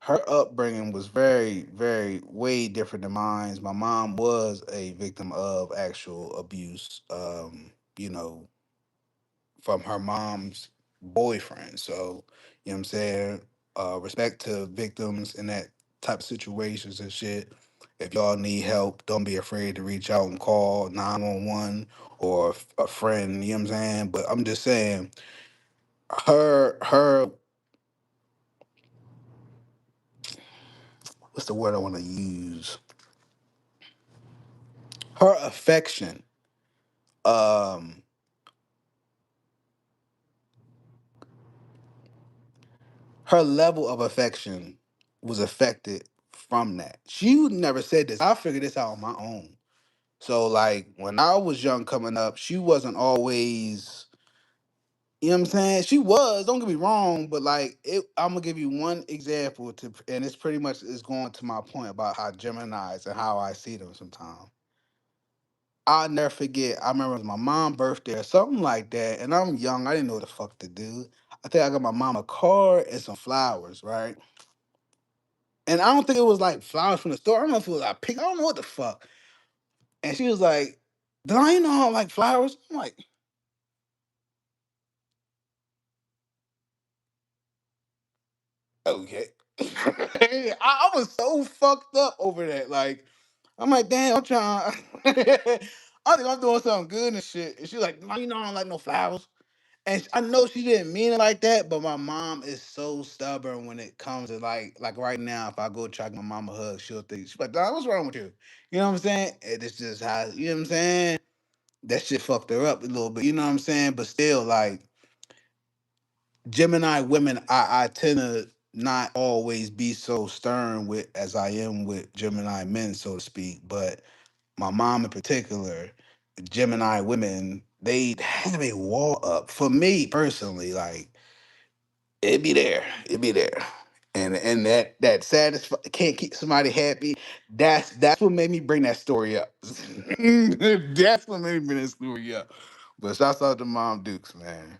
Speaker 1: Her upbringing was very, very way different than mine. My mom was a victim of actual abuse. You know, from her mom's boyfriend. So, you know what I'm saying? Respect to victims in that type of situations and shit. If y'all need help, don't be afraid to reach out and call 911 or a friend, you know what I'm saying? But I'm just saying, her what's the word I want to use? Her affection, um, her level of affection was affected from that. She never said this. I figured this out on my own. So like when I was young coming up, she wasn't always, you know what I'm saying? She was, don't get me wrong, but like I'm gonna give you one example and it's pretty much is going to my point about how Gemini's and how I see them sometimes. I'll never forget, I remember it was my mom's birthday or something like that, and I'm young, I didn't know what the fuck to do. I think I got my mom a card and some flowers, right? And I don't think it was like flowers from the store. I don't know if it was like pink. I don't know what the fuck. And she was like, "Don't you know I don't like flowers?" I'm like, okay. I was so fucked up over that. Like, I'm like, damn, I'm trying. I think I'm doing something good and shit. And she's like, no, you know, I don't like no flowers. And I know she didn't mean it like that, but my mom is so stubborn when it comes to like right now. If I go try to give my mom a hug, she'll think she's like, "Dog, what's wrong with you?" You know what I'm saying? And it's just how you know what I'm saying. That shit fucked her up a little bit. You know what I'm saying? But still, like Gemini women, I tend to not always be so stern with as I am with Gemini men, so to speak. But my mom in particular, Gemini women, they have a wall up. For me personally, like it'd be there. And that satisfy can't keep somebody happy. That's what made me bring that story up. That's what made me bring that story up. But shouts out to Mom Dukes, man.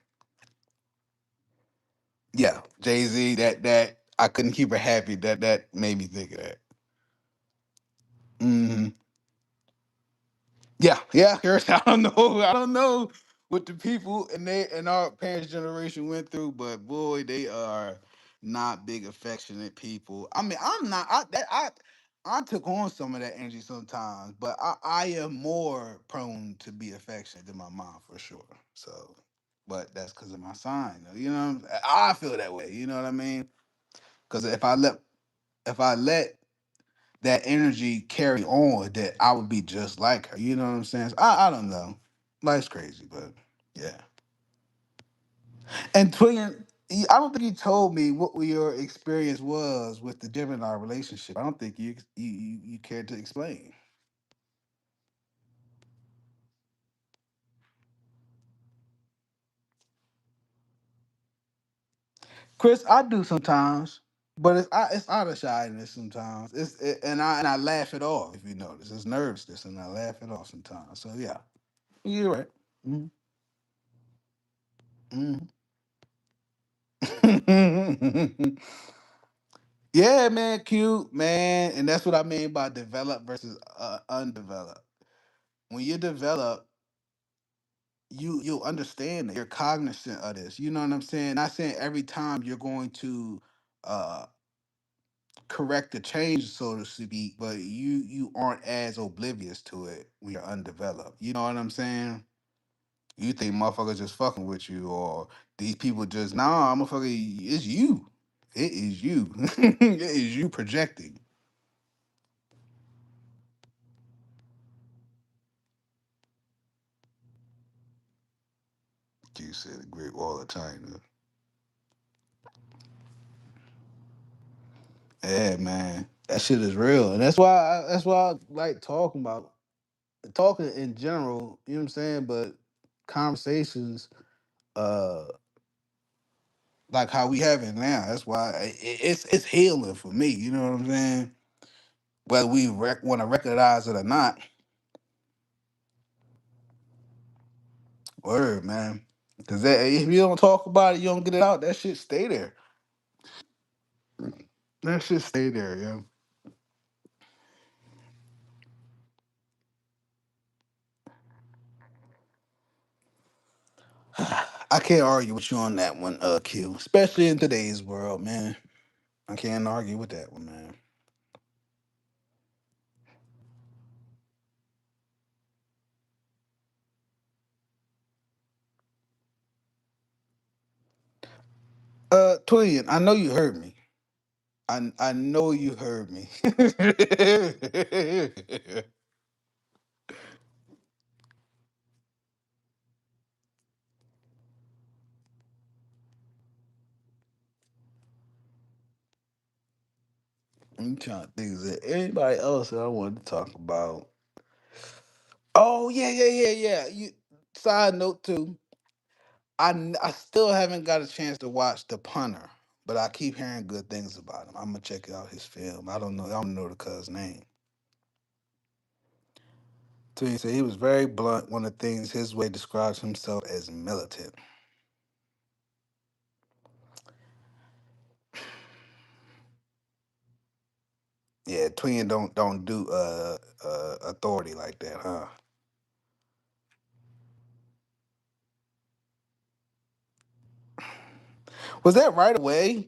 Speaker 1: Yeah, Jay Z. That I couldn't keep her happy. That made me think of that. Hmm. Yeah, yeah. Here's I don't know. I don't know what the people and our parents' generation went through, but boy, they are not big affectionate people. I mean, I'm not. I took on some of that energy sometimes, but I am more prone to be affectionate than my mom for sure. So, but that's because of my sign. You know, I feel that way. You know what I mean? Because if I let that energy carry on, that I would be just like her. You know what I'm saying? So I don't know. Life's crazy, but yeah. And Twin, I don't think you told me what your experience was with the Gemini relationship. I don't think you cared to explain. Chris, I do sometimes, but it's out of shyness sometimes. And I laugh it off if you notice. It's nervousness, and I laugh it off sometimes. So yeah, you're right. Mm-hmm. Mm-hmm. Yeah, man, cute, man, and that's what I mean by developed versus undeveloped. When you develop, you'll understand that you're cognizant of this. You know what I'm saying? Not saying every time you're going to uh correct the change, so to speak, but you aren't as oblivious to it when you're undeveloped. You know what I'm saying? You think motherfuckers just fucking with you, or these people just nah, motherfucker, it's you. It is you. It is you projecting. You said agree all the time. Yeah, man, that shit is real, and that's why I like talking in general. You know what I'm saying? But conversations, uh, like how we having now, that's why it's healing for me. You know what I'm saying? Whether we want to recognize it or not, word, man. Because if you don't talk about it, you don't get it out. That shit stay there. That shit stay there, yeah. I can't argue with you on that one, Q. Especially in today's world, man. I can't argue with that one, man. Twin, I know you heard me. I know you heard me. I'm trying to think. Is there anybody else that I wanted to talk about? Oh yeah, yeah, yeah, yeah. You side note too. I still haven't got a chance to watch The Punter, but I keep hearing good things about him. I'm gonna check out his film. I don't know. I don't know the cuz's name. So he said he was very blunt. One of the things his way describes himself as militant. Yeah, Twin don't do authority like that, huh? Was that right away,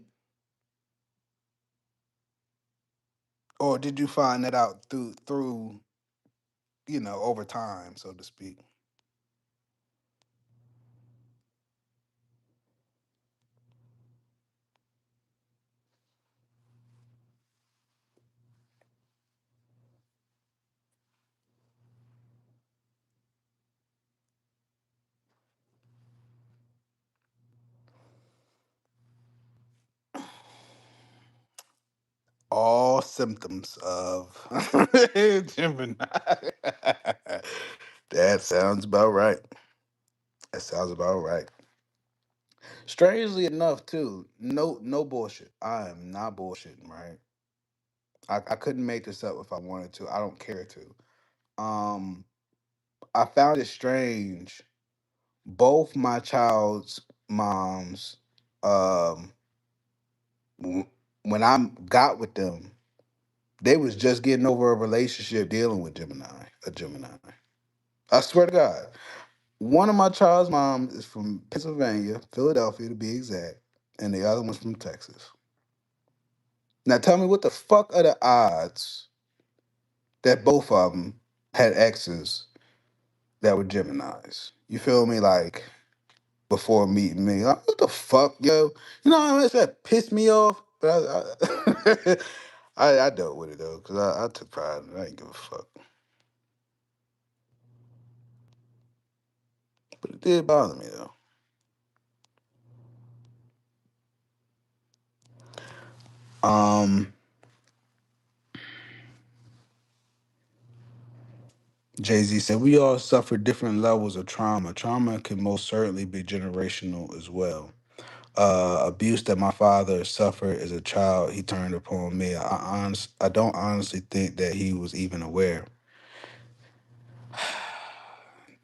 Speaker 1: or did you find that out through over time, so to speak? all symptoms of Gemini. That sounds about right. That sounds about right. Strangely enough, too, no bullshit. I am not bullshitting, right? I couldn't make this up if I wanted to. I don't care to. Um, I found it strange. Both my child's moms, um, w- when I got with them, they was just getting over a relationship dealing with a Gemini. I swear to God. One of my child's moms is from Pennsylvania, Philadelphia to be exact, and the other one's from Texas. Now tell me what the fuck are the odds that both of them had exes that were Geminis? You feel me? Like before meeting me, like, what the fuck, yo? You know how much that pissed me off? But I dealt with it though, cause I took pride in it. I didn't give a fuck, but it did bother me though. Um, Jay Z said, "We all suffer different levels of trauma. Trauma can most certainly be generational as well. Abuse that my father suffered as a child, he turned upon me. I don't honestly think that he was even aware."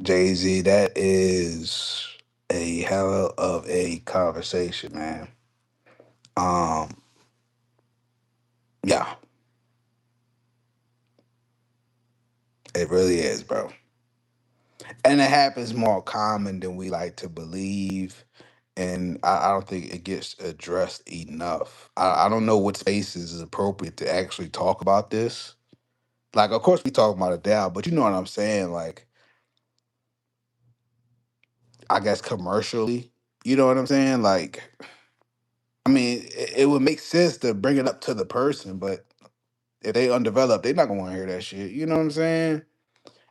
Speaker 1: Jay Z, that is a hell of a conversation, man. Um, yeah, it really is, bro. And it happens more common than we like to believe. And I don't think it gets addressed enough. I don't know what spaces is appropriate to actually talk about this. Like, of course, we talk about it now, but you know what I'm saying? Like, I guess commercially, you know what I'm saying? Like, I mean, it would make sense to bring it up to the person, but if they undeveloped, they're not gonna want to hear that shit. You know what I'm saying?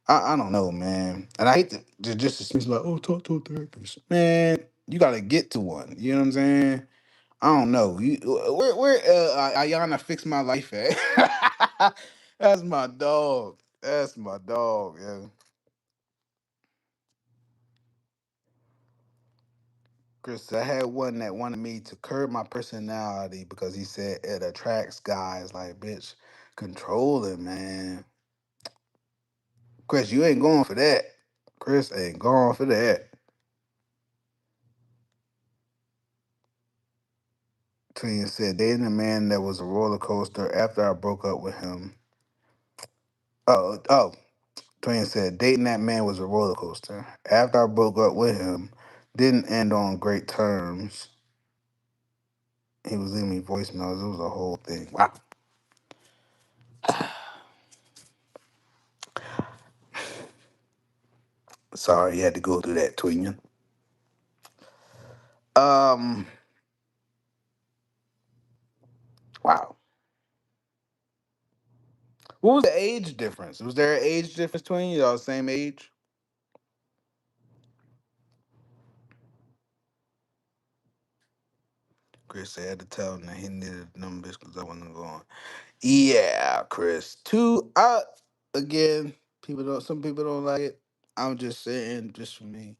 Speaker 1: I don't know, man. And I hate to just dismiss like, oh, talk to a therapist. Man, you gotta get to one. You know what I'm saying? I don't know. Where Ayana fix my life at? That's my dog. That's my dog, yeah. Chris, I had one that wanted me to curb my personality because he said it attracts guys. Like, bitch, control it, man. Chris, you ain't going for that. Chris ain't going for that. Twin said dating a man that was a roller coaster after I broke up with him. Oh, Twin said dating that man was a roller coaster. After I broke up with him, didn't end on great terms. He was leaving me voicemails. It was a whole thing. Wow. Sorry you had to go through that, Twin. Um, wow. What was the age difference? Was there an age difference between y'all same age? Chris said I had to tell him that he needed numbers because I wasn't going. Yeah, Chris. Two. Again, people don't. Some people don't like it. I'm just saying, just for me.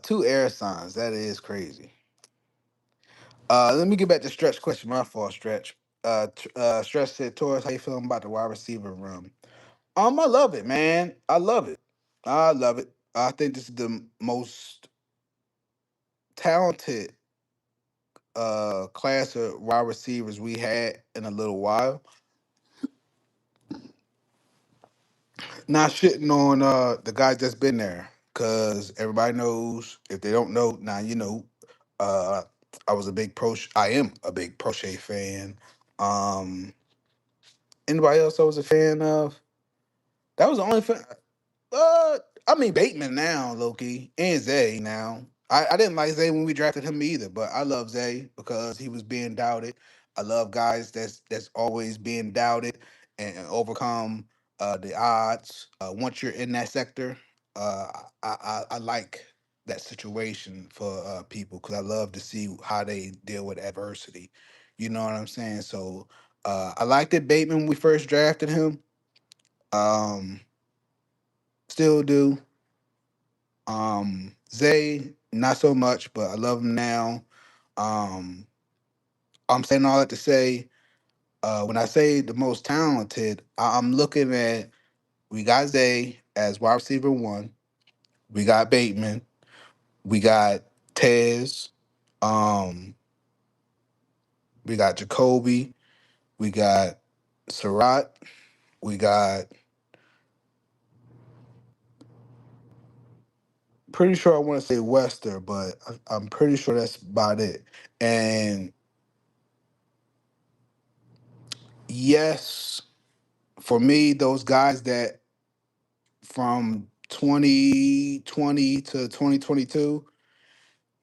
Speaker 1: Two air signs. That is crazy. Let me get back to Stretch question. My fault, Stretch. Stretch said, Taurus, how you feeling about the wide receiver room? I love it, man. I love it. I love it. I think this is the most talented class of wide receivers we had in a little while. Not shitting on the guys that's been there, cause everybody knows. If they don't know, now you know. Uh, I was a big pro. I am a big Prochet fan. Um, Anybody else I was a fan of? That was the only fan. Uh, I mean Bateman now, Loki, and Zay now. I didn't like Zay when we drafted him either, but I love Zay because he was being doubted. I love guys that's always being doubted and overcome the odds. Once you're in that sector, I like that situation for people because I love to see how they deal with adversity. You know what I'm saying? So I liked it Bateman when we first drafted him. Um, Still do. Zay, not so much, but I love him now. Um, I'm saying all that to say, when I say the most talented, I'm looking at we got Zay as wide receiver one, we got Bateman, we got Tez, um, we got Jacoby, we got Surratt, we got pretty sure I want to say Wester, but I'm pretty sure that's about it. And yes, for me, those guys that from 2020 to 2022,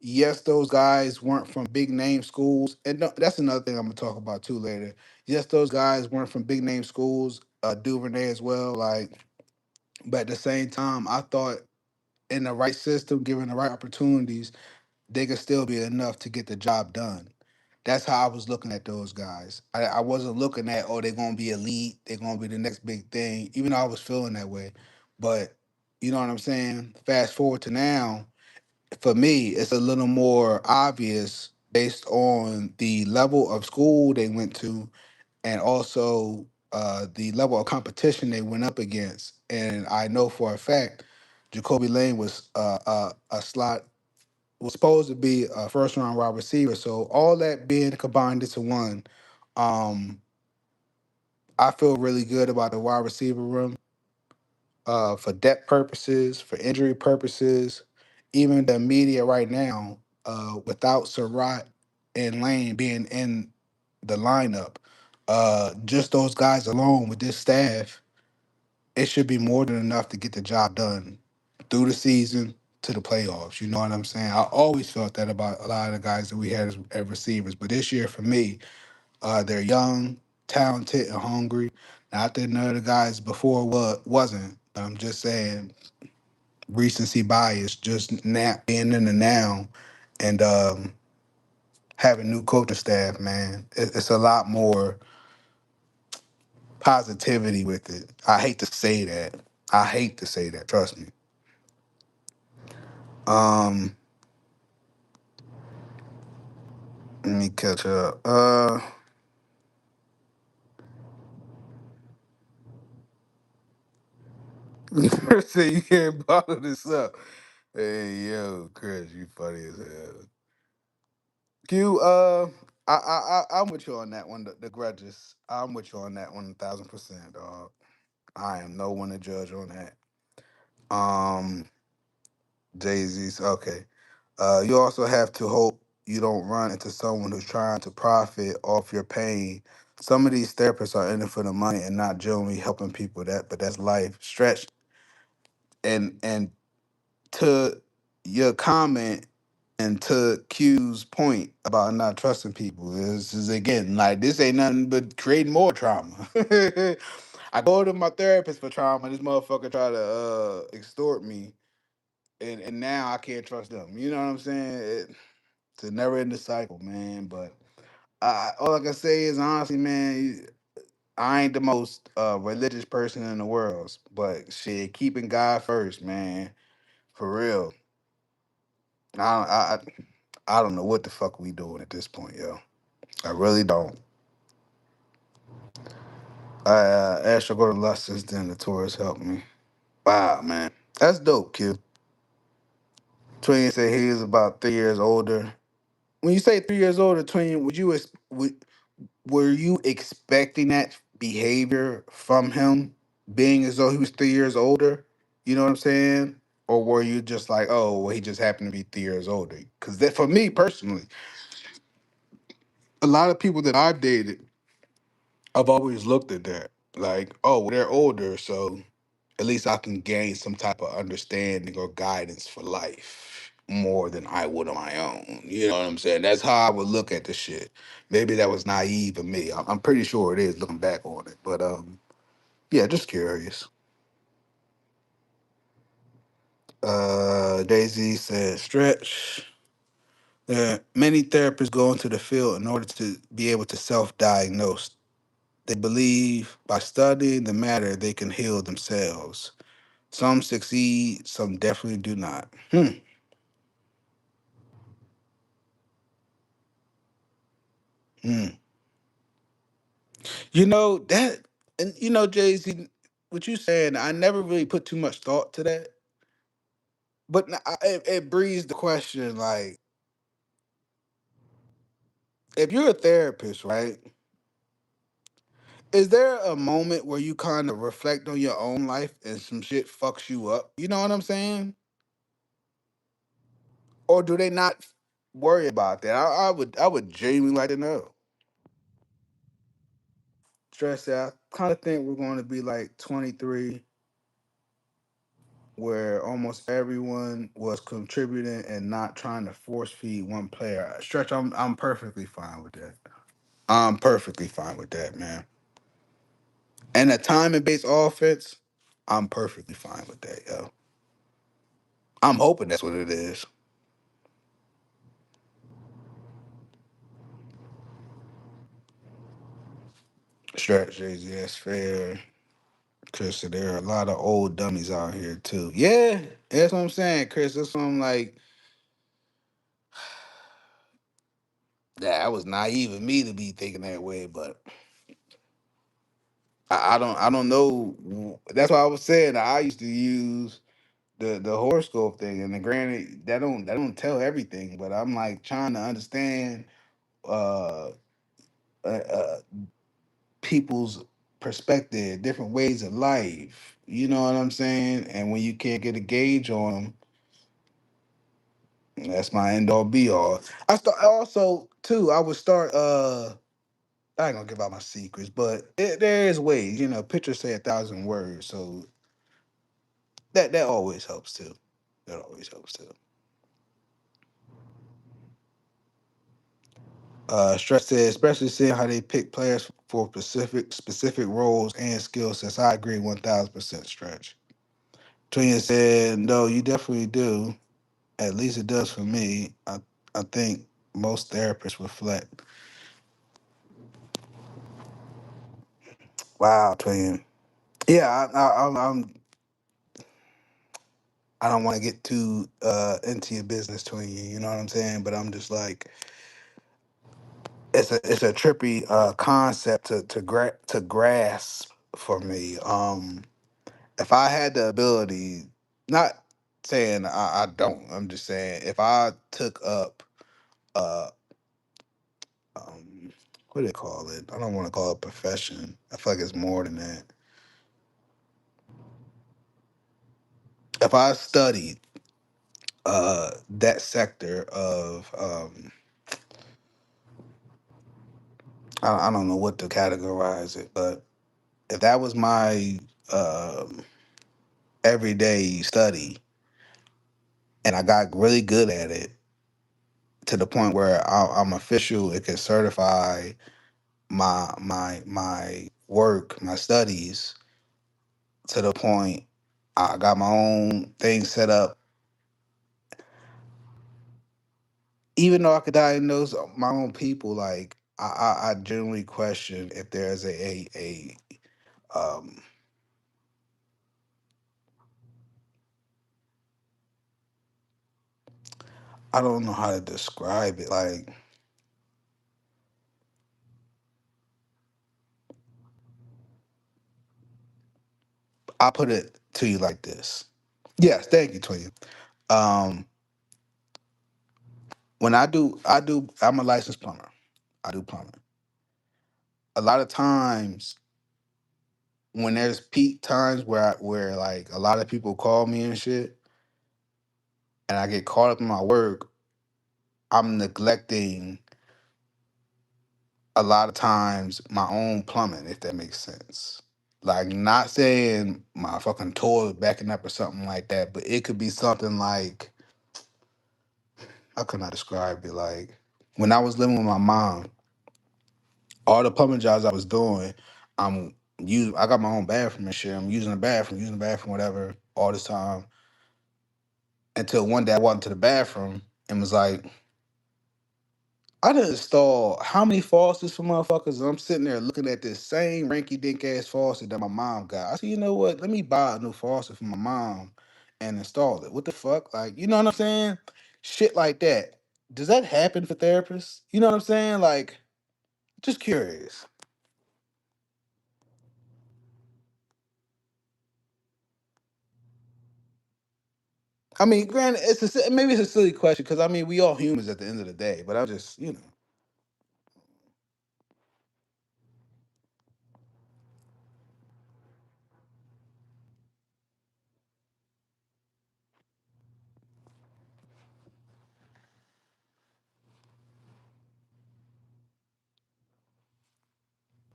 Speaker 1: yes, those guys weren't from big name schools. And no, that's another thing I'm going to talk about too later. Yes, those guys weren't from big name schools, Duvernay as well. Like, but at the same time, I thought in the right system, given the right opportunities, they could still be enough to get the job done. That's how I was looking at those guys. I wasn't looking at, oh, they're gonna be elite, they're gonna be the next big thing, even though I was feeling that way. But you know what I'm saying? Fast forward to now, for me, it's a little more obvious based on the level of school they went to and also the level of competition they went up against. And I know for a fact, Jacoby Lane was a slot was supposed to be a first round wide receiver. So all that being combined into one, um, I feel really good about the wide receiver room for depth purposes, for injury purposes, even the media right now, without Surratt and Lane being in the lineup, just those guys alone with this staff, it should be more than enough to get the job done through the season to the playoffs. You know what I'm saying? I always felt that about a lot of the guys that we had as receivers. But this year, for me, they're young, talented, and hungry. Not that none of the guys before wasn't. I'm just saying recency bias, just being in the now and having new coaching staff, man. It's a lot more positivity with it. I hate to say that. I hate to say that. Trust me. Um, Let me catch up. So you can't bottle this up. Hey yo, Chris, you funny as hell. Q, I'm with you on that one. The grudges, I'm with you on that one, 1,000%, dog. I am no one to judge on that. Um, Jay Z's okay. You also have to hope you don't run into someone who's trying to profit off your pain. Some of these therapists are in it for the money and not genuinely helping people. But that's life. Stretch and to your comment and to Q's point about not trusting people, this is again like this ain't nothing but creating more trauma. I go to my therapist for trauma. This motherfucker try to extort me, and now I can't trust them. You know what I'm saying? It's a never ending cycle, man. But all I can say is honestly, man, I ain't the most religious person in the world, but shit, keeping God first, man, for real. I I don't know what the fuck we doing at this point, yo. I really don't. I asked to go to lessons, then the tourist helped me. Wow, man, that's dope, kid. Twin said he was about 3 years older. When you say 3 years older, Twin, were you expecting that behavior from him, being as though he was 3 years older? You know what I'm saying? Or were you just like, oh, well, he just happened to be 3 years older? Because that, for me personally, a lot of people that I've dated, I've always looked at that like, oh, well, they're older, so at least I can gain some type of understanding or guidance for life more than I would on my own. You know what I'm saying? That's how I would look at the shit. Maybe that was naive of me. I'm pretty sure it is looking back on it. But yeah, just curious. Daisy said, stretch. Many therapists go into the field in order to be able to self-diagnose. They believe by studying the matter they can heal themselves. Some succeed, some definitely do not. Hmm. You know that, and you know, Jay Z, what you saying? I never really put too much thought to that, but it breeds the question: like, if you're a therapist, right? Is there a moment where you kind of reflect on your own life and some shit fucks you up? You know what I'm saying? Or do they not worry about that? I would genuinely like to know. Stress out. Kind of think we're going to be like 23, where almost everyone was contributing and not trying to force feed one player. Stretch, I'm perfectly fine with that. I'm perfectly fine with that, man. And a timing based offense, I'm perfectly fine with that, yo. I'm hoping that's what it is. Strategies, yes, fair. Chris, there are a lot of old dummies out here too. Yeah, that's what I'm saying, Chris. That's what I'm like. That was naive of me to be thinking that way, but I don't know. That's why I was saying that I used to use the horoscope thing, and then granted that don't tell everything, but I'm like trying to understand uh, uh, uh people's perspective, different ways of life. You know what I'm saying? And when you can't get a gauge on them, that's my end all be all. I start also too. I would start. I ain't gonna give out my secrets, but there is ways. You know, pictures say 1,000 words, so that always helps too. That always helps too. Stress said, especially seeing how they pick players for specific roles and skill sets. I agree 1,000% stretch. Twin said, no, you definitely do. At least it does for me. I think most therapists reflect. Wow, twin. Yeah, I don't want to get too into your business, twin. You know what I'm saying? But I'm just like, it's a trippy concept to grasp for me. If I had the ability, not saying I don't, I'm just saying if I took up uh um what do they call it? I don't want to call it profession. I feel like it's more than that. If I studied that sector of I don't know what to categorize it, but if that was my um everyday study and I got really good at it to the point where I'm official, it can certify my work, my studies to the point I got my own thing set up. Even though I could diagnose my own people, like I generally question if there's a I don't know how to describe it. Like I put it to you like this. Yes, thank you, Toya. Um, when I'm a licensed plumber. I do plumbing. A lot of times when there's peak times where like a lot of people call me and shit, and I get caught up in my work, I'm neglecting a lot of times my own plumbing, if that makes sense. Like not saying my fucking toilet backing up or something like that, but it could be something like how can I describe it? Like when I was living with my mom, all the plumbing jobs I was doing, I'm I got my own bathroom and shit. I'm using the bathroom, whatever, all this time. Until one day I walked into the bathroom and was like, I done installed how many faucets for motherfuckers? And I'm sitting there looking at this same ranky dink ass faucet that my mom got. I said, you know what? Let me buy a new faucet for my mom and install it. What the fuck? Like, you know what I'm saying? Shit like that. Does that happen for therapists? You know what I'm saying? Like, just curious. I mean, granted, maybe it's a silly question because I mean we all humans at the end of the day. But I'm just,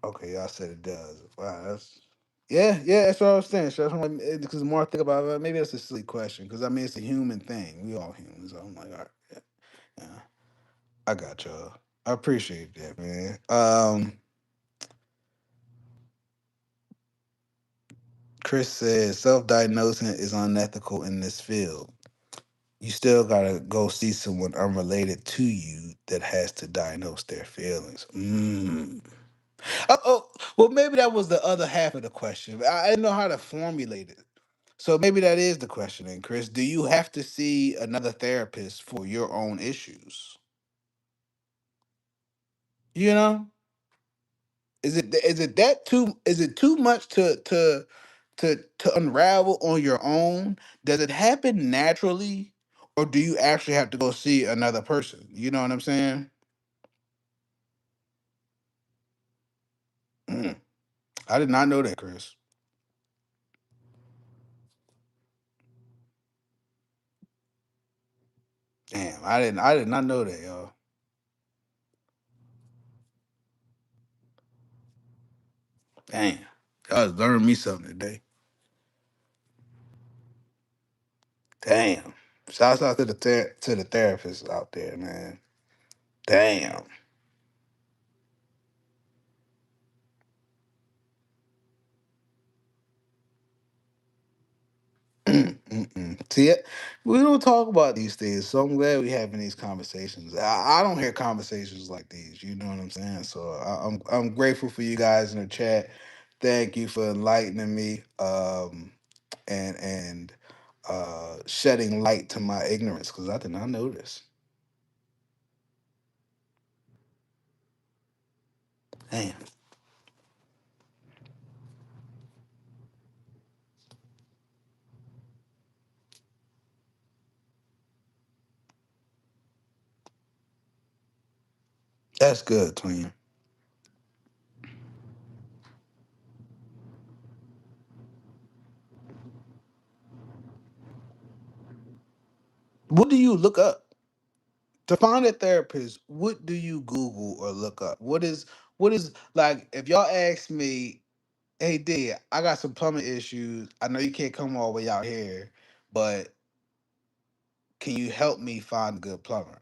Speaker 1: okay, y'all said it does. Wow, that's yeah. That's what I was saying. So because the more I think about it, maybe that's a silly question because I mean it's a human thing. We all humans. So I'm like, all right, yeah, I got y'all. I appreciate that, man. Chris says self-diagnosing is unethical in this field. You still gotta go see someone unrelated to you that has to diagnose their feelings. Well, maybe that was the other half of the question. I didn't know how to formulate it. So maybe that is the question, then, Chris. Do you have to see another therapist for your own issues? You know, is it too much to unravel on your own? Does it happen naturally, or do you actually have to go see another person? You know what I'm saying? Mm, I did not know that, Chris. Damn, I didn't. I did not know that, y'all. Damn, y'all just learned me something today. Damn. Shouts out to to the therapists out there, man. Damn. See it? We don't talk about these things, so I'm glad we having these conversations. I don't hear conversations like these. You know what I'm saying? So I'm grateful for you guys in the chat. Thank you for enlightening me, and shedding light to my ignorance because I did not know this. Damn, that's good, twin. What do you look up? To find a therapist, what do you Google or look up? What is like if y'all ask me, hey D, I got some plumbing issues. I know you can't come all the way out here, but can you help me find a good plumber?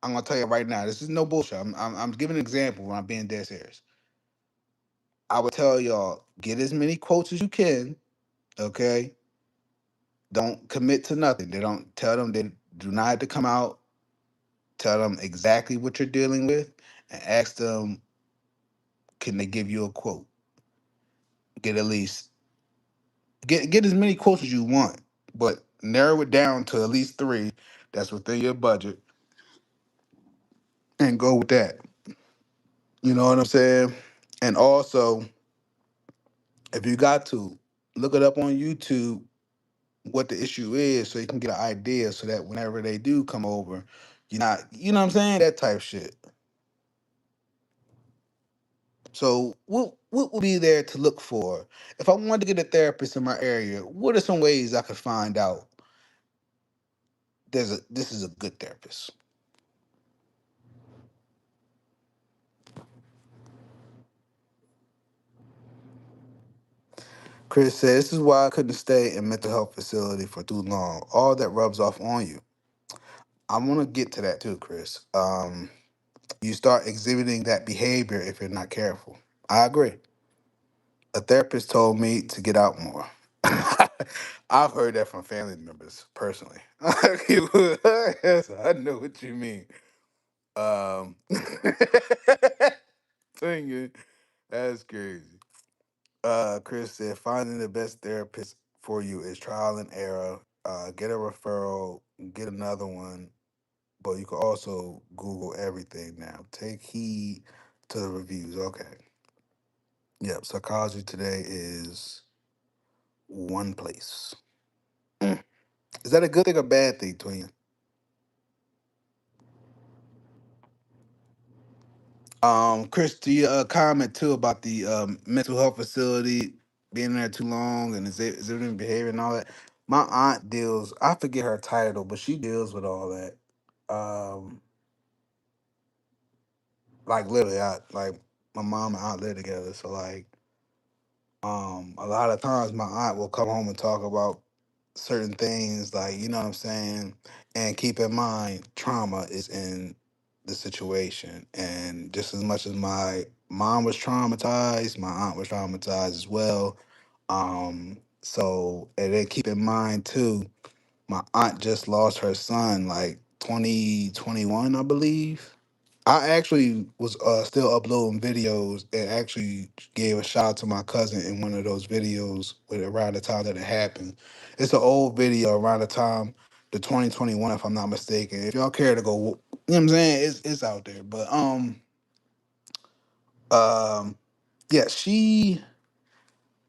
Speaker 1: I'm gonna tell you right now, this is no bullshit. I'm giving an example when I'm being dead serious. I would tell y'all, get as many quotes as you can, okay? Don't commit to nothing. They don't tell them they do not have to come out, tell them exactly what you're dealing with, and ask them, can they give you a quote? Get at least get as many quotes as you want, but narrow it down to at least three that's within your budget and go with that. You know what I'm saying? And also, if you got to, look it up on YouTube what the issue is so you can get an idea so that whenever they do come over, you're not, you know what I'm saying? That type shit. So what would be there to look for? If I wanted to get a therapist in my area, what are some ways I could find out this is a good therapist? Chris said, this is why I couldn't stay in mental health facility for too long. All that rubs off on you. I want to get to that too, Chris. You start exhibiting that behavior if you're not careful. I agree. A therapist told me to get out more. I've heard that from family members personally. Yes, I know what you mean. Um, Thinking, that's crazy. Chris said finding the best therapist for you is trial and error. Get a referral, get another one, but you can also Google everything now. Take heed to the reviews. Okay. Yep. Psychology today is one place. Mm. Is that a good thing or bad thing, Twin? Chris, do you comment too about the mental health facility being there too long and exhibiting behavior and all that? My aunt deals. I forget her title, but she deals with all that. Um, like literally, I like my mom and aunt live together, so like, a lot of times my aunt will come home and talk about certain things, like you know what I'm saying. And keep in mind, trauma is in the situation, and just as much as my mom was traumatized, my aunt was traumatized as well. So and then keep in mind too, my aunt just lost her son like 2021, I believe. I actually was still uploading videos and actually gave a shout out to my cousin in one of those videos with around the time that it happened. It's an old video around the time the 2021, if I'm not mistaken. If y'all care to go, you know what I'm saying, it's out there. But um, yeah, she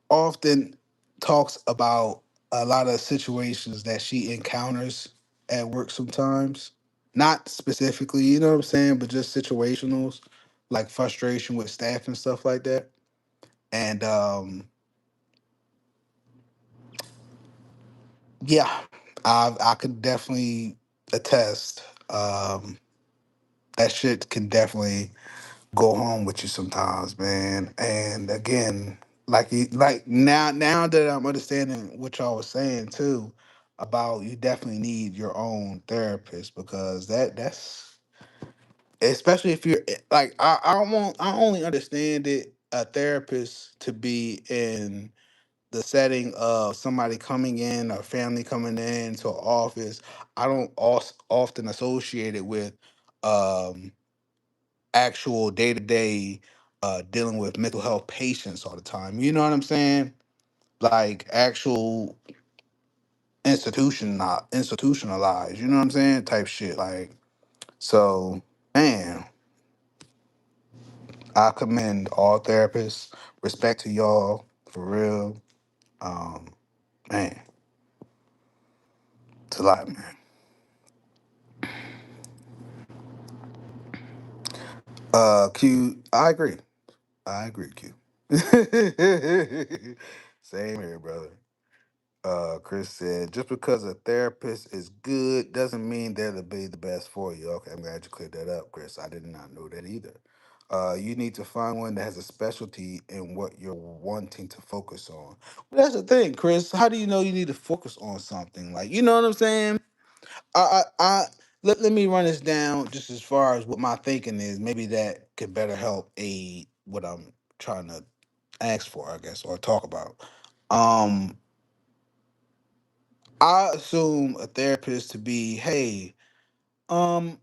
Speaker 1: often talks about a lot of situations that she encounters at work sometimes. Not specifically, you know what I'm saying, but just situationals, like frustration with staff and stuff like that. And yeah, I could definitely attest. That shit can definitely go home with you sometimes, man. And again, like now that I'm understanding what y'all was saying too about you definitely need your own therapist because that's especially if you're like I only understand it a therapist to be in the setting of somebody coming in or family coming in to an office. I don't often associate it with um actual day to day dealing with mental health patients all the time. You know what I'm saying? Like actual institutionalized. You know what I'm saying? Type shit. Like so, man. I commend all therapists. Respect to y'all for real. Um, man, it's a lot, man. Q, I agree. I agree, Q. Same here, brother. Chris said, just because a therapist is good doesn't mean they'll be the best for you. Okay, I'm glad you cleared that up, Chris. I did not know that either. You need to find one that has a specialty in what you're wanting to focus on. Well, that's the thing, Chris. How do you know you need to focus on something? Like, you know what I'm saying? Let me run this down just as far as what my thinking is. Maybe that could better help aid what I'm trying to ask for, I guess, or talk about. Um, I assume a therapist to be, hey, um,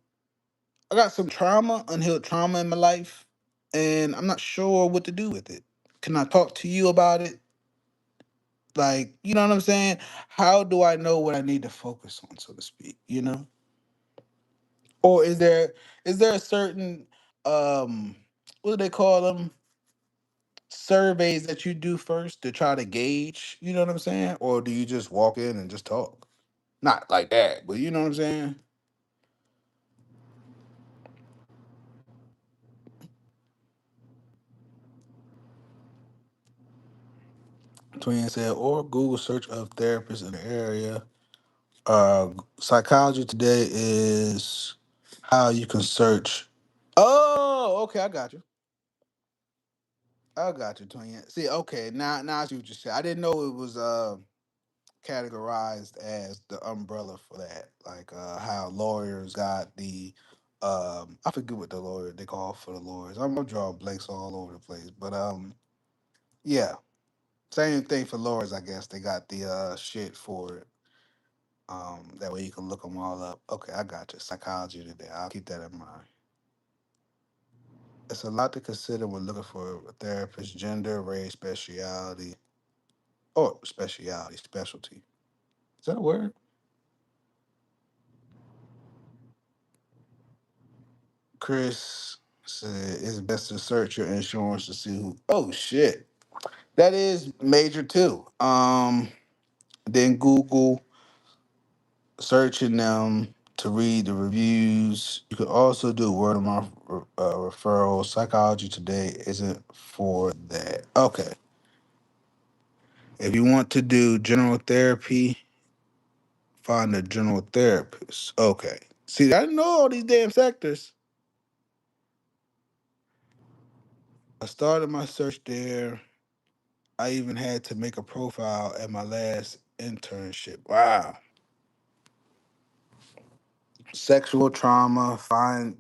Speaker 1: I got some trauma, unhealed trauma in my life, and I'm not sure what to do with it. Can I talk to you about it? Like, you know what I'm saying? How do I know what I need to focus on, so to speak? You know, or is there a certain what do they call them? Surveys that you do first to try to gauge? You know what I'm saying? Or do you just walk in and just talk? Not like that, but you know what I'm saying? Twin said, or Google search of therapists in the area. Psychology today is how you can search. Oh, okay, I got you. I got you, Twin. See, okay, now I see what you said. I didn't know it was categorized as the umbrella for that. Like how lawyers got the I forget what the lawyer they call for the lawyers. I'm drawing blanks all over the place. But yeah. Same thing for lawyers, I guess. They got the shit for it. That way you can look them all up. Okay, I got you. Psychology today. I'll keep that in mind. It's a lot to consider when looking for a therapist: gender, race, speciality, or specialty. Is that a word? Chris said it's best to search your insurance to see who. Oh shit, that is major too. Then Google searching them to read the reviews. You could also do word of mouth referrals. Psychology Today isn't for that. Okay, if you want to do general therapy, find a general therapist. Okay. See, I didn't know all these damn sectors. I started my search there. I even had to make a profile at my last internship. Wow. Sexual trauma, find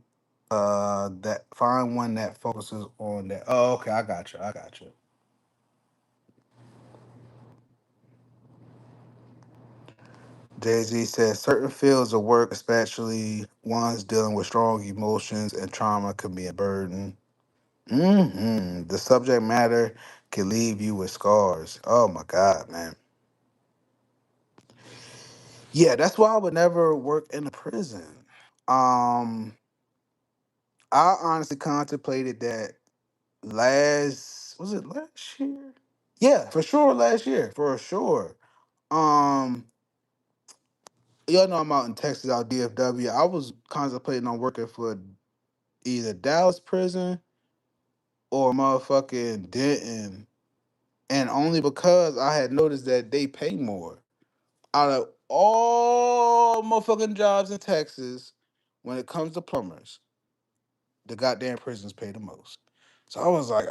Speaker 1: one that focuses on that. Oh, okay, I got you. I got you. Jay-Z says certain fields of work, especially ones dealing with strong emotions and trauma, can be a burden. The subject matter can leave you with scars. Oh my God, man. Yeah, that's why I would never work in a prison. Um, I honestly contemplated that was it last year? Yeah, for sure last year, for sure. Um, y'all know I'm out in Texas, out DFW. I was contemplating on working for either Dallas prison or motherfucking Denton, and only because I had noticed that they pay more. Out of all motherfucking jobs in Texas, when it comes to plumbers, the goddamn prisons pay the most. So I was like,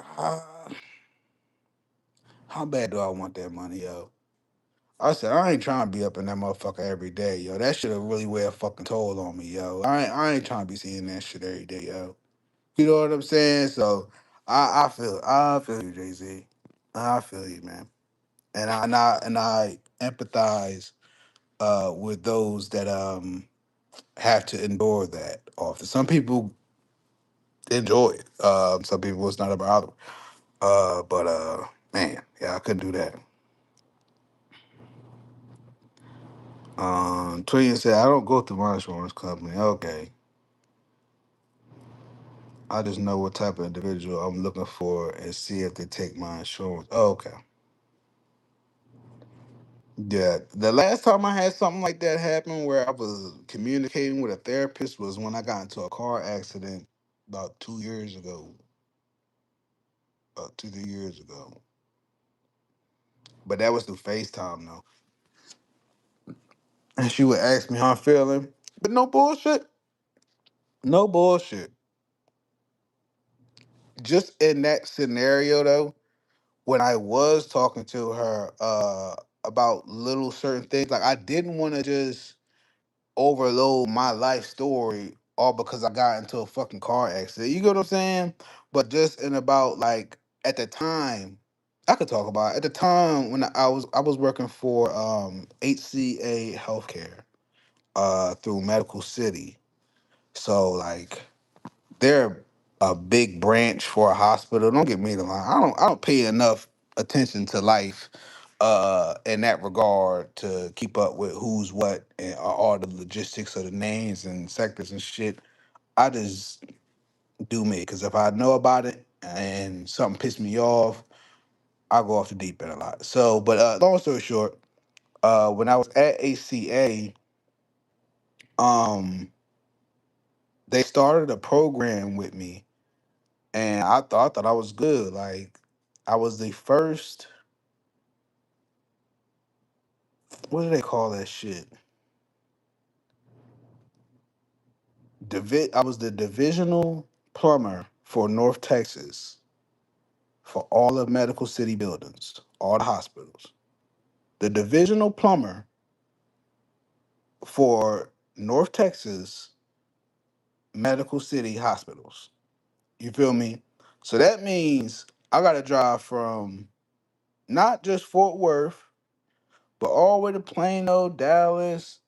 Speaker 1: how bad do I want that money, yo? I said, I ain't trying to be up in that motherfucker every day, yo. That shit will really wear a fucking toll on me, yo. I ain't trying to be seeing that shit every day, yo. You know what I'm saying? So I feel you, Jay Z. I feel you, man. And I empathize with those that have to endure that often. Some people enjoy it. Some people it's not about them. But man, yeah, I couldn't do that. Trillian said, I don't go through my insurance company. Okay. I just know what type of individual I'm looking for and see if they take my insurance. Okay. Yeah. The last time I had something like that happen where I was communicating with a therapist was when I got into a car accident about 2 years ago. About 2, 3 years ago. But that was through FaceTime though. And she would ask me how I'm feeling. But no bullshit. No bullshit. Just in that scenario though, when I was talking to her about little certain things, like I didn't want to just overload my life story all because I got into a fucking car accident. You get what I'm saying? But just in about like at the time, I could talk about it. At the time when I was working for HCA Healthcare through Medical City. So like they're a big branch for a hospital. Don't get me wrong. I don't pay enough attention to life in that regard to keep up with who's what and all the logistics of the names and sectors and shit. I just do me because if I know about it and something pissed me off, I go off the deep end a lot. So, but long story short, when I was at ACA, um, they started a program with me, and I thought I was good. Like I was the first. What do they call that shit? I was the divisional plumber for North Texas for all the medical city buildings, all the hospitals. The divisional plumber for North Texas medical city hospitals. You feel me? So that means I got to drive from not just Fort Worth, but all the way to Plano, Dallas,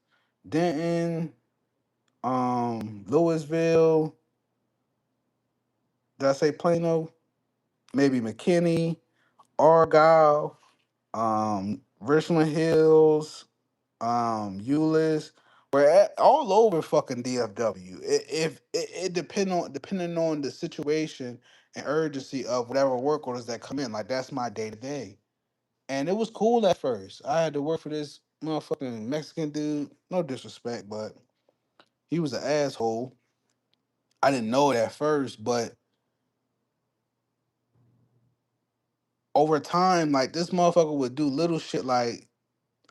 Speaker 1: Denton, Louisville, Did I say Plano? Maybe McKinney, Argyle, Richmond Hills, Euless. We're all over fucking DFW. It depending on the situation and urgency of whatever work orders that come in. Like that's my day to day. And it was cool at first. I had to work for this motherfucking Mexican dude. No disrespect, but he was an asshole. I didn't know it at first, but over time, like this motherfucker would do little shit like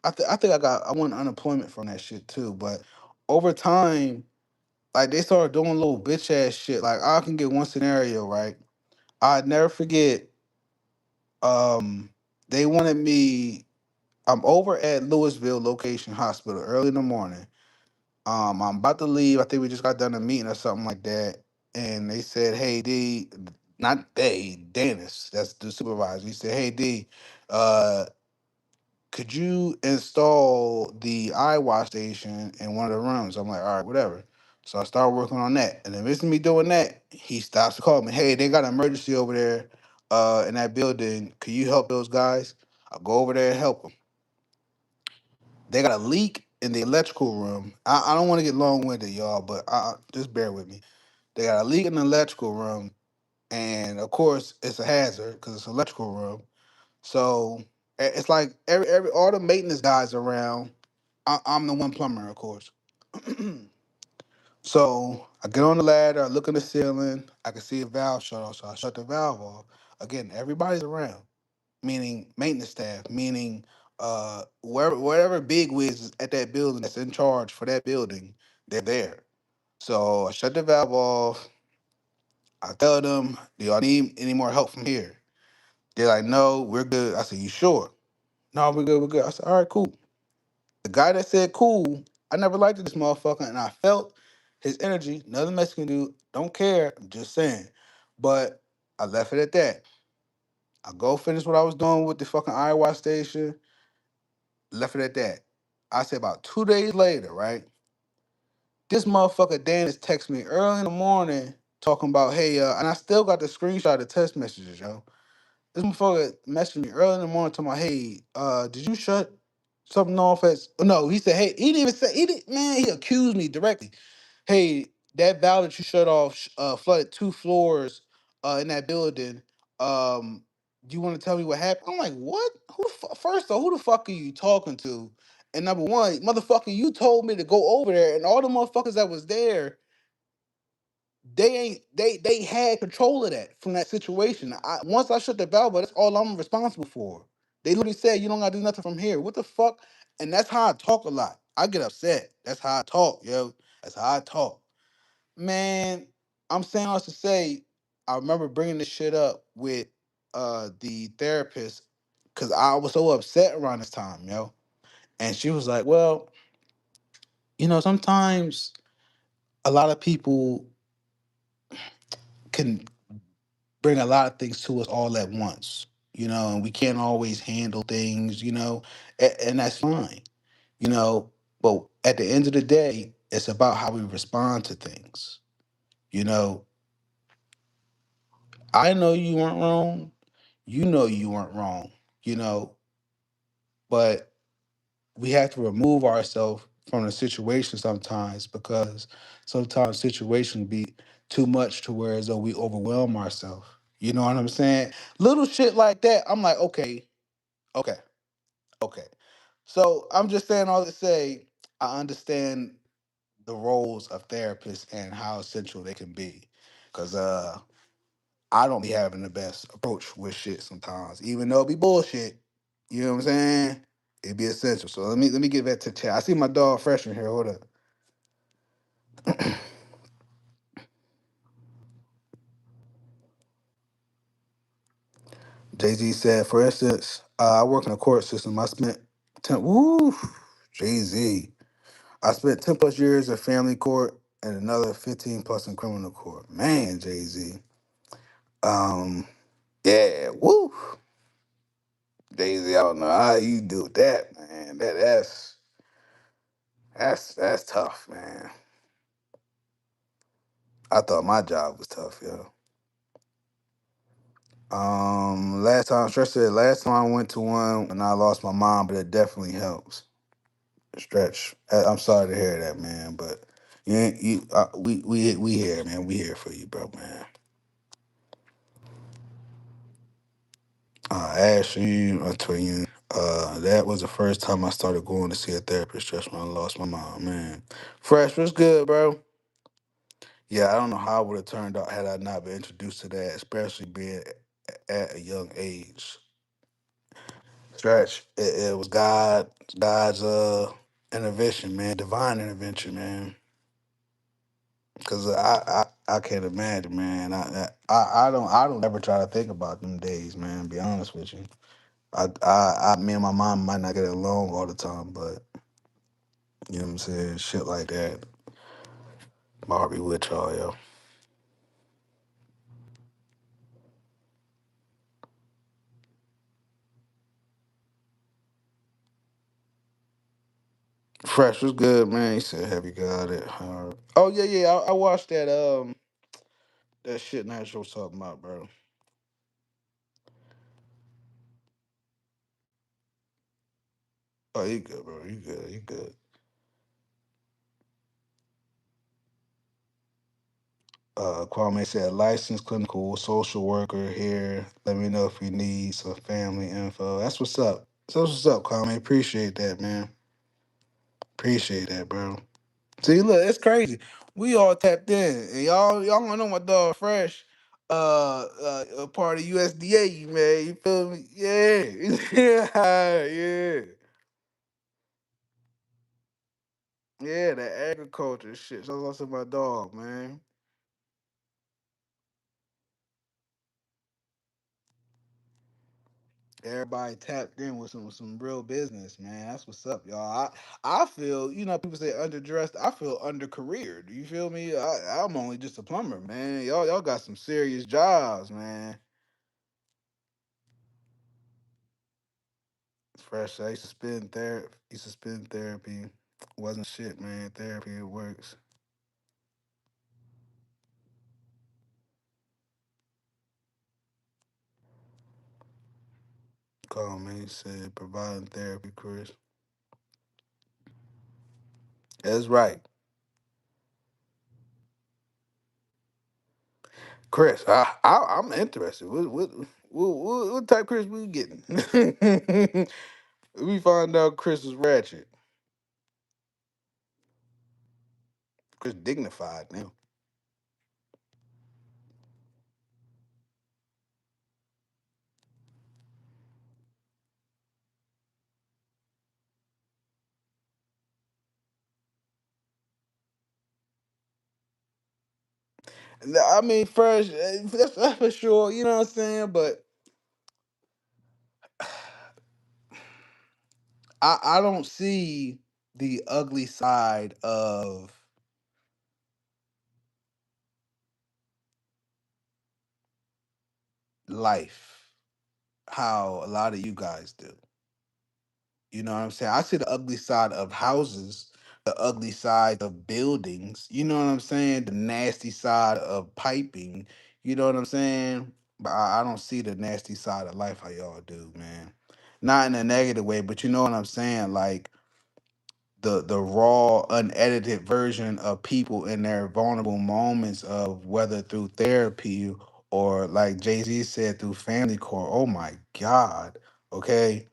Speaker 1: I think I won unemployment from that shit too. But over time, like they started doing little bitch ass shit. Like I can get one scenario right. I'd never forget. Um, they wanted me. I'm over at Louisville Location Hospital early in the morning. I'm about to leave. I think we just got done a meeting or something like that. And they said, "Hey D, not they, Dennis, that's the supervisor." He said, "Hey D, uh, could you install the eye wash station in one of the rooms?" I'm like, "All right, whatever." So I started working on that. And in the midst of me doing that, he stops to call me. "Hey, they got an emergency over there in that building. Could you help those guys?" I go over there and help them. They got a leak in the electrical room. I don't want to get long winded, y'all, but just bear with me. They got a leak in the electrical room, and of course, it's a hazard because it's an electrical room. So it's like every all the maintenance guys around. I'm the one plumber, of course. So I get on the ladder, I look in the ceiling, I can see a valve shut off, so I shut the valve off. Again, everybody's around, meaning maintenance staff, meaning wherever big wigs is at that building that's in charge for that building, they're there. So I shut the valve off. I tell them, "Do y'all need any more help from here?" They're like, "No, we're good." I said, "You sure?" "No, we're good, we're good." I said, "All right, cool." The guy that said cool, I never liked this motherfucker, and I felt his energy. Another Mexican dude, don't care, I'm just saying. But I left it at that. I go finish what I was doing with the fucking Iowa station, left it at that. I said about 2 days later, right? This motherfucker Dennis texted me early in the morning talking about, hey, and I still got the screenshot of the text messages, yo. This motherfucker messaged me early in the morning talking about, hey, did you shut something off at no, he said, hey, he didn't even say he didn't man, he accused me directly. Hey, that valve that you shut off flooded 2 floors in that building. Do you want to tell me what happened? I'm like, what? First of all, who the fuck are you talking to? And number one, motherfucker, you told me to go over there, and all the motherfuckers that was there they ain't they had control of that from that situation. Once I shut the valve, that's all I'm responsible for. They literally said you don't gotta do nothing from here. What the fuck? And that's how I talk a lot. I get upset. That's how I talk, yo. That's how I talk. Man, I'm saying all this to say, I remember bringing this shit up with the therapist because I was so upset around this time, yo. And she was like, well, sometimes a lot of people can bring a lot of things to us all at once, and we can't always handle things, and that's fine, you know. But at the end of the day, it's about how we respond to things. You know, I know you weren't wrong. You know you weren't wrong, you know, but we have to remove ourselves from the situation sometimes because sometimes situations be too much to where as though we overwhelm ourselves. You know what I'm saying? Little shit like that, I'm like, okay, okay, okay. So I'm just saying all to say, I understand the roles of therapists and how essential they can be. Cause I don't be having the best approach with shit sometimes. Even though it be bullshit. You know what I'm saying? It be essential. So let me get back to chat. I see my dog freshman here. Hold up. Jay-Z said, for instance, I work in the court system. I spent 10, woo, Jay-Z. I spent 10 plus years in family court and another 15 plus in criminal court. Man, Jay-Z. Um, yeah, woo. Jay-Z, I don't know how you do that, man. That's tough, man. I thought my job was tough, yo. Last time, Stretch said, last time I went to one when I lost my mom, but it definitely helps. Stretch, I'm sorry to hear that, man, but you ain't you. We here, man. We here for you, bro, man. Ashley, I tell you, that was the first time I started going to see a therapist. Just when I lost my mom, man. Fresh was good, bro. Yeah, I don't know how it would have turned out had I not been introduced to that, especially being at a young age. Stretch, it was God's intervention, man, divine intervention, man. Cause I can't imagine, man. I don't ever try to think about them days, man. Be honest with you. Me and my mom might not get along all the time, but you know what I'm saying. Shit like that, my heart be with y'all, yo. Fresh was good, man. He said, "Have you got it?" Oh yeah, yeah. I watched that shit Nash was talking about, bro. Oh, you good, bro. You good. You good. Kwame said, licensed clinical social worker here. Let me know if you need some family info. That's what's up. So what's up, Kwame? Appreciate that, man. Appreciate that, bro. See, look, it's crazy. We all tapped in, and y'all wanna know my dog Fresh, a part of USDA, man. You feel me? Yeah, yeah, yeah, yeah. That agriculture shit. So that's my dog, man. Everybody tapped in with some real business, man. That's what's up, y'all. I feel, people say underdressed. I feel undercareered. You feel me? I'm only just a plumber, man. Y'all got some serious jobs, man. Fresh. I used to spend therapy. Used to spend therapy. Wasn't shit, man. Therapy it works. Call me. Said providing therapy, Chris. That's right, Chris. I'm interested. What type of Chris we getting? We find out Chris is ratchet. Chris dignified now. I mean, fresh. That's for sure. You know what I'm saying? But I don't see the ugly side of life. How a lot of you guys do. You know what I'm saying? I see the ugly side of houses, the ugly side of buildings. You know what I'm saying? The nasty side of piping. You know what I'm saying? But I don't see the nasty side of life how y'all do, man. Not in a negative way, but you know what I'm saying? Like the raw, unedited version of people in their vulnerable moments of whether through therapy or like Jay Z said through family court. Oh my God. Okay,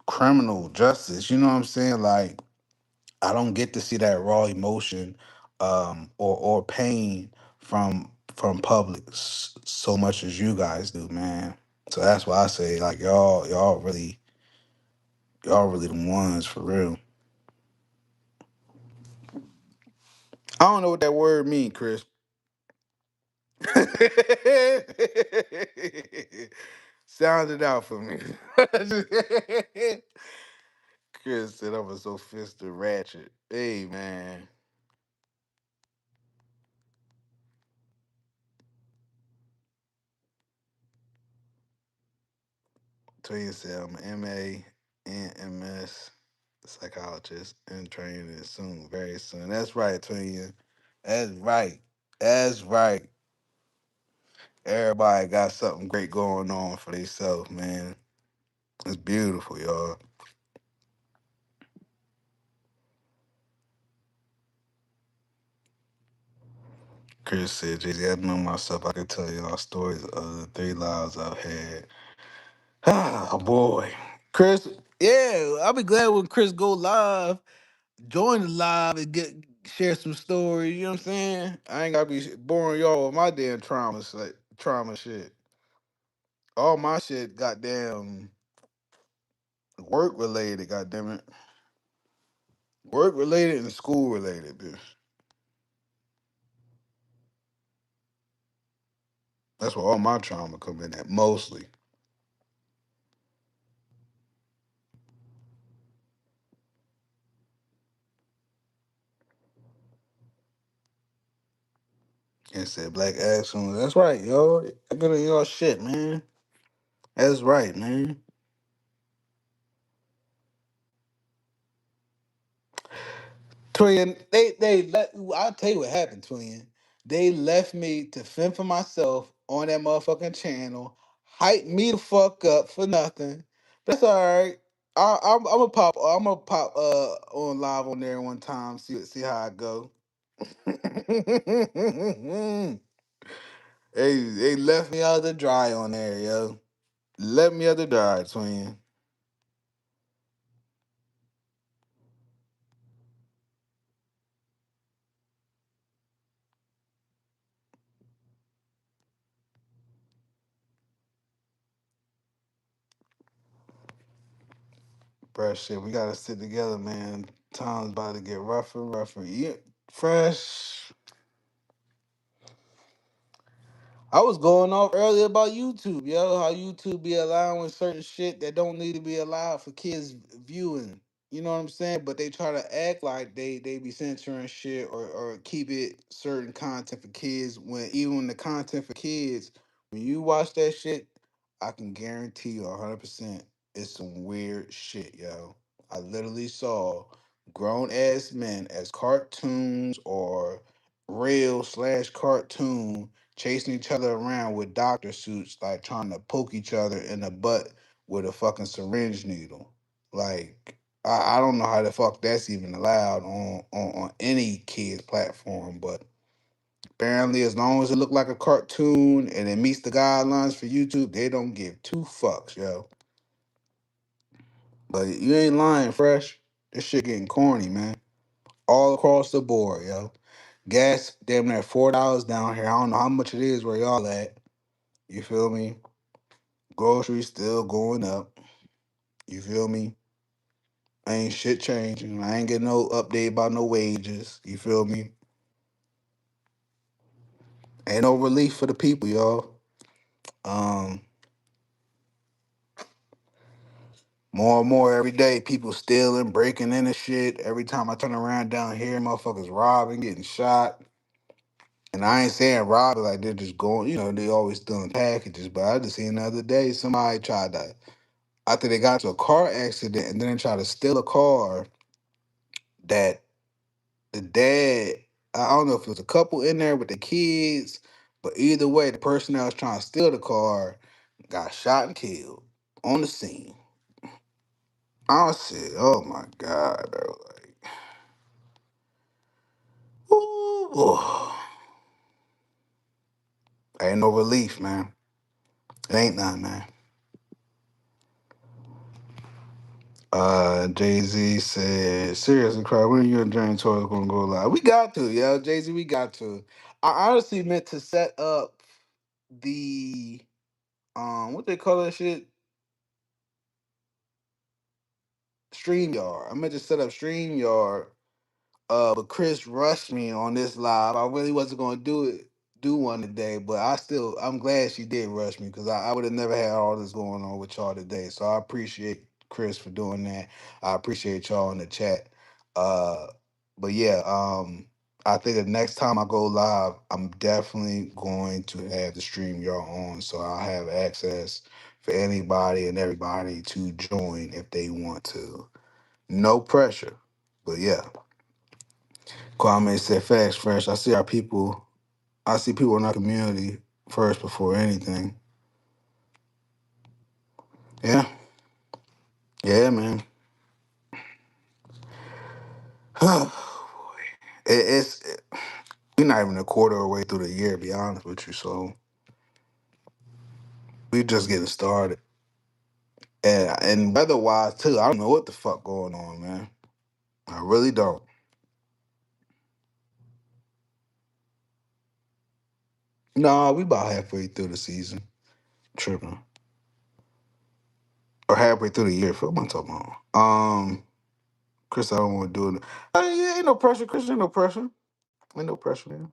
Speaker 1: criminal justice. You know what I'm saying? Like I don't get to see that raw emotion or pain from public so much as you guys do, man. So that's why I say like y'all really the ones for real. I don't know what that word mean, Chris. Sound it out for me. Chris said I'm a sophistic ratchet. Hey man. Toya said I'm an MA and MS psychologist and training soon, very soon. That's right, Toya. That's right. That's right. Everybody got something great going on for themselves, man. It's beautiful, y'all. Chris said, Jay-Z, I know myself. I can tell y'all stories of the 3 lives I've had. Oh, boy. Chris, yeah, I'll be glad when Chris go live, join the live and share some stories, you know what I'm saying? I ain't got to be boring y'all with my damn trauma shit. All my shit, goddamn, work related, goddamn it. Work related and school related, bitch. That's where all my trauma come in at, mostly. And said black accent. That's right, yo. I got in y'all shit, man. That's right, man. Twin, I'll tell you what happened, Twin. They left me to fend for myself on that motherfucking channel, hype me the fuck up for nothing. That's all right. I'm gonna pop on live on there one time, see how I go. They left me out to dry on there, yo. Left me out to dry, Twin. Fresh shit, we gotta sit together, man. Time's about to get rougher and rougher. Yeah, fresh. I was going off earlier about YouTube, yo. How YouTube be allowing certain shit that don't need to be allowed for kids viewing. You know what I'm saying? But they try to act like they be censoring shit or keep it certain content for kids when even the content for kids, when you watch that shit, I can guarantee you 100% it's some weird shit, yo. I literally saw grown ass men as cartoons or real/cartoon chasing each other around with doctor suits, like trying to poke each other in the butt with a fucking syringe needle. Like, I don't know how the fuck that's even allowed on any kid's platform, but apparently, as long as it look like a cartoon and it meets the guidelines for YouTube, they don't give two fucks, yo. But you ain't lying, Fresh. This shit getting corny, man. All across the board, yo. Gas damn near $4 down here. I don't know how much it is where y'all at. You feel me? Groceries still going up. You feel me? Ain't shit changing. I ain't getting no update about no wages. You feel me? Ain't no relief for the people, y'all. Um, More and more every day, people stealing, breaking into shit. Every time I turn around down here, motherfuckers robbing, getting shot. And I ain't saying robbing like they're just going, they always stealing packages. But I just seen the other day somebody tried to, after they got into a car accident and then they tried to steal a car that the dad, I don't know if it was a couple in there with the kids, but either way, the person that was trying to steal the car got shot and killed on the scene. I said, oh my God, bro. Like, ooh, ain't no relief, man. It ain't none, man. Jay-Z said, seriously, cry, when are you and James Torres gonna go live? We got to, yo. Jay-Z, we got to. I honestly meant to set up the what they call that shit? StreamYard. I meant to set up StreamYard, but Chris rushed me on this live. I really wasn't gonna do one today, but I'm glad she did rush me because I would have never had all this going on with y'all today. So I appreciate Chris for doing that. I appreciate y'all in the chat. Uh, but yeah, I think the next time I go live, I'm definitely going to have the stream y'all on, so I'll have access for anybody and everybody to join if they want to. No pressure, but yeah. Kwame said, "Facts, fresh. I see people in our community first before anything. Yeah, yeah, man. We're not even a quarter of the way through the year, to be honest with you. So we just getting started. And weather wise too, I don't know what the fuck going on, man. I really don't. Nah, we about halfway through the season. Tripping. Or halfway through the year. What am I talking about? Chris, I don't want to do it. Yeah, ain't no pressure, Chris. Ain't no pressure. Ain't no pressure, man.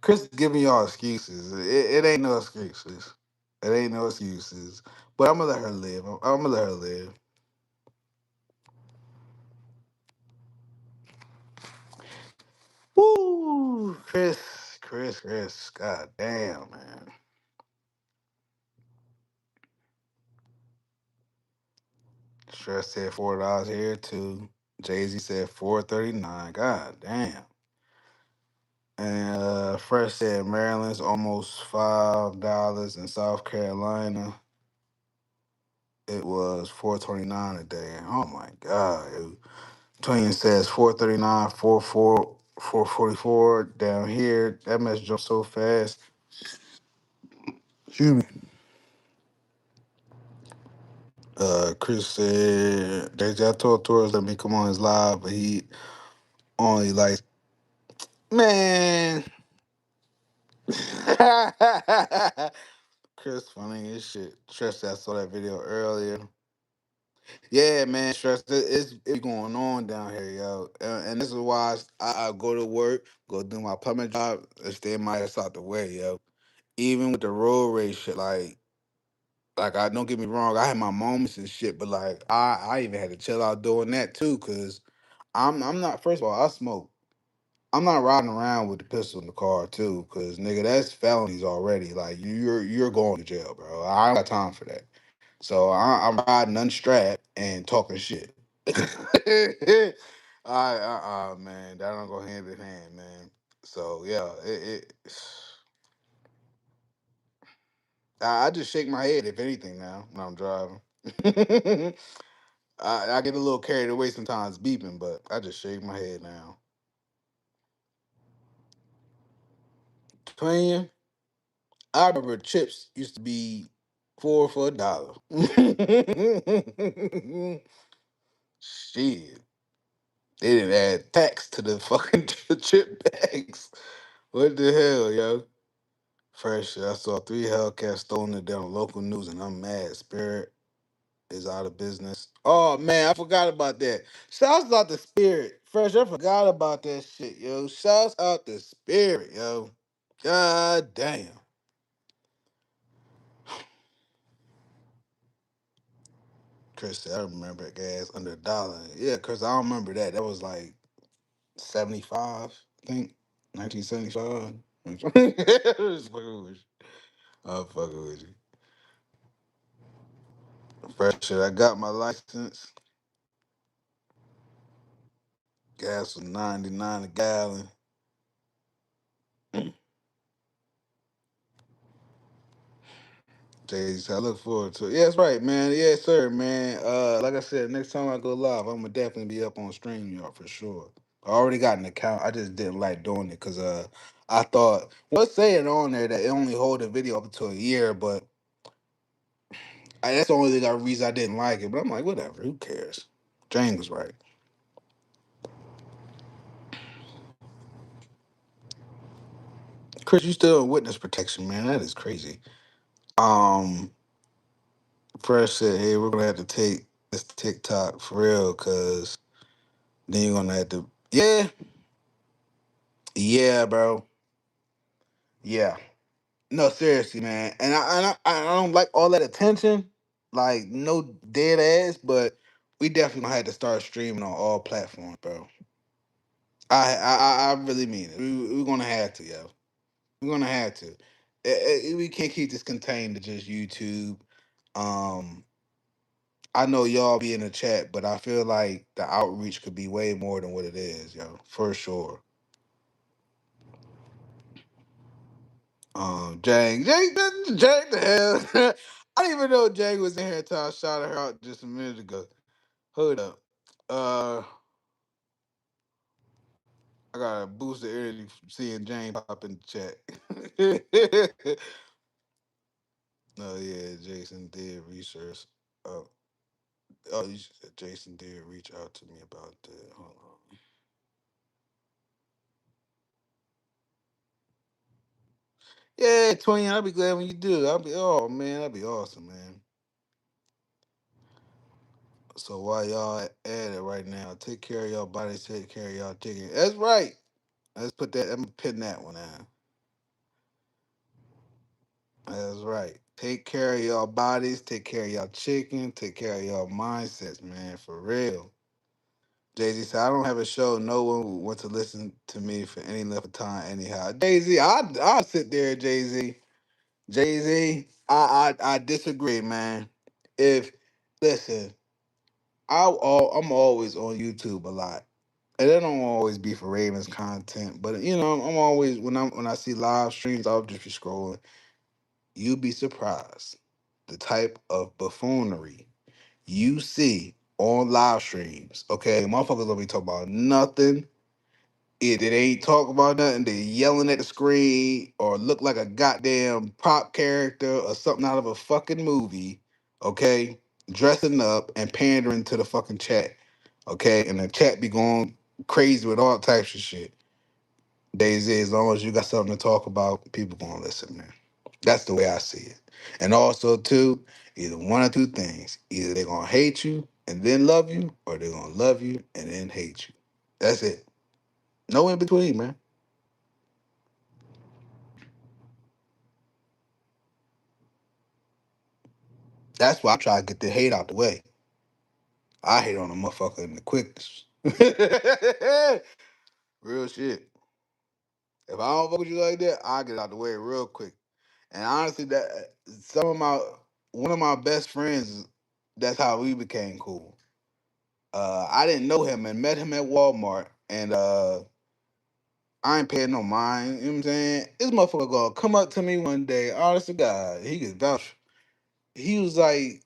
Speaker 1: Chris is giving y'all excuses. It ain't no excuses. It ain't no excuses. But I'm gonna let her live. I'm gonna let her live. Woo, Chris. God damn, man. Stress said $4 here too. Jay Z said 439. God damn. And Fresh said Maryland's almost $5 in South Carolina. It was 429 a day. Oh my God. Twin says 439, 44, 444 down here. That mess jumped so fast. Excuse me. Chris said, I told Torres let me come on his live, but he only like, man. Chris funny as shit. Stress, I saw that video earlier. Yeah, man, stress. It's going on down here, yo. And this is why I go to work, go do my plumbing job, and stay my ass out the way, yo. Even with the road rage shit, like I don't get me wrong, I had my moments and shit, but like I even had to chill out doing that too, cause I'm not. First of all, I smoke. I'm not riding around with the pistol in the car too, cause nigga, that's felonies already. Like you're going to jail, bro. I don't got time for that. So I'm riding unstrapped and talking shit. Man, that don't go hand in hand, man. So yeah, I just shake my head if anything now when I'm driving. I get a little carried away sometimes beeping, but I just shake my head now. Playing, I remember chips used to be 4 for $1. Shit. They didn't add tax to the fucking chip bags. What the hell, yo? Fresh, I saw 3 Hellcats stolen it down on local news, and I'm mad. Spirit is out of business. Oh man, I forgot about that. Shouts out the Spirit. Fresh, I forgot about that shit, yo. Shouts out the Spirit, yo. God damn. Chris said, I remember gas under $1. Yeah, Chris, I don't remember that. That was like 75, I think. 1975. Just fucking with you. I'm fucking with you. Fresh, I got my license. Gas was 99 a gallon. Jay said, I look forward to it. Yeah, that's right, man. Yes, sir, man. Like I said, next time I go live, I'm gonna definitely be up on StreamYard for sure. I already got an account. I just didn't like doing it because I thought what's saying on there that it only hold a video up until a year, but that's the only reason I didn't like it. But I'm like, whatever, who cares? Jane was right. Chris, you still in witness protection, man. That is crazy. Um, Fresh said, hey, we're gonna have to take this TikTok for real, cause then you're gonna have to, yeah, bro. Yeah. No, seriously, man. And I don't like all that attention. Like, no dead ass, but we definitely gonna have to start streaming on all platforms, bro. I really mean it. We're gonna have to, yo. We're gonna have to. We can't keep this contained to just YouTube. Um, I know y'all be in the chat, but I feel like the outreach could be way more than what it is, yo, for sure. Jang, the hell. I didn't even know Jang was in here until I shouted her out just a minute ago. Hold up. I got a boost of energy from seeing Jane pop in the chat. Oh yeah, Jason did research. Oh, you said Jason did reach out to me about that. Hold on. Yeah, Twin, I'll be glad when you do. Oh man, that'd be awesome, man. So while y'all at it right now, take care of y'all bodies, take care of y'all chicken. That's right. Let's put that. I'm gonna pin that one out. That's right. Take care of y'all bodies, take care of y'all chicken, take care of y'all mindsets, man. For real. Jay Z said, I don't have a show. No one would want to listen to me for any length of time, anyhow. Jay Z, I'll sit there, Jay Z. Jay Z, I disagree, man. If listen, I'm always on YouTube a lot, and it don't always be for Ravens content, but you know, I'm always when I see live streams, I'll just be scrolling. You'd be surprised the type of buffoonery you see on live streams. Okay, motherfuckers don't be talking about nothing. If it ain't talking about nothing, they yelling at the screen or look like a goddamn prop character or something out of a fucking movie. Okay, dressing up and pandering to the fucking chat. Okay, and the chat be going crazy with all types of shit. Daisy, as long as you got something to talk about, people gonna listen, man. That's the way I see it. And also, too, either one or two things. Either they're gonna hate you and then love you, or they're gonna love you and then hate you. That's it. No in between, man. That's why I try to get the hate out the way. I hate on a motherfucker in the quickness. Real shit. If I don't fuck with you like that, I get out the way real quick. And honestly, that some of my one of my best friends, that's how we became cool. I didn't know him and met him at Walmart, and I ain't paying no mind. You know what I'm saying? This motherfucker gonna come up to me one day. Honest to God, he could vouch. He was like,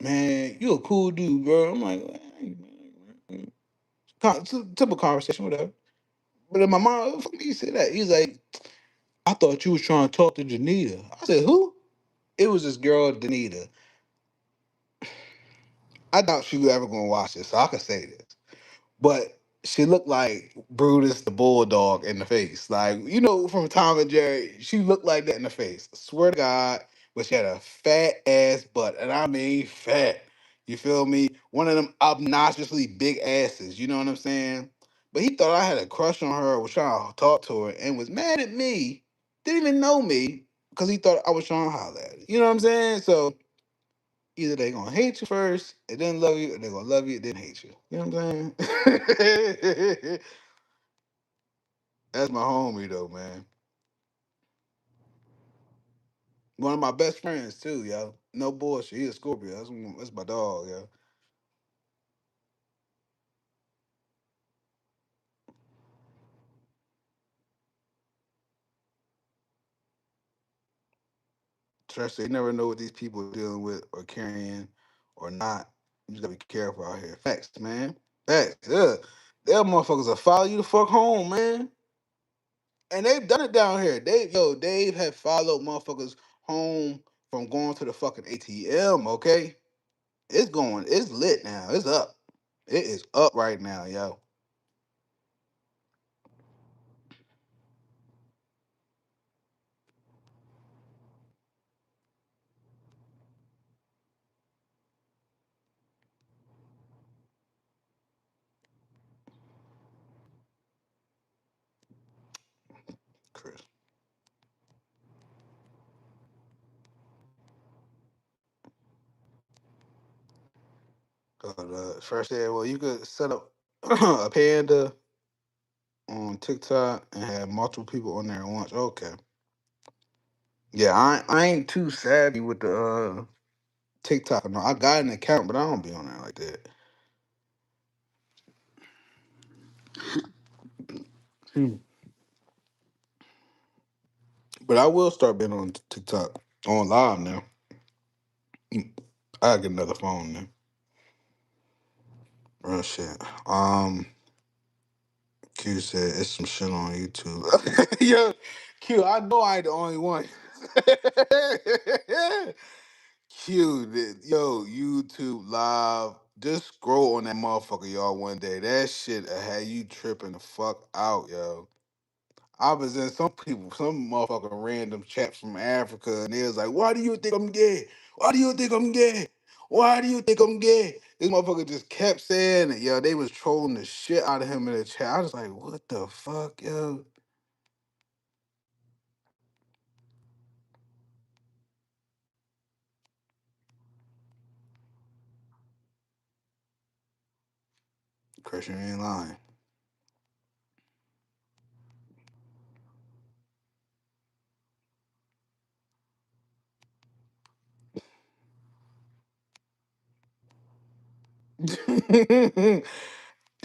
Speaker 1: "Man, you a cool dude, bro." I'm like, Typical conversation, whatever. But in my mind, fuck me, you say that. He's like, "I thought you was trying to talk to Janita." I said, "Who?" It was this girl, Danita. I doubt she was ever gonna watch this, so I can say this. But she looked like Brutus the Bulldog in the face. Like, you know, from Tom and Jerry, she looked like that in the face. I swear to God, but she had a fat ass butt. And I mean fat. You feel me? One of them obnoxiously big asses. You know what I'm saying? But he thought I had a crush on her, was trying to talk to her, and was mad at me. Didn't even know me because he thought I was trying to holler at her. You know what I'm saying? So either they gonna hate you first and then love you, or they gonna love you and then hate you. You know what I'm saying? That's my homie though, man. One of my best friends too, yo. No bullshit. He a Scorpio. That's my dog, yo. Trust me, you never know what these people are dealing with or carrying or not. You just gotta be careful out here. Facts, man. Facts. Yeah. Them motherfuckers will follow you the fuck home, man. And they've done it down here. Dave have followed motherfuckers home from going to the fucking ATM, okay? It's lit now. It's up. It is up right now, yo. Chris. First said, well, you could set up a panda on TikTok and have multiple people on there at once. Okay. Yeah, I ain't too savvy with the TikTok. No, I got an account, but I don't be on there like that. Hmm. But I will start being on TikTok on live now. Mm. I gotta get another phone now. Real shit. Q said it's some shit on YouTube. Yo, Q, I know I ain't the only one. Q, yo, YouTube live. Just scroll on that motherfucker, y'all, one day. That shit had you tripping the fuck out, yo. I was in some motherfucking random chat from Africa, and they was like, "Why do you think I'm gay? Why do you think I'm gay? Why do you think I'm gay?" This motherfucker just kept saying it, yo. They was trolling the shit out of him in the chat. I was like, "What the fuck, yo?" Christian ain't lying.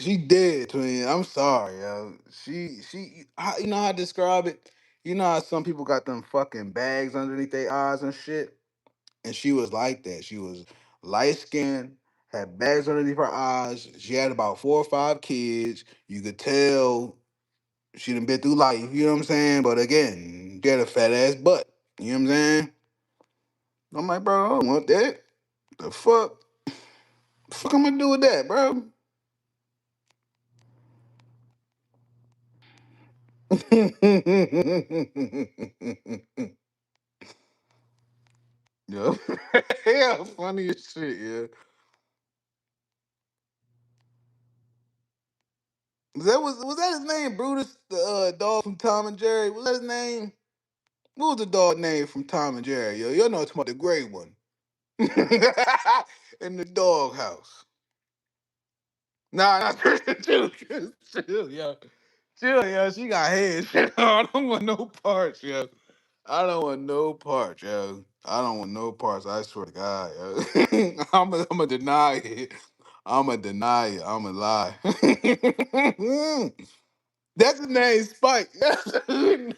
Speaker 1: She did, twin. I'm sorry, yo. You know how I describe it? You know how some people got them fucking bags underneath their eyes and shit? And she was like that. She was light skinned, had bags underneath her eyes. She had about 4 or 5 kids. You could tell she done been through life, you know what I'm saying? But again, she had a fat ass butt. You know what I'm saying? I'm like, bro, I don't want that. The fuck? The fuck I'm gonna do with that, bro? Yo. Yeah, funny as shit, yeah. Was that his name, Brutus, the dog from Tom and Jerry? Was that his name? What was the dog name from Tom and Jerry? Yo, you know it's about the gray one. In the doghouse. Nah, not chill, chill, yo. Chill, yo. She got head. I don't want no parts, yo. I don't want no parts, yo. I don't want no parts. I swear to God, yo. I'm deny it. I'ma deny it. I'ma lie. That's his name, Spike. That's his name.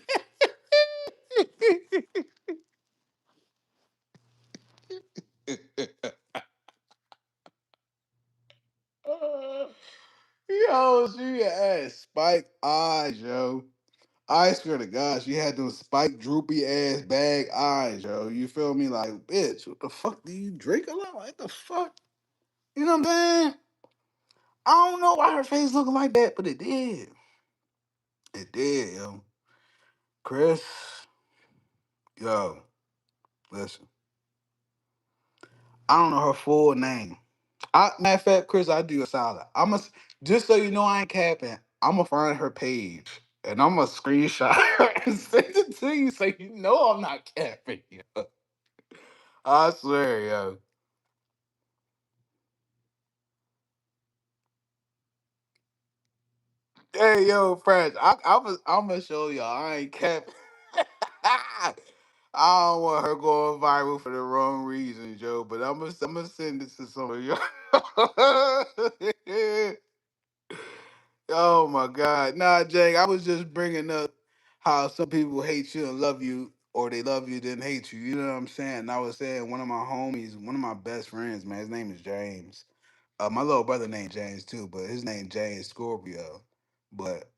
Speaker 1: Yo, she had spike eyes, yo. I swear to God, she had those spike droopy ass bag eyes, yo. You feel me? Like, bitch, what the fuck do you drink a lot? What the fuck? You know what I'm saying? I don't know why her face looking like that, but it did. It did, yo. Chris, yo, listen. I don't know her full name. Matter of fact, Chris, I do a solid. Just so you know, I ain't capping. I'm gonna find her page and I'm gonna screenshot her and send it to you, so you know I'm not capping. Yo. I swear, yo. Hey, yo, friends, I'm gonna show y'all. I ain't capping. I don't want her going viral for the wrong reasons, Joe. But I'm gonna send this to some of y'all. Oh my God. Nah, Jake, I was just bringing up how some people hate you and love you, or they love you then hate you. You know what I'm saying? And I was saying one of my homies, one of my best friends, man, his name is James. My little brother named James too, but his name James Scorpio. But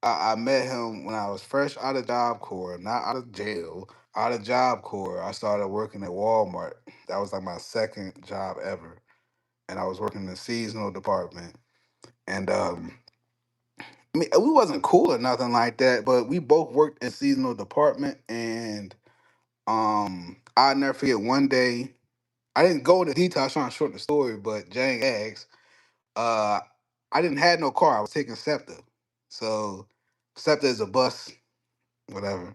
Speaker 1: I met him when I was fresh out of Job Corps, not out of jail, out of Job Corps. I started working at Walmart. That was like my second job ever. And I was working in the seasonal department. And I mean, we wasn't cool or nothing like that, but we both worked in seasonal department, and I'll never forget one day. I didn't go into detail, trying to shorten the story, but Jane asked, uh, I didn't have no car. I was taking SEPTA, so SEPTA is a bus, whatever.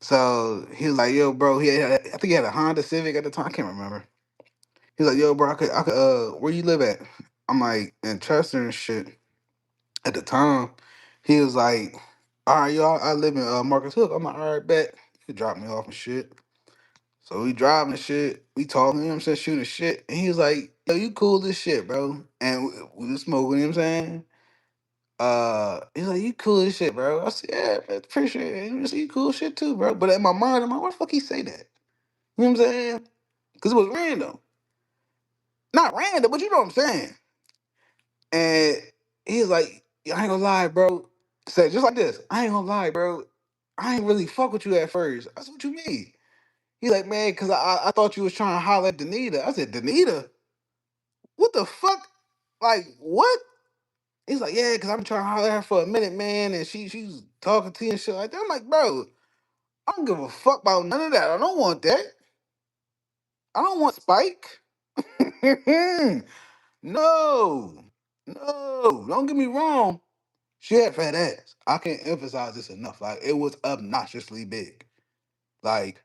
Speaker 1: So he was like, "Yo, bro," I think he had a Honda Civic at the time. I can't remember. He's like, "Yo, bro, where you live at?" I'm like, in Chester and shit. At the time, he was like, "All right, y'all, I live in Marcus Hook." I'm like, "All right, bet." He dropped me off and shit. So we driving and shit. We talking, you know what I'm saying, shooting shit. And he was like, yo, you cool as shit, bro. And we was smoking, you know what I'm saying? He's like, you cool as shit, bro. I said, yeah, man, appreciate it. He was like, you cool as shit too, bro. But in my mind, I'm like, why the fuck he say that? You know what I'm saying? Because it was random. Not random, but you know what I'm saying. And he's like, I ain't gonna lie, bro. Said just like this, I ain't gonna lie, bro. I ain't really fuck with you at first. I said, what you mean? He's like, man, because I thought you was trying to holler at Danita. I said, Danita? What the fuck? Like, what? He's like, yeah, because I'm trying to holler at her for a minute, man, and she's talking to you and shit like that. I'm like, bro, I don't give a fuck about none of that. I don't want that. I don't want Spike. No. No. Don't get me wrong. She had fat ass. I can't emphasize this enough. Like, it was obnoxiously big. Like,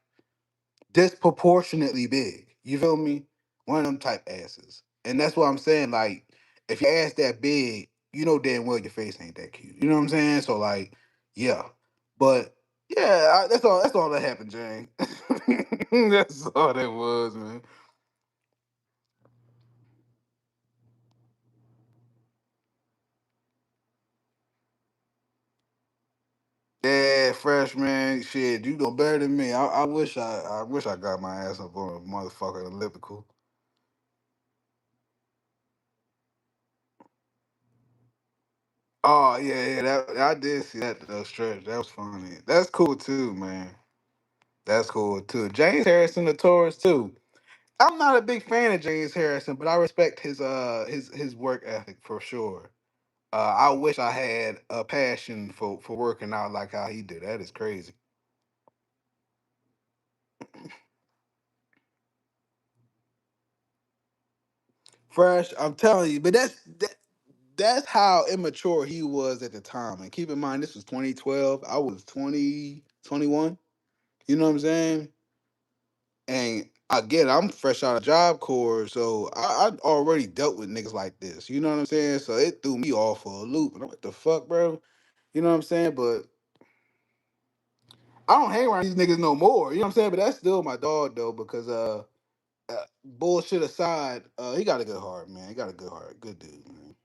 Speaker 1: disproportionately big. You feel me? One of them type asses. And that's what I'm saying. Like, if your ass that big, you know damn well your face ain't that cute. You know what I'm saying? So like, yeah. But yeah, that's all. That's all that happened, Jane. That's all that was, man. Yeah, freshman, shit, you know better than me. I wish I got my ass up on a motherfucking elliptical. Oh yeah, yeah, that I did see that stretch. That was funny. That's cool too, man. That's cool too. James Harrison, the Taurus too. I'm not a big fan of James Harrison, but I respect his work ethic for sure. I wish I had a passion for working out like how he did. That is crazy. Fresh, I'm telling you, but that's how immature he was at the time. And keep in mind, this was 2012. I was 20, 21. You know what I'm saying? And again, I'm fresh out of Job Corps, so I already dealt with niggas like this. You know what I'm saying? So it threw me off for a loop. And I'm like, the fuck, bro? You know what I'm saying? But I don't hang around these niggas no more. You know what I'm saying? But that's still my dog though, because bullshit aside, he got a good heart, man. He got a good heart, good dude, man.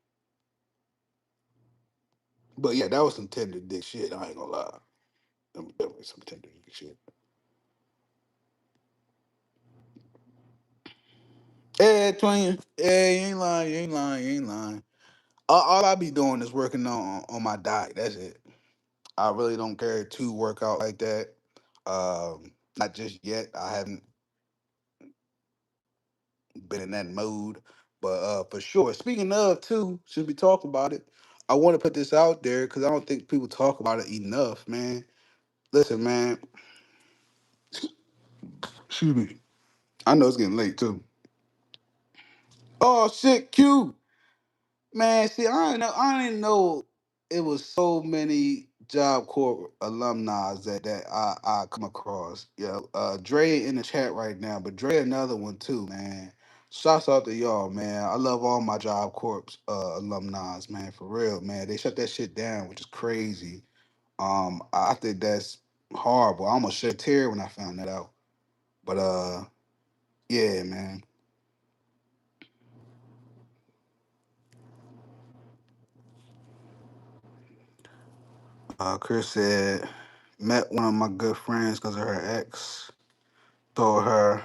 Speaker 1: But yeah, that was some tender dick shit. I ain't gonna lie. That was definitely some tender dick shit. Yeah, twin. Yeah, you ain't lying. You ain't lying. You ain't lying. All I be doing is working on my diet. That's it. I really don't care to work out like that. Not just yet. I haven't been in that mode. But for sure. Speaking of too, since we talk about it, I want to put this out there because I don't think people talk about it enough, man. Listen, man. Excuse me. I know it's getting late too. Oh shit, Q. Man, see, I didn't know it was so many Job Corps alumni that I come across. Yeah, Dre in the chat right now, but Dre another one too, man. Shouts out to y'all, man. I love all my Job Corps alumni, man, for real, man. They shut that shit down, which is crazy. I think that's horrible. I almost shed a tear when I found that out. But yeah, man. Chris said, met one of my good friends because of her ex. Told her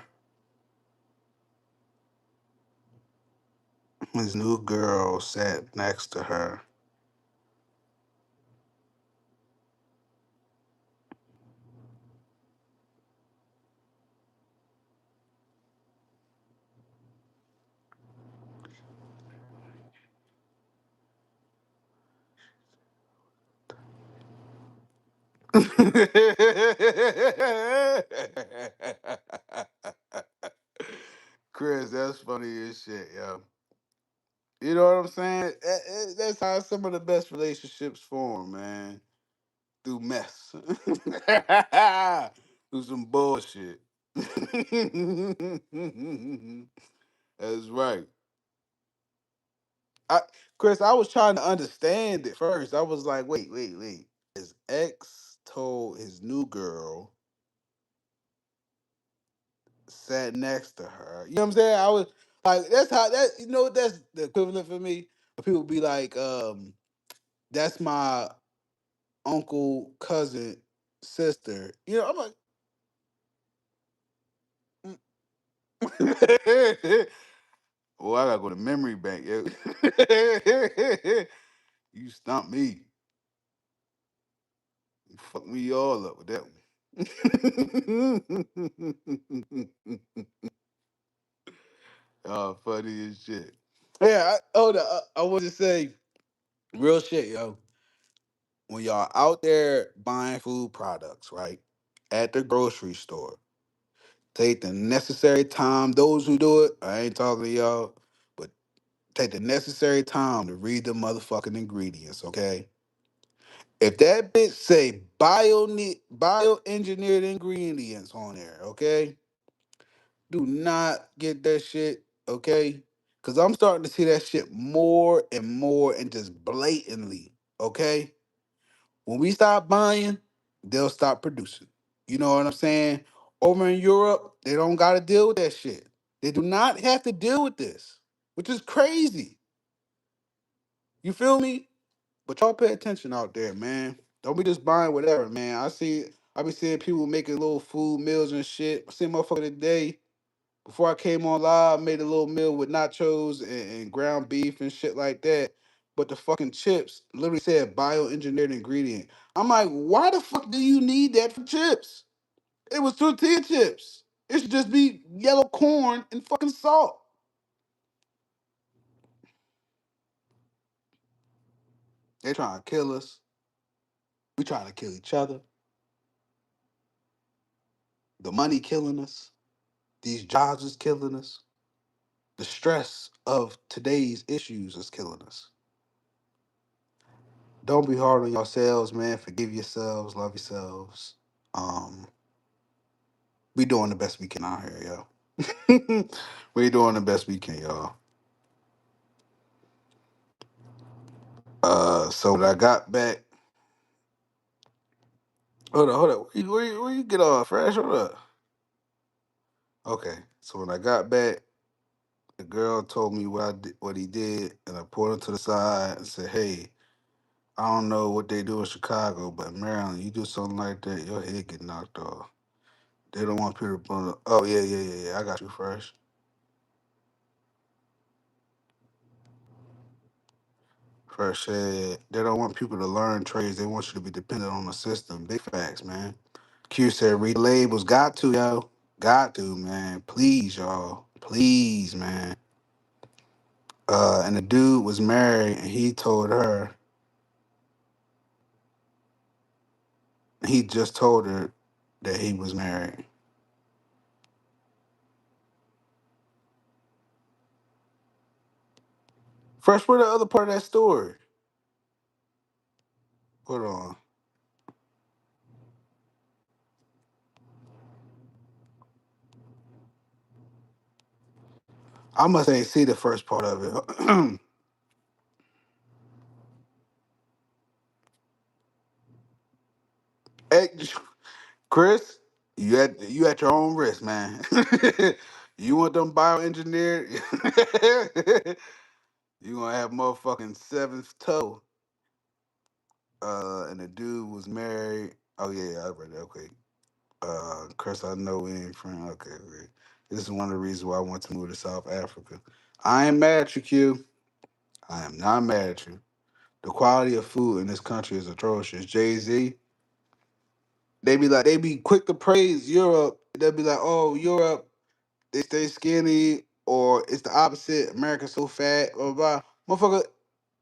Speaker 1: his new girl sat next to her. Chris, that's funny as shit, yo. You know what I'm saying? That's how some of the best relationships form, man. Through mess. Through some bullshit. That's right. I, Chris, I was trying to understand it first. I was like, wait. His ex told his new girl sat next to her. You know what I'm saying? I was like, that's how that you know that's the equivalent for me. People be like, that's my uncle, cousin, sister. You know, I'm like, oh, I gotta go to memory bank, yo. You stumped me. You fucked me all up with that one. Oh, funny as shit. Yeah, hold on. I want to say real shit, yo. When y'all out there buying food products, right, at the grocery store, take the necessary time. Those who do it, I ain't talking to y'all, but take the necessary time to read the motherfucking ingredients, okay? If that bitch say bioengineered ingredients on there, okay? Do not get that shit, okay? Cause I'm starting to see that shit more and more and just blatantly, okay? When we stop buying, they'll stop producing. You know what I'm saying? Over in Europe, they don't gotta deal with that shit. They do not have to deal with this, which is crazy. You feel me? But y'all pay attention out there, man. Don't be just buying whatever, man. I be seeing people making little food meals and shit. I seen a motherfucker today. Before I came on live, I made a little meal with nachos and ground beef and shit like that. But the fucking chips literally said bioengineered ingredient. I'm like, why the fuck do you need that for chips? It was tortilla chips. It should just be yellow corn and fucking salt. They trying to kill us. We trying to kill each other. The money killing us. These jobs is killing us. The stress of today's issues is killing us. Don't be hard on yourselves, man. Forgive yourselves, love yourselves. Um, we doing the best we can out here, yo. We doing the best we can, y'all. So when I got back, hold up. Where you get off, Fresh? Hold up. Okay, so when I got back, the girl told me what he did, and I pulled him to the side and said, "Hey, I don't know what they do in Chicago, but in Maryland, you do something like that, your head get knocked off. They don't want people to. Oh yeah. I got you, Fresh. Fresh said they don't want people to learn trades. They want you to be dependent on the system. Big facts, man. Q said read the labels. Got to, yo. Got to, man. Please, y'all. Please, man. And the dude was married, and he told her, he just told her that he was married. Fresh, where the other part of that story? Hold on. I must ain't see the first part of it. Hey, Chris, you at your own risk, man. You want them bioengineered? You gonna have motherfucking seventh toe. And the dude was married. Oh yeah, I read that. Okay. Chris, I know we ain't friends. Okay, okay. This is one of the reasons why I want to move to South Africa. I ain't mad at you, Q. I am not mad at you. The quality of food in this country is atrocious. Jay-Z, they be quick to praise Europe. They'll be like, oh, Europe, they stay skinny, or it's the opposite. America's so fat, blah, blah, blah. Motherfucker,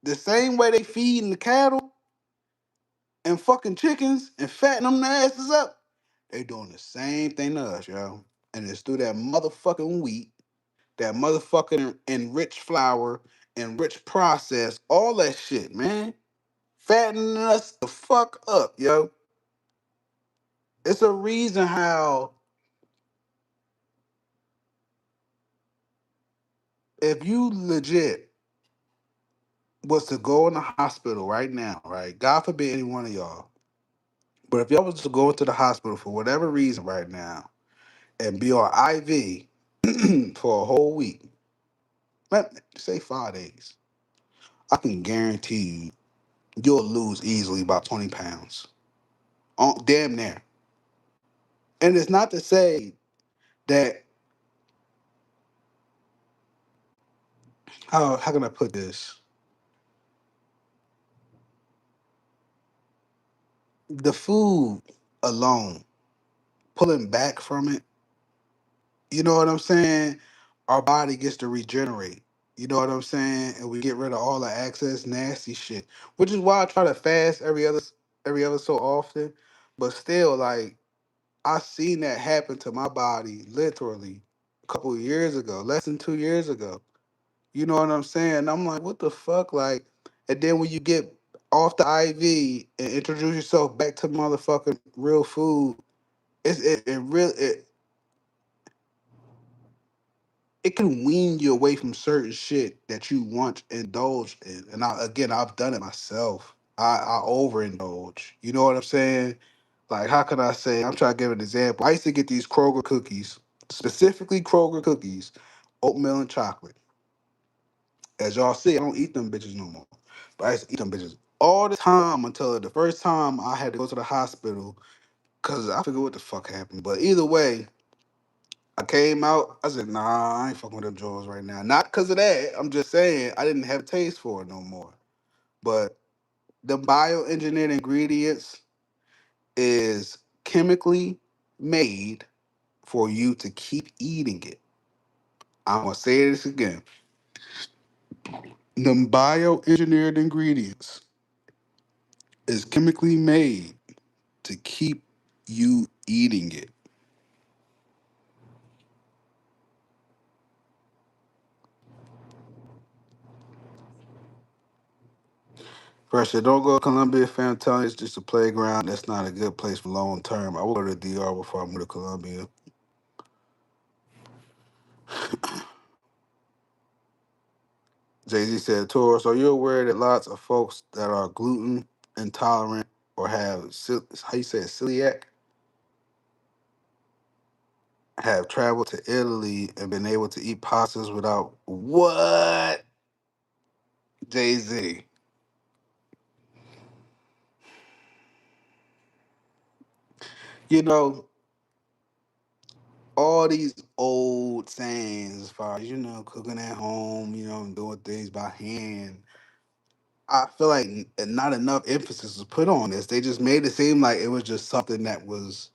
Speaker 1: the same way they feeding the cattle and fucking chickens and fattening them asses up, they doing the same thing to us, yo. And it's through that motherfucking wheat, that motherfucking enriched flour, enriched process, all that shit, man. Fattening us the fuck up, yo. It's a reason how if you legit was to go in the hospital right now, right? God forbid any one of y'all. But if y'all was to go into the hospital for whatever reason right now, and be on IV for a whole week, let say 5 days, I can guarantee you you'll lose easily about 20 pounds. Damn near. And it's not to say that, how can I put this? The food alone, pulling back from it, you know what I'm saying? Our body gets to regenerate. You know what I'm saying? And we get rid of all the excess nasty shit. Which is why I try to fast every other so often. But still, like, I seen that happen to my body literally a couple of years ago, less than 2 years ago. You know what I'm saying? I'm like, what the fuck? Like, and then when you get off the IV and introduce yourself back to motherfucking real food, it can wean you away from certain shit that you once indulged in. And I've done it myself. I overindulge. You know what I'm saying? Like, how can I say? I'm trying to give an example. I used to get these Kroger cookies, specifically Kroger cookies, oatmeal and chocolate. As y'all see, I don't eat them bitches no more. But I used to eat them bitches all the time until the first time I had to go to the hospital because I forget what the fuck happened. But either way, I came out. I said, nah, I ain't fucking with them Joes right now. Not because of that. I'm just saying I didn't have taste for it no more. But the bioengineered ingredients is chemically made for you to keep eating it. I'm gonna say this again. The bioengineered ingredients is chemically made to keep you eating it. Pressure, don't go to Columbia, fam. Telling you it's just a playground. That's not a good place for long term. I will go to the DR before I move to Columbia. Jay Z said, Taurus, are you aware that lots of folks that are gluten intolerant or have, how you say it, celiac, have traveled to Italy and been able to eat pastas without what? Jay Z. You know, all these old sayings as far as, cooking at home, doing things by hand. I feel like not enough emphasis was put on this. They just made it seem like it was just something that was,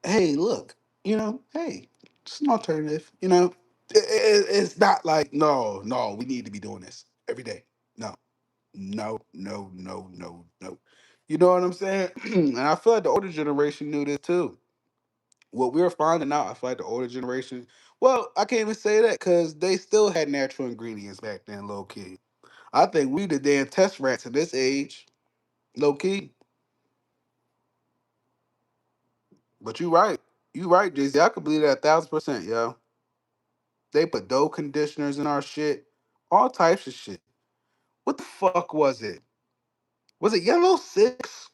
Speaker 1: hey, look, hey, it's an alternative. It's not like, no, no, we need to be doing this every day. No, no, no, no, no, no. You know what I'm saying? And I feel like the older generation knew this too. What we're finding out, I feel like the older generation, well, I can't even say that because they still had natural ingredients back then, low key. I think we the damn test rats at this age, low key. But you right. You right, Jay Z. I could believe that 1,000%, yo. They put dough conditioners in our shit. All types of shit. What the fuck was it? Was it Yellow Six?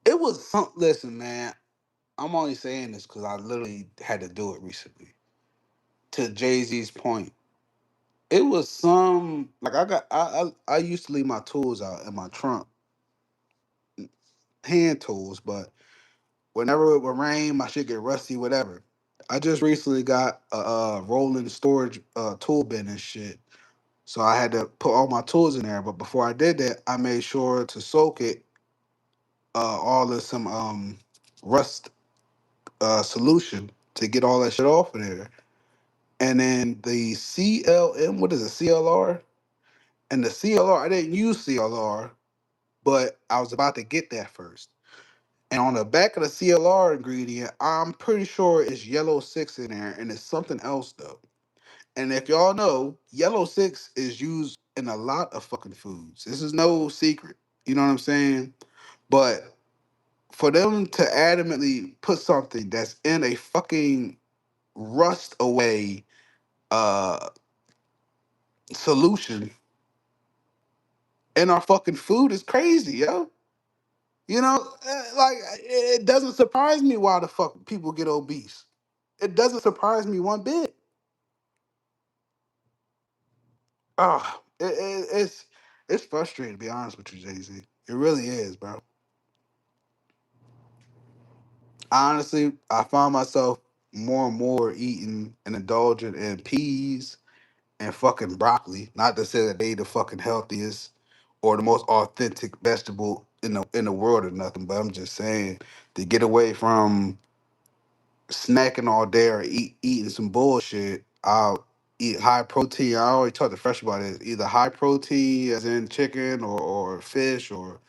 Speaker 1: It was some. Listen, man. I'm only saying this because I literally had to do it recently. To Jay Z's point, it was some like I used to leave my tools out in my trunk, hand tools, but whenever it would rain, my shit get rusty, whatever. I just recently got a rolling storage tool bin and shit. So I had to put all my tools in there. But before I did that, I made sure to soak it all in some rust solution to get all that shit off of there. And then the CLM, what is it, CLR? And the CLR, I didn't use CLR, but I was about to get that first. And on the back of the CLR ingredient, I'm pretty sure it's yellow six in there, and it's something else though. And if y'all know, yellow six is used in a lot of fucking foods. This is no secret. You know what I'm saying? But for them to adamantly put something that's in a fucking rust away uh solution in our fucking food is crazy, yo. Like it doesn't surprise me why the fuck people get obese. It doesn't surprise me one bit. It's frustrating to be honest with you, Jay Z. It really is, bro. Honestly, I find myself more and more eating and indulging in peas and fucking broccoli. Not to say that they the fucking healthiest or the most authentic vegetable in the world or nothing, but I'm just saying to get away from snacking all day or eating some bullshit. I'll eat high protein. I always talk to Fresh about it. Either high protein, as in chicken or fish, or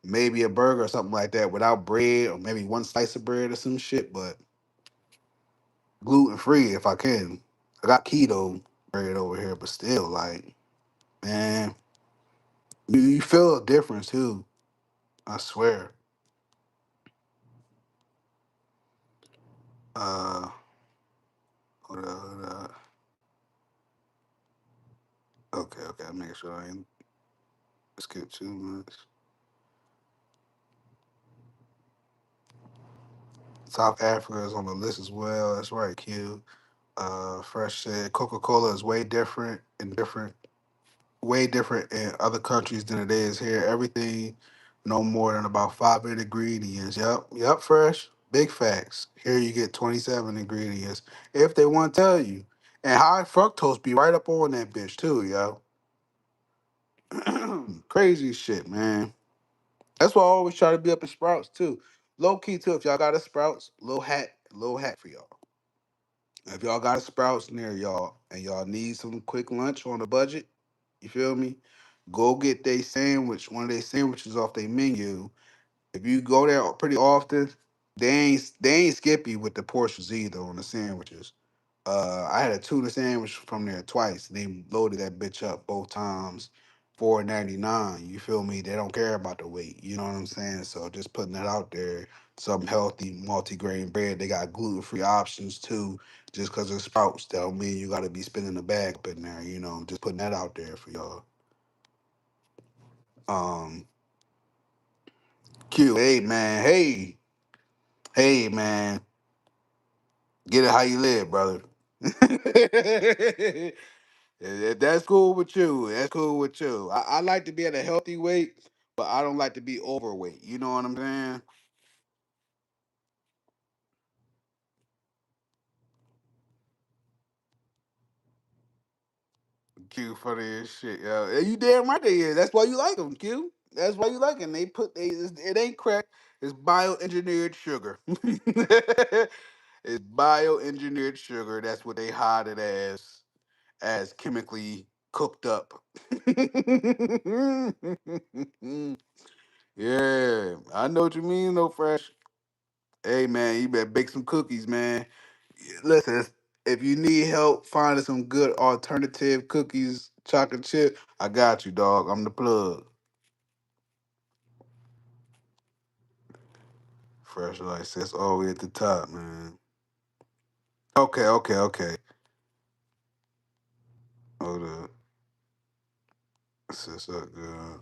Speaker 1: maybe a burger or something like that without bread, or maybe one slice of bread or some shit, but gluten free if I can. I got keto bread over here, but still, like, man, you feel a difference too. I swear. Uh, hold on. Okay, okay. I'm making sure I ain't skip too much. South Africa is on the list as well. That's right, Q. Fresh said Coca-Cola is way different in other countries than it is here. Everything no more than about 5 ingredients. Yep, Fresh. Big facts. Here you get 27 ingredients if they want to tell you. And high fructose be right up on that bitch too, yo. Crazy shit, man. That's why I always try to be up in Sprouts too. Low key too. If y'all got a Sprouts, little hat for y'all. If y'all got a Sprouts near y'all and y'all need some quick lunch on a budget, you feel me? Go get they sandwich, one of their sandwiches off their menu. If you go there pretty often, they ain't skippy with the portions either on the sandwiches. I had a tuna sandwich from there twice. They loaded that bitch up both times, $4.99. You feel me? They don't care about the weight. You know what I'm saying? So just putting that out there. Some healthy multi-grain bread. They got gluten-free options too. Just because it's Sprouts, that don't mean you got to be spinning the bag up in there. You know, just putting that out there for y'all. Um, Q, hey man, get it how you live, brother. That's cool with you. That's cool with you. I like to be at a healthy weight, but I don't like to be overweight. You know what I'm saying? Q funny as shit, yo. And you damn right they is. That's why you like them, Q. That's why you like them. It ain't crack. It's bioengineered sugar. It's bioengineered sugar. That's what they hide it as chemically cooked up. Yeah, I know what you mean, though, Fresh. Hey, man, you better bake some cookies, man. Listen, if you need help finding some good alternative cookies, chocolate chip, I got you, dog. I'm the plug. Fresh like says all the way at the top, man. Okay, okay, okay. Hold up. Sis up good.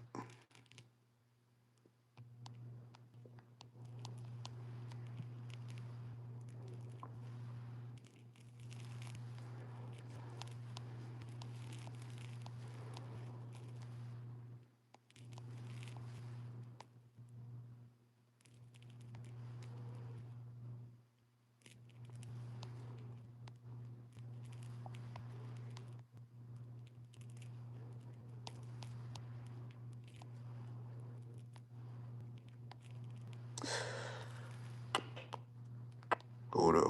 Speaker 1: Hold up.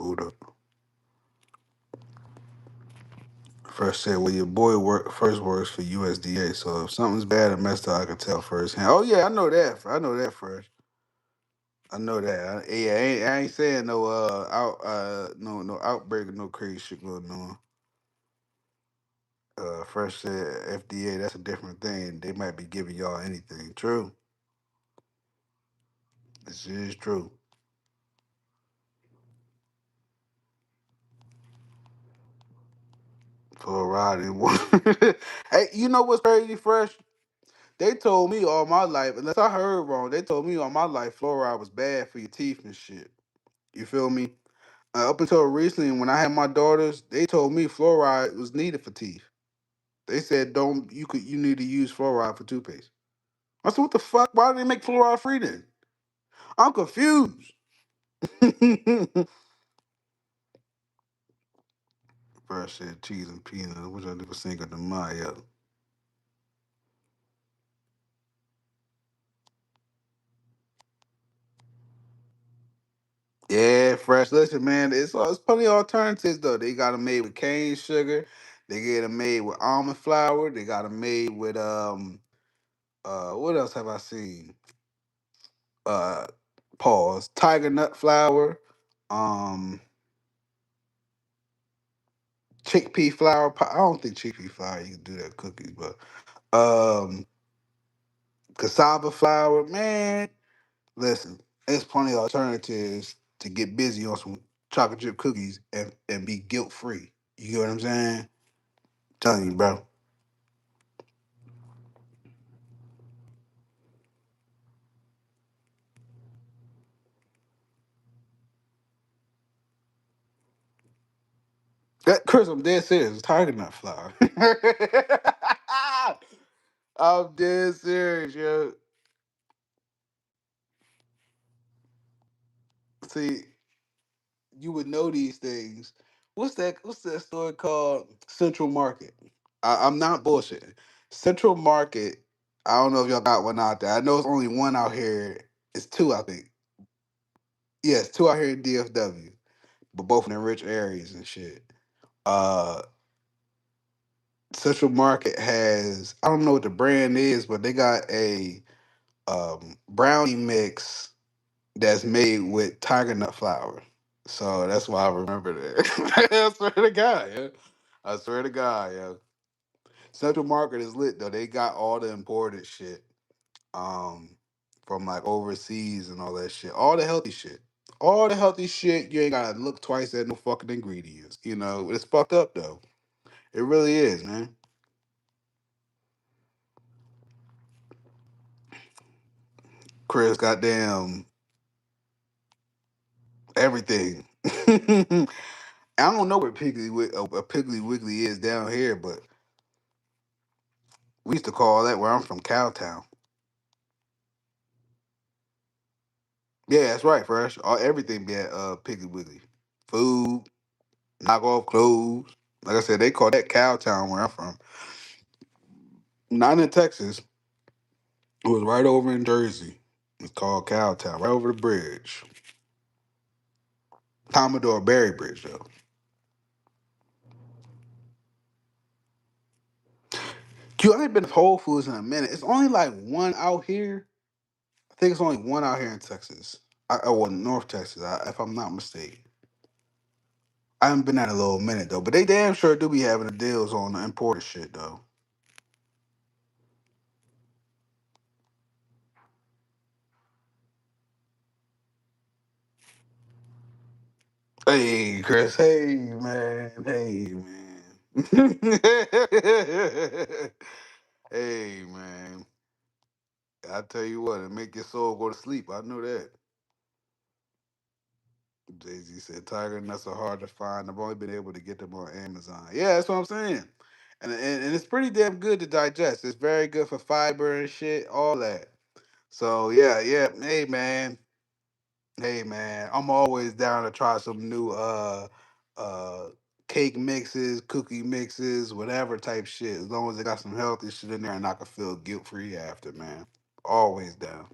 Speaker 1: Fresh said, well, your boy first works for USDA, so if something's bad or messed up, I can tell firsthand. Oh, yeah, I know that. I know that, Fresh. I know that. Yeah, I ain't saying no outbreak or no crazy shit going on. Fresh said FDA, that's a different thing. They might be giving y'all anything. True. This is true. For a ride and one. Hey, you know what's crazy, Fresh? they told me all my life, unless I heard wrong, they told me all my life fluoride was bad for your teeth and shit. You feel me? Up until recently, when I had my daughters, they told me fluoride was needed for teeth. They said don't you need to use fluoride for toothpaste. I said, what the fuck? Why did they make fluoride free then? I'm confused. First said cheese and peanuts, which I never sing of the Maya. Yeah, fresh. Listen, man, it's plenty of alternatives though. They got them made with cane sugar. They get them made with almond flour. They got them made with what else have I seen? Uh, pause. Tiger nut flour. Um, chickpea flour. I don't think chickpea flour you can do that cookies, but um, cassava flour. Man, listen, there's plenty of alternatives to get busy on some chocolate chip cookies and be guilt free. You get what I'm saying? Telling you, bro. That Chris, I'm dead serious. Tiger nut flour. I'm dead serious, yo. See, you would know these things. What's that store called? Central Market. I'm not bullshitting. Central Market. I don't know if y'all got one out there. I know it's only one out here. It's two, I think. Yes, two out here in DFW, but both in the rich areas and shit. Uh, Central Market has I don't know what the brand is, but they got a brownie mix that's made with tiger nut flour. So that's why I remember that. I swear to God, yeah. I swear to God, yeah. Central Market is lit though. They got all the imported shit. Um from like overseas and all that shit. All the healthy shit. All the healthy shit, you ain't gotta look twice at no fucking ingredients. You know, it's fucked up though. It really is, man. Chris, goddamn everything. I don't know where Piggly Wiggly is down here, but we used to call that where I'm from, Cowtown. Yeah, that's right, fresh. All everything be at Piggly Wiggly. Food, knockoff clothes. Like I said, they call that Cowtown where I'm from. Not in Texas. It was right over in Jersey. It's called Cowtown, right over the bridge. Commodore Barry Bridge, though. Q, I ain't been to Whole Foods in a minute. It's only like one out here. I think it's only one out here in Texas. Well, North Texas, if I'm not mistaken. I haven't been at a little minute though, but they damn sure do be having the deals on the imported shit though. Hey, Chris. Hey, man. Hey, man. Hey, man. I tell you what, it make your soul go to sleep. I know that. Jay Z said tiger nuts are hard to find. I've only been able to get them on Amazon. Yeah, that's what I'm saying. And it's pretty damn good to digest. It's very good for fiber and shit, all that. So yeah, yeah. Hey, man. Hey man, I'm always down to try some new uh cake mixes, cookie mixes, whatever type shit. As long as they got some healthy shit in there and I can feel guilt free after, man. Always down.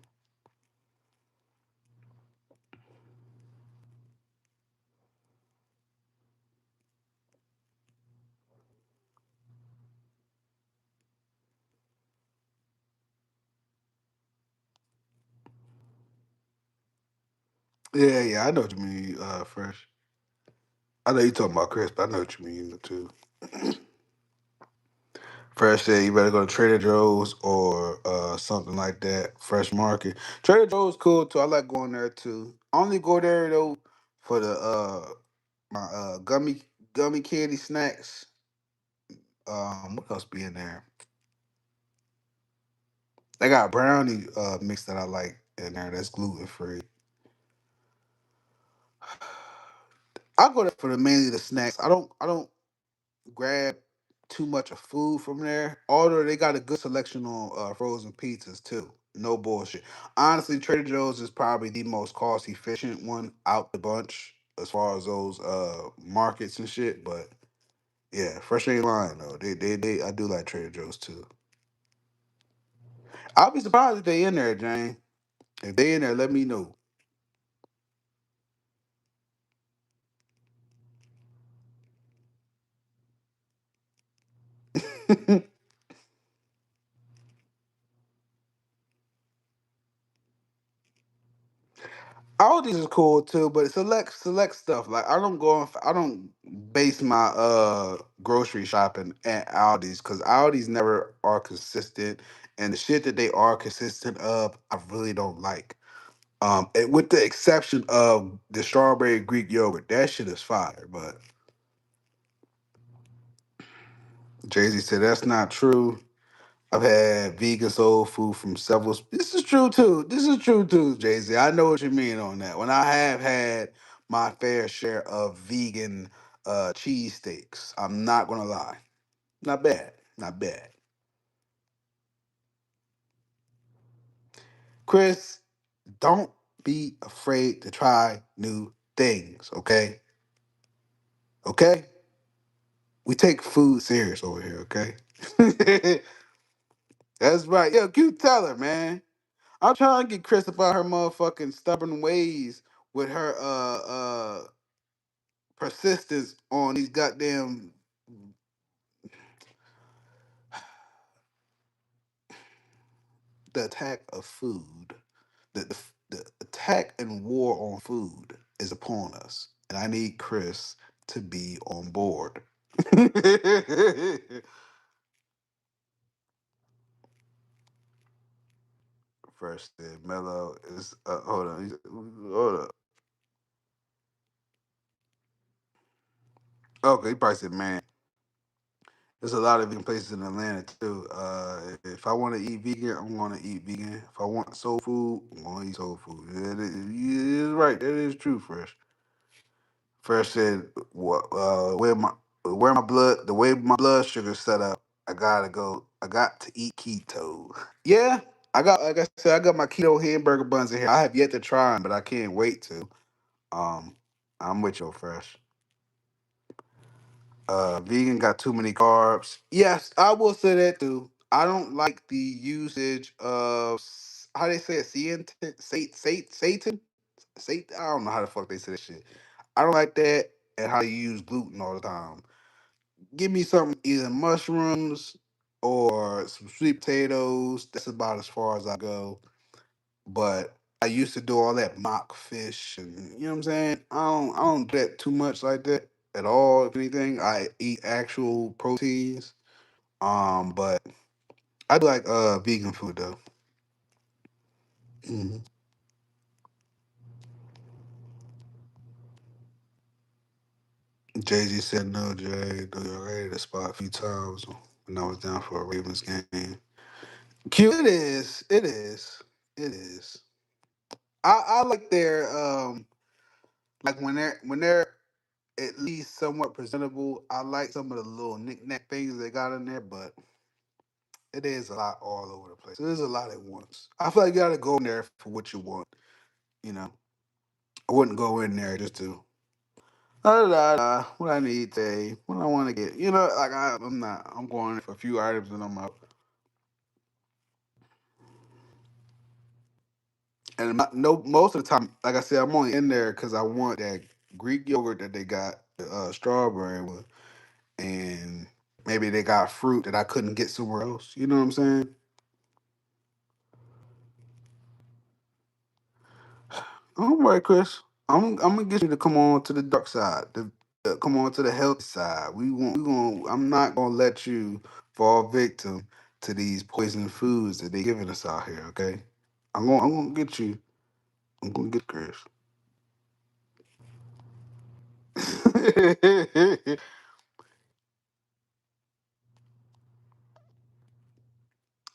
Speaker 1: Yeah, yeah, I know what you mean, Fresh. I know you talking about Chris, but I know what you mean too. Fresh said you better go to Trader Joe's or something like that. Fresh Market. Trader Joe's cool too. I like going there too. I only go there though for the my gummy candy snacks. What else be in there? They got brownie mix that I like in there that's gluten free. I go there for the mainly the snacks. I don't grab too much of food from there. Although they got a good selection on frozen pizzas too. No bullshit. Honestly, Trader Joe's is probably the most cost efficient one out the bunch as far as those markets and shit. But yeah, Fresh ain't lying though. They I do like Trader Joe's too. I'll be surprised if they in there, Jane. If they in there, let me know. All these is cool too, but select stuff. Like I don't base my grocery shopping at Aldi's because Aldi's never are consistent, and the shit that they are consistent of, I really don't like. With the exception of the strawberry Greek yogurt, that shit is fire. But Jay Z said that's not true. I've had vegan soul food from several. This is true too. This is true too, Jay Z. I know what you mean on that. When I have had my fair share of vegan cheesesteaks, I'm not gonna lie. Not bad. Not bad. Chris, don't be afraid to try new things. Okay. Okay. We take food serious over here. Okay. That's right. Yo, you tell her, man. I'm trying to get Chris about her motherfucking stubborn ways with her persistence on these goddamn the attack of food. The attack and war on food is upon us. And I need Chris to be on board. First Mello is hold on. Hold up. Okay, he probably said man. There's a lot of vegan places in Atlanta too. If I want to eat vegan, I'm gonna eat vegan. If I want soul food, I'm gonna eat soul food. It is right. That is true. Fresh said, "What? Where my blood? The way my blood sugar set up, I gotta go. I got to eat keto. Yeah, I got. Like I said, I got my keto hamburger buns in here. I have yet to try them, but I can't wait to. Um, I'm with you, Fresh. Vegan got too many carbs. Yes, I will say that too. I don't like the usage of how they say it, Satan. I don't know how the fuck they say that shit. I don't like that and how you use gluten all the time. Give me something either mushrooms or some sweet potatoes. That's about as far as I go. But I used to do all that mock fish and you know what I'm saying? I don't do that too much like that at all. If anything, I eat actual proteins. But I do like vegan food though. hmm Jay Z said no, Jay. No, you're ready to spot a few times when I was down for a Ravens game. Cute. It is. It is. It is. I like their like when they're at least somewhat presentable. I like some of the little knick-knack things they got in there, but it is a lot all over the place. There's a lot at once. I feel like you gotta go in there for what you want. You know, I wouldn't go in there just to what I need today, what I want to get. You know, like I'm not. I'm going for a few items and I'm out. And no, most of the time, like I said, I'm only in there because I want that Greek yogurt that they got, the strawberry one, and maybe they got fruit that I couldn't get somewhere else. You know what I'm saying? All right, Chris. I'm gonna get you to come on to the dark side, come on to the healthy side. We going I'm not gonna let you fall victim to these poison foods that they giving us out here. Okay, I'm gonna get you. I'm gonna get Chris.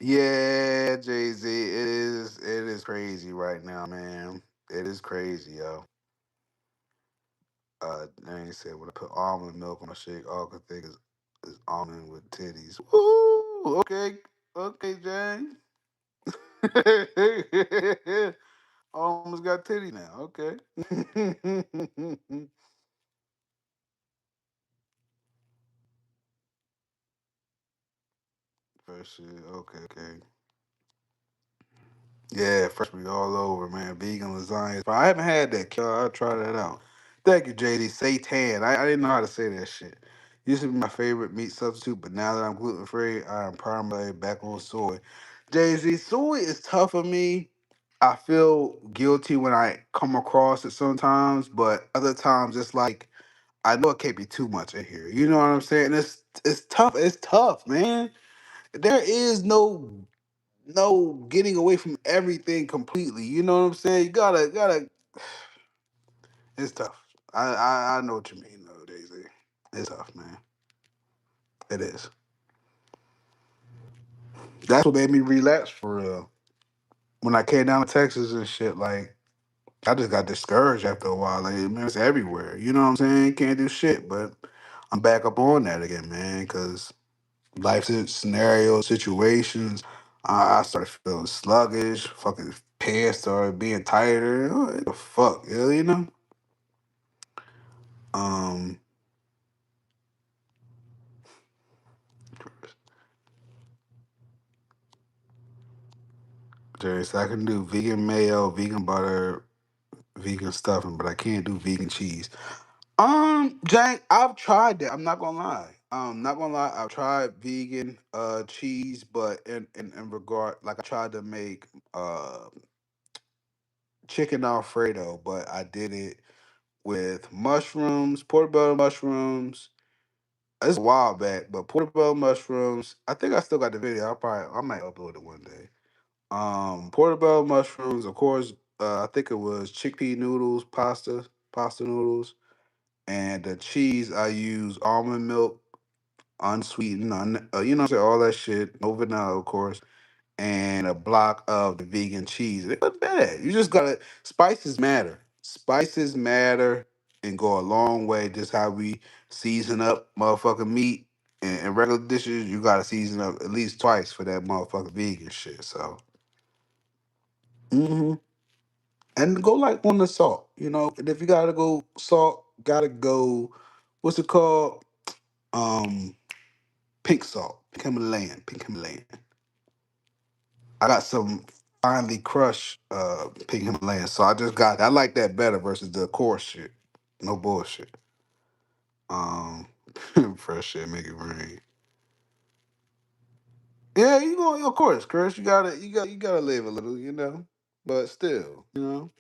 Speaker 1: Yeah, Jay Z. It is crazy right now, man. It is crazy, yo. They said when I put almond milk on a shake, all I could think is almond with titties. Woo! Okay, okay, Jang. Almost got titty now. Okay. First shit. Okay, okay. Yeah, fresh meat all over, man. Vegan lasagna. But I haven't had that. I'll try that out. Thank you, JD. Seitan. I didn't know how to say that shit. Used to be my favorite meat substitute, but now that I'm gluten free, I am primarily back on soy. Jay Z, soy is tough for me. I feel guilty when I come across it sometimes, but other times it's like I know it can't be too much in here. You know what I'm saying? It's tough. It's tough, man. There is no getting away from everything completely. You know what I'm saying? You gotta. It's tough. I know what you mean, though, Daisy. It's tough, man. It is. That's what made me relapse for real. When I came down to Texas and shit, like I just got discouraged after a while. Like man, it's everywhere. You know what I'm saying? Can't do shit, but I'm back up on that again, man. Because life scenarios, situations, I started feeling sluggish. Fucking pants started being tighter. What the fuck, you know? Um, so I can do vegan mayo, vegan butter, vegan stuffing, but I can't do vegan cheese. Jack, I've tried that. I'm not gonna lie. Not gonna lie. I've tried vegan cheese, but in regard, like I tried to make chicken Alfredo, but I did it with mushrooms, portobello mushrooms. It's a while back, but portobello mushrooms. I think I still got the video. I might upload it one day. Portobello mushrooms, of course. I think it was chickpea noodles, pasta noodles, and the cheese. I use almond milk, unsweetened, you know what I'm saying, all that shit. No vanilla, of course, and a block of the vegan cheese. It wasn't bad. You just gotta spices matter. Spices matter and go a long way. Just how we season up motherfucking meat and regular dishes, you gotta season up at least twice for that motherfucking vegan shit. So. hmm And go like on the salt, you know. And if you gotta go salt, gotta go. What's it called? Um, pink salt, pink Himalayan. I got some finely crushed pink Himalayan, so I just got. I like that better versus the coarse shit. No bullshit. Um, fresh shit make it rain. Yeah, you go. Of course, Chris. You gotta live a little, you know. But still, you know,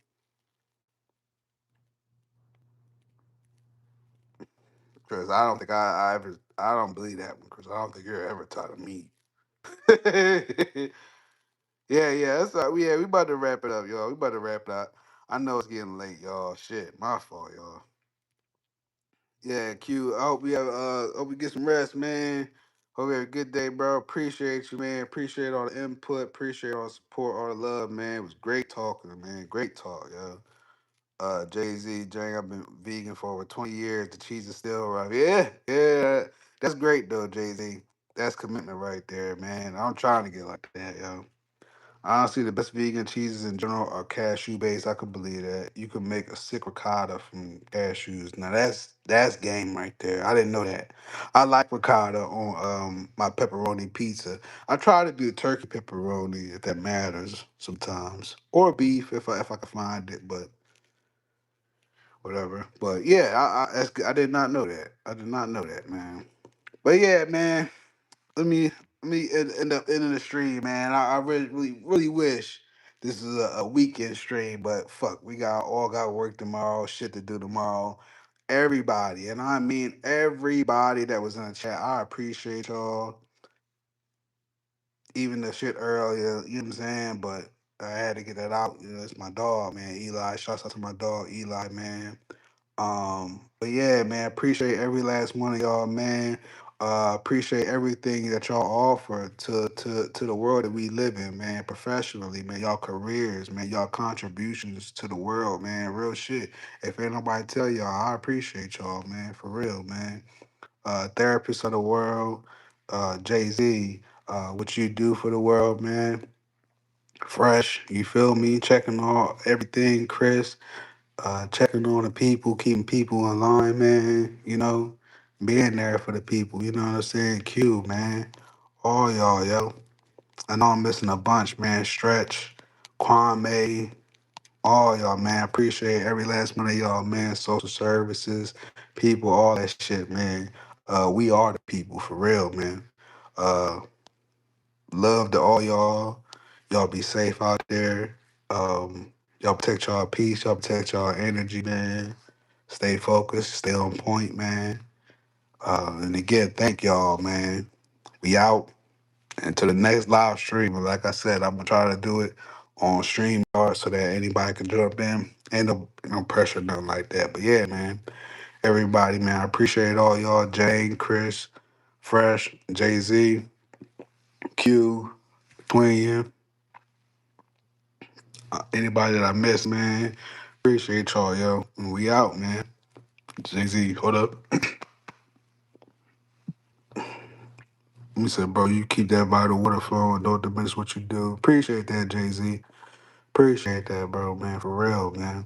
Speaker 1: Chris. I don't think I ever. I don't believe that one, Chris. I don't think you're ever taught of me. Yeah, yeah, that's all, yeah. We about to wrap it up, y'all. We about to wrap it up. I know it's getting late, y'all. Shit, my fault, y'all. Yeah, Q. I hope we get some rest, man. Hope you have a good day, bro. Appreciate you, man. Appreciate all the input. Appreciate all the support, all the love, man. It was great talking, man. Great talk, yo. Jay Z, Jang, I've been vegan for over 20 years. The cheese is still right. Yeah, yeah. That's great though, Jay Z. That's commitment right there, man. I'm trying to get like that, yo. Honestly, the best vegan cheeses in general are cashew based. I could believe that. You could make a sick ricotta from cashews. Now that's game right there. I didn't know that. I like ricotta on my pepperoni pizza. I try to do turkey pepperoni if that matters sometimes, or beef if I can find it. But whatever. But yeah, I did not know that. I did not know that, man. But yeah, man. Let me end up ending the stream, man. I really wish this is a weekend stream, but fuck, we got work tomorrow, shit to do tomorrow. Everybody, and I mean everybody that was in the chat, I appreciate y'all. Even the shit earlier, you know what I'm saying? But I had to get that out. You know, it's my dog, man. Eli. Shouts out to my dog, Eli, man. But yeah, man, appreciate every last one of y'all, man. Appreciate everything that y'all offer to the world that we live in, man. Professionally, man. Y'all careers, man. Y'all contributions to the world, man. Real shit. If ain't nobody tell y'all, I appreciate y'all, man. For real, man. Therapists of the world, Jay Z. What you do for the world, man. Fresh. You feel me? Checking all everything, Chris. Checking on the people, keeping people in line, man. Being there for the people. You know what I'm saying? Q, man. All y'all, yo. I know I'm missing a bunch, man. Stretch, Kwame, all y'all, man. Appreciate every last one of y'all, man. Social services, people, all that shit, man. We are the people, for real, man. Uh, Love to all y'all. Y'all be safe out there. Y'all protect y'all peace. Y'all protect y'all energy, man. Stay focused. Stay on point, man. And again, thank y'all, man. We out. And to the next live stream, and like I said, I'm gonna try to do it on StreamYard so that anybody can jump in. Ain't no pressure, nothing like that. But yeah, man, everybody, man, I appreciate all y'all. Jane, Chris, Fresh, Jay Z, Q, Twin, anybody that I missed, man. Appreciate y'all, yo. And we out, man. Jay Z, hold up. He said, bro, you keep that vital water flowing. Don't diminish what you do. Appreciate that, Jay Z. Appreciate that, bro, man. For real, man.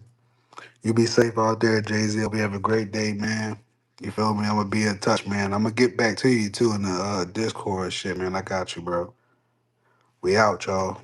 Speaker 1: You be safe out there, Jay Z. Hope you have a great day, man. You feel me? I'm gonna be in touch, man. I'm gonna get back to you too in the Discord shit, man. I got you, bro. We out, y'all.